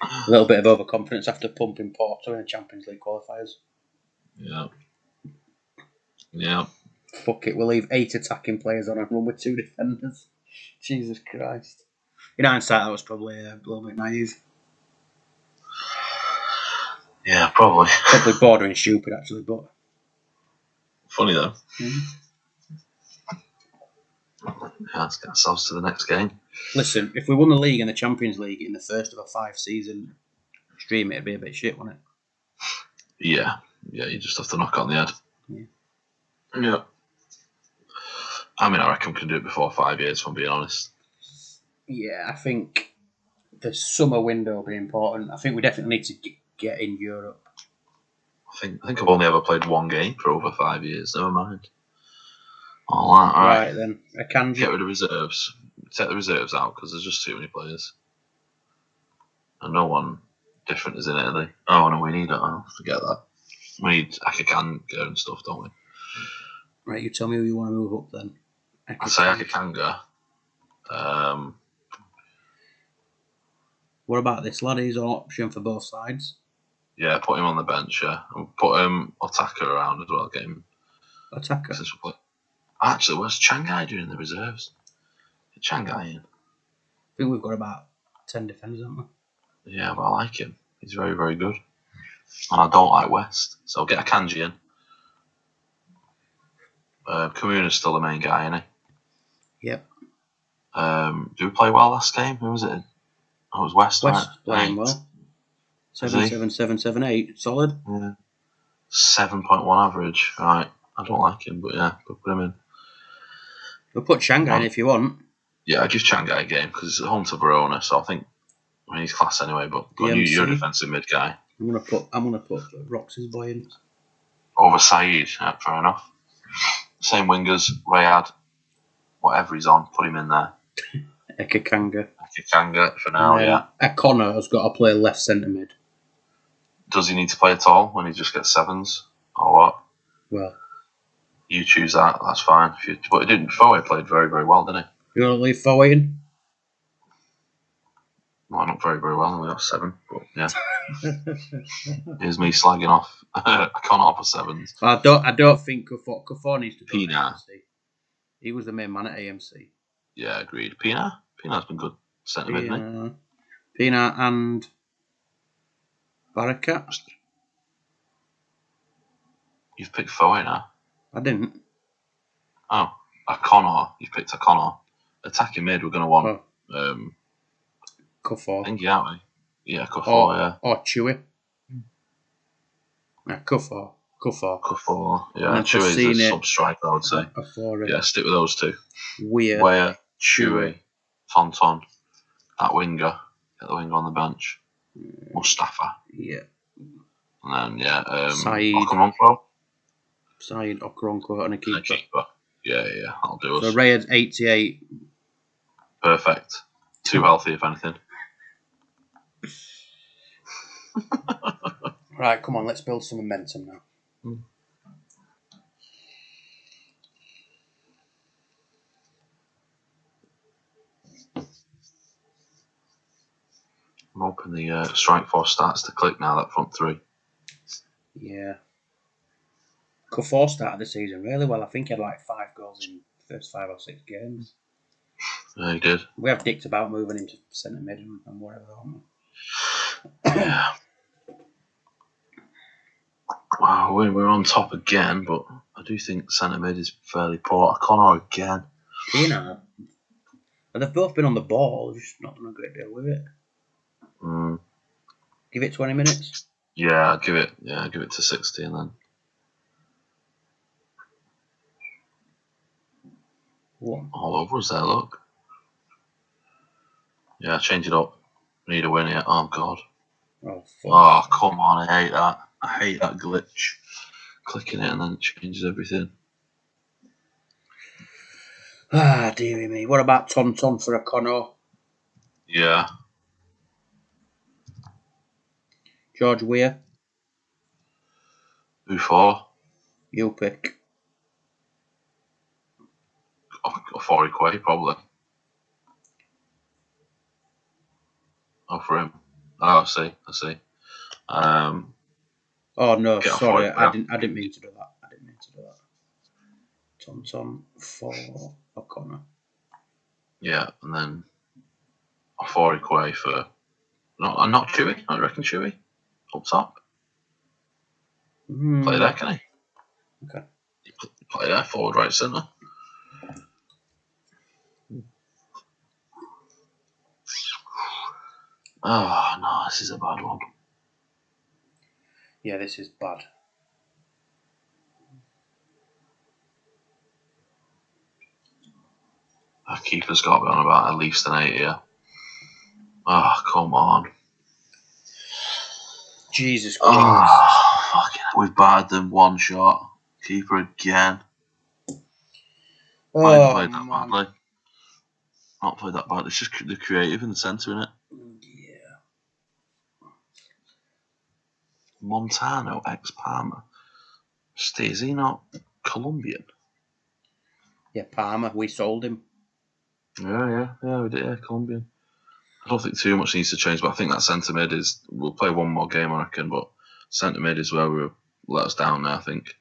A little bit of overconfidence after pumping Porto in the Champions League qualifiers. Yeah. Fuck it, we'll leave 8 attacking players on and run with 2 defenders. Jesus Christ. In hindsight, that was probably a little bit naive. Yeah, probably. Probably bordering stupid, actually, but... Funny, though. Yeah, let's get ourselves to the next game. Listen, if we won the league and the Champions League in the first of a 5-season stream, it'd be a bit shit, wouldn't it? Yeah, you just have to knock on the head. Yeah. I mean, I reckon we can do it before 5 years, if I'm being honest. Yeah, I think the summer window will be important. I think we definitely need to get in Europe. I think I've only ever played 1 game for over 5 years. Never mind. All right then. I can get rid of reserves. Take the reserves out because there's just too many players, and no one different is in Italy. Oh no, we need it. Oh, forget that. We need Akakanga and stuff, don't we? Right, you tell me who you want to move up then. I say Akakanga. What about this lad? He's an option for both sides. Yeah, put him on the bench. Yeah, and put Otaka around as well. Get him. Otaka. Actually, what's Changai doing in the reserves? Get Changai in. I think we've got about 10 defenders, haven't we? Yeah, but I like him. He's very, very good. And I don't like West, so I'll get Akanji in. Kamuna's still the main guy, isn't he? Yep. Did we play well last game? Who was it? Oh, it was West. West playing 8. well. 7-7-7-7-8. Solid. Yeah. 7.1 average. Right. I don't like him, but yeah, put him in. We'll put Shanghai in if you want. Yeah, I'll give Shanghai a game because it's at home to Verona, so I think he's class anyway. But you're a defensive mid guy. I'm gonna put Rox's boy in. Over Saeed, yeah, fair enough. Same wingers, Rayad, whatever he's on, put him in there. Ekakanga for now, yeah. Connor has got to play left centre mid. does he need to play at all when he just gets sevens or what? Well, you choose that. That's fine. But he didn't. Foe played very, very well, didn't he? You want to leave Foe in? Well, not very, very well. We got 7, but yeah. Here's me slagging off. I can't offer 7s. I don't think Kufor needs to go to AMC. He was the main man at AMC. Yeah, agreed. Pienaar's been good centre mid, isn't he? Pienaar and Barakat. You've picked Foe now. I didn't. Oh, O'Connor. You've picked O'Connor. Attacking mid, we're going to want Kufor. Thingy, aren't we? Yeah, Kufor, yeah. Or Chewy. Yeah, Kufor. Yeah, and Chewy's a sub-striker, I would say. Yeah, stick with those two. Weir, Chewy, Fonton, that winger. Get the winger on the bench. Mustafa. Yeah. And then, Saeed. Okoronkwo and a keeper. Yeah, that'll do us. So Rayad's 88. Perfect. Too healthy, if anything. Right, come on, let's build some momentum now. I'm hoping the strike force starts to click now, that front 3. Yeah. Kufor started the season really well. I think he had like 5 goals in the first 5 or 6 games. Yeah, he did. We have dicked about moving him to centre mid and whatever, haven't we? Yeah. Wow, we're on top again, but I do think centre mid is fairly poor. O'Connor again. Pienaar. They've both been on the ball, just not done a great deal with it. Give it 20 minutes? Yeah, give it to 60 and then. What? All over us there, look. Yeah, change it up. Need a win here. Oh, God. Oh, fuck. Oh, come on. I hate that. I hate that glitch. Clicking it and then it changes everything. Ah, dearie me. What about Tonton for O'Connor? Yeah. George Weir? Who for? You pick. For Quay, probably. Oh, for him. Oh, I see. Oh no, sorry, I didn't mean to do that. Tonton for O'Connor. Yeah, and then for Quay for not Chewy. I reckon Chewy up top. Play there, can he? Okay. Play there, forward, right, centre. Oh no, this is a bad one. Yeah, this is bad. Our keeper's got to be on about at least an 8 here. Oh, come on. Jesus Christ. Oh, fucking hell. We've battered them one shot. Keeper again. Not played that badly. Not played that bad. It's just the creative in the centre, innit? Yeah. Montano, ex-Parma. Is he not Colombian? Yeah, Parma. We sold him. Yeah, we did. Yeah, Colombian. I don't think too much needs to change, but I think that centre mid is. We'll play one more game, I reckon, but centre mid is where we let us down now, I think.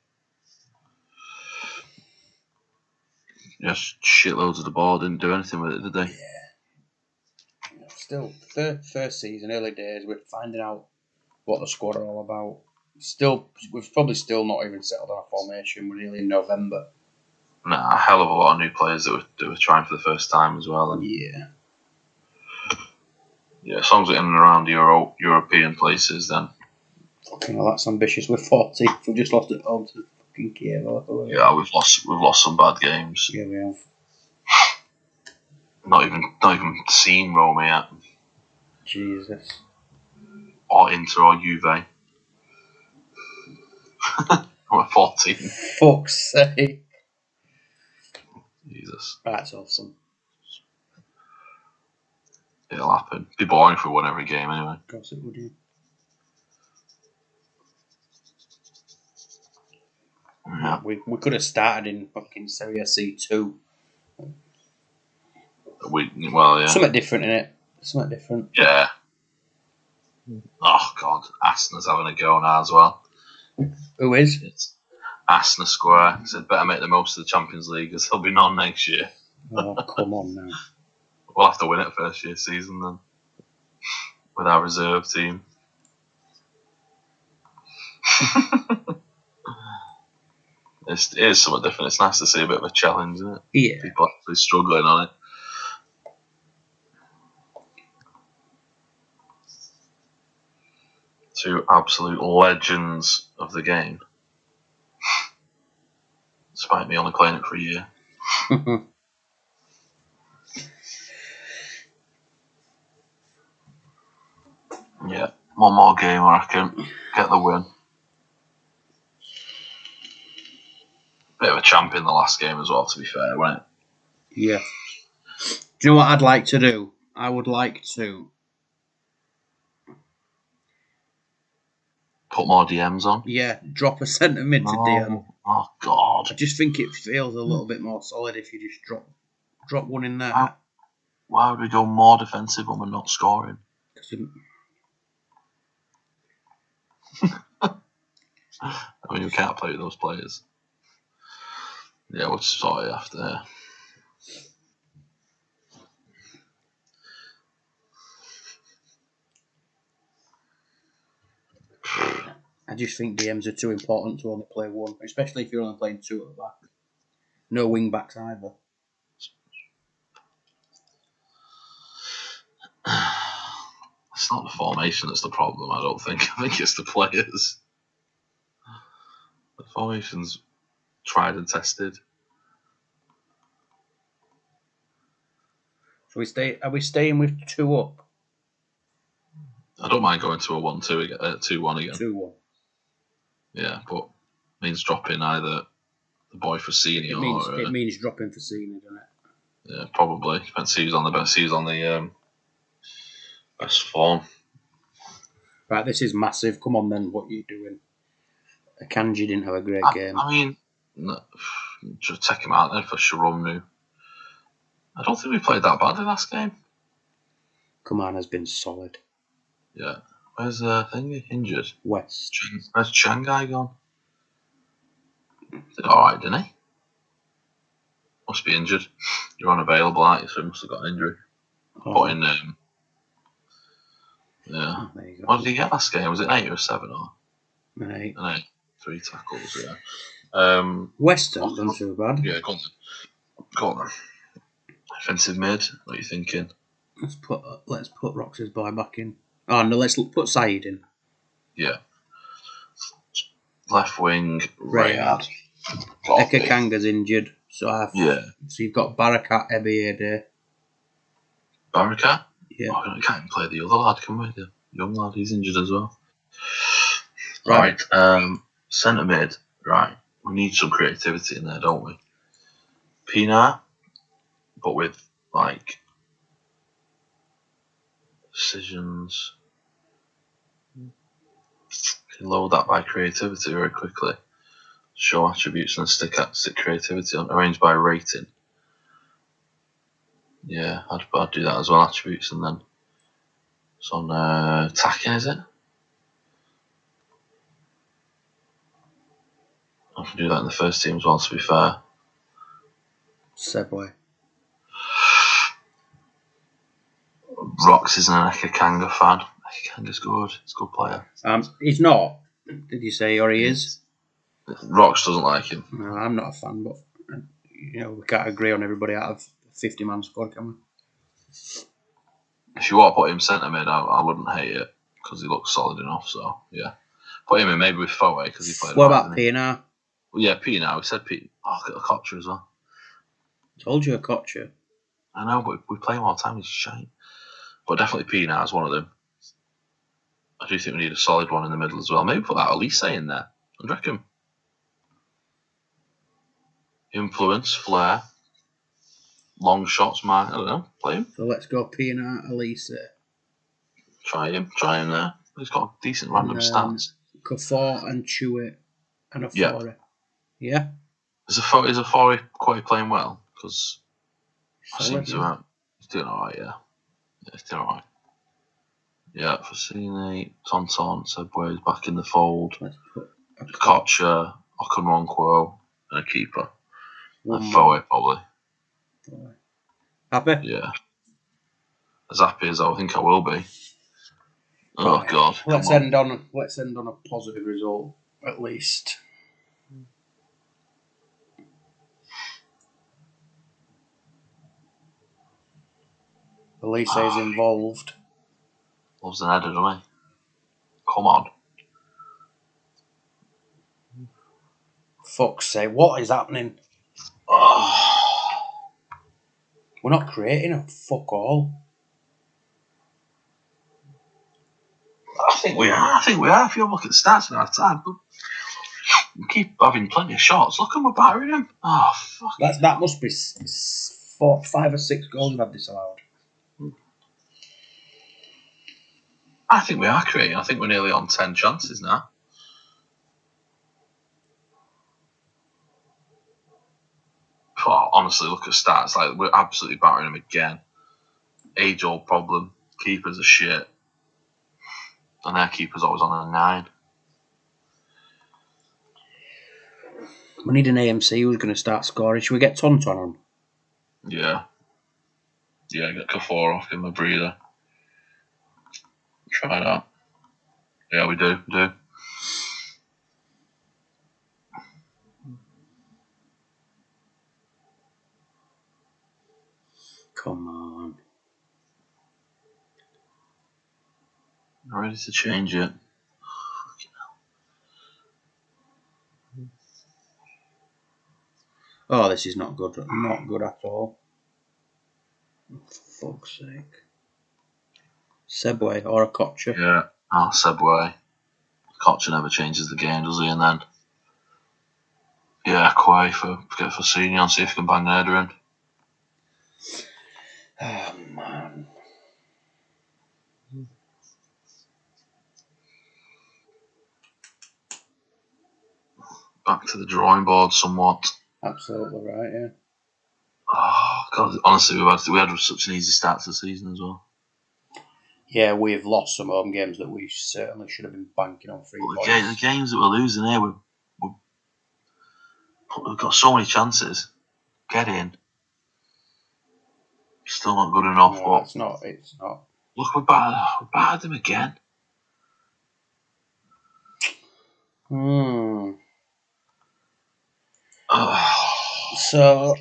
Just shitloads of the ball, didn't do anything with it, did they? Yeah. Still, first season, early days, we're finding out what the squad are all about. We've probably still not even settled our formation. We're nearly in November. Nah, a hell of a lot of new players that were trying for the first time as well. And yeah, as long as we're in and around European places, then. Fucking hell, that's ambitious. We're 14th. We've just lost at home to fucking Kiev. Yeah, we've lost some bad games. Yeah, we have. Not even seen Roma yet. Jesus. Or Inter or Juve. We're 14. Fuck's sake. Jesus. That's awesome. It'll happen. It'd be boring if we won every game anyway. Of course it would, yeah. We could have started in fucking Serie C2. Yeah. Something different in it. Something different. Yeah. Oh, God. Asna's having a go now as well. Who is? It's Asna Square. Said better make the most of the Champions League as there'll be none next year. Oh, come on now. We'll have to win it first year season then. With our reserve team. It is something different. It's nice to see a bit of a challenge, isn't it? Yeah. People actually struggling on it. Two absolute legends of the game. Despite me only playing it for a year. Yeah. One more game, I reckon. Get the win. Bit of a champ in the last game as well, to be fair, wasn't it? Yeah. Do you know what I'd like to do? I would like to put more DMs on. Yeah, drop a centre mid to DM. Oh God! I just think it feels a little bit more solid if you just drop one in there. Why would we go more defensive when we're not scoring? I mean, we can't play with those players. Yeah, we'll sort it after. I just think DMs are too important to only play one, especially if you're only playing two at the back. No wing backs either. It's not the formation that's the problem, I don't think. I think it's the players. The formation's tried and tested. So are we staying with 2 up? I don't mind going to a 1-2 again, 2-1 again. 2-1. Yeah, but it means dropping either the boy for senior or... It means dropping for senior, doesn't it? Yeah, probably. Depends who's on the best. Who's on the best form. Right, this is massive. Come on then, what are you doing? Akanji didn't have a great game. I mean, just take him out then for Sharomnu. I don't think we played that badly last game. Coman has been solid. Yeah. Where's Thingy? Injured? West. Where's Changai gone? Did alright, didn't he? Must be injured. You're unavailable, aren't you? So he must have got an injury. Put in yeah. Oh, there you go. What did he get last game? Was it an 8 or a 7 or? An 8. An 8. 3 tackles, yeah. West hasn't done too bad. Yeah, go on then. Offensive mid, what are you thinking? Let's put Rox's boy back in. Oh no, let's put Saeed in. Yeah. Left wing, Rayard. Eka Kanga's injured, so you've got Barakat, Ebiade. Barakat? Yeah. Oh, we can't even play the other lad, can we? The young lad, he's injured as well. Right. Centre mid. Right. We need some creativity in there, don't we? Pina, but with like decisions. Can load that by creativity very quickly. Show attributes and stick creativity on. Arrange by rating. Yeah, I'd do that as well. Attributes and then it's on attacking, is it? I can do that in the first team as well, to be fair. Segway. Rox isn't an Eka Kanga fan. Eka Kanga's good. He's a good player. He's not. Did you say, or he is? Rox doesn't like him. No, I'm not a fan, but we can't agree on everybody out of 50-man squad, can we? If you want to put him centre mid, I wouldn't hate it because he looks solid enough. So yeah, put him in maybe with Foe because he played. What about Pienaar? Well, yeah, Pienaar. We said Pienaar. Oh, got a Kocher as well. Told you a Kocher. I know, but we play him all the time. He's shite. But definitely Pienaar is one of them. I do think we need a solid one in the middle as well. Maybe put that Elise in there. I reckon. Influence, flair, long shots, I don't know. Play him. So let's go Pienaar, Elise. Try him there. He's got decent random stats. Kafor and Chewett and a Fore. Yeah. Is a Forey quite playing well? Because I seem Solid, to yeah. he's doing alright, yeah. Yeah, he's doing alright. Yeah, Fassini, Tonton, Sebway is back in the fold. Let's put a Kocha, Okunwonkwo, and a keeper. one And more. Foey, probably. Happy? Yeah. As happy as I think I will be. Oh, Right. God. Let's end on a positive result, at least. Elise is involved. Loves an header, doesn't he? Come on. Fuck's sake, what is happening? Oh. We're not creating a fuck all. I think we are. If you look at the stats in our time, we keep having plenty of shots. Look, we're battering him. Oh, fuck. That must be 5 or 6 goals we've had disallowed. I think we are creating. I think we're nearly on 10 chances now. Oh, honestly, look at stats. Like, we're absolutely battering him again. Age-old problem. Keepers are shit. And their keeper's always on a 9. We need an AMC who's going to start scoring. Should we get Tonton on? Yeah. Yeah, get Kafour off, give him a breather. Try that. Yeah, we do. Come on. I'm ready to change it. Oh, this is not good. Not good at all. For fuck's sake. Sebway or a Kocha. Yeah. Oh, Sebway. Kocha never changes the game, does he? And then, yeah, Quay get for senior and see if he can bang the header in. Oh, man. Back to the drawing board somewhat. Absolutely right, yeah. Oh, God, honestly, we had such an easy start to the season as well. Yeah, we've lost some home games that we certainly should have been banking on 3 points. The games that we're losing here, we've got so many chances. Get in. Still not good enough. No, but it's not. Look, we battered them again. So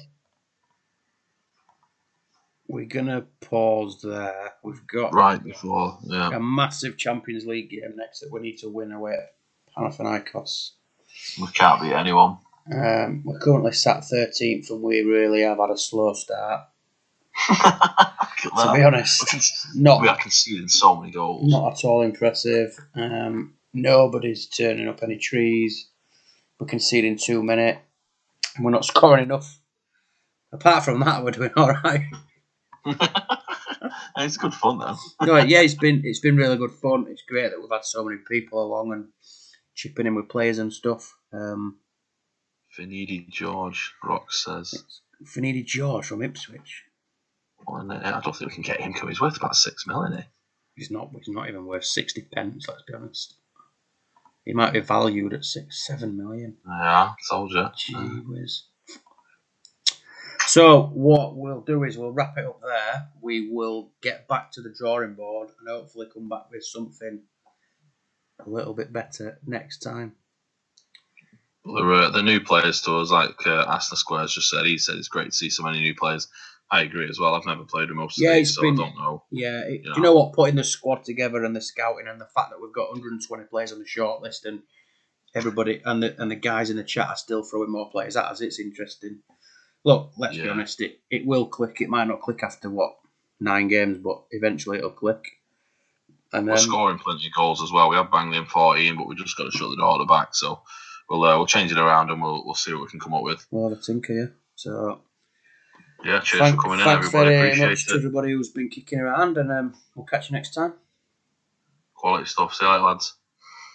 we're gonna pause there. We've got right before a massive Champions League game next that we need to win away at Panathinaikos. We can't beat anyone. We're currently sat 13th, and we really have had a slow start. To be honest, we are conceding so many goals. Not at all impressive. Nobody's turning up any trees. We're conceding too many. And we're not scoring enough. Apart from that, we're doing all right. It's good fun though. No, yeah, it's been really good fun. It's great that we've had so many people along and chipping in with players and stuff. Finidi George, Rock says. Finidi George from Ipswich. Well, I don't think we can get him because he's worth about 6 million, isn't he? He's not even worth 60 pence, let's be honest. He might be valued at 7 million. Yeah, told you. Gee whiz. So what we'll do is we'll wrap it up there. We will get back to the drawing board and hopefully come back with something a little bit better next time. The new players to us, like Aston Squares just said, he said it's great to see so many new players. I agree as well. I've never played with most of these, so I don't know. Yeah, do you know what? Putting the squad together and the scouting and the fact that we've got 120 players on the shortlist and everybody and the guys in the chat are still throwing more players at us, it's interesting. Look, let's be honest, it will click. It might not click after 9 games, but eventually it'll click. And we're scoring plenty of goals as well. We have banged in 14, but we just got to shut the door at the back. So we'll change it around and we'll see what we can come up with. We'll have a tinker, yeah. So yeah, cheers for coming in, everybody. Thanks very Appreciate much to everybody who's been kicking around, and we'll catch you next time. Quality stuff. See you later, lads.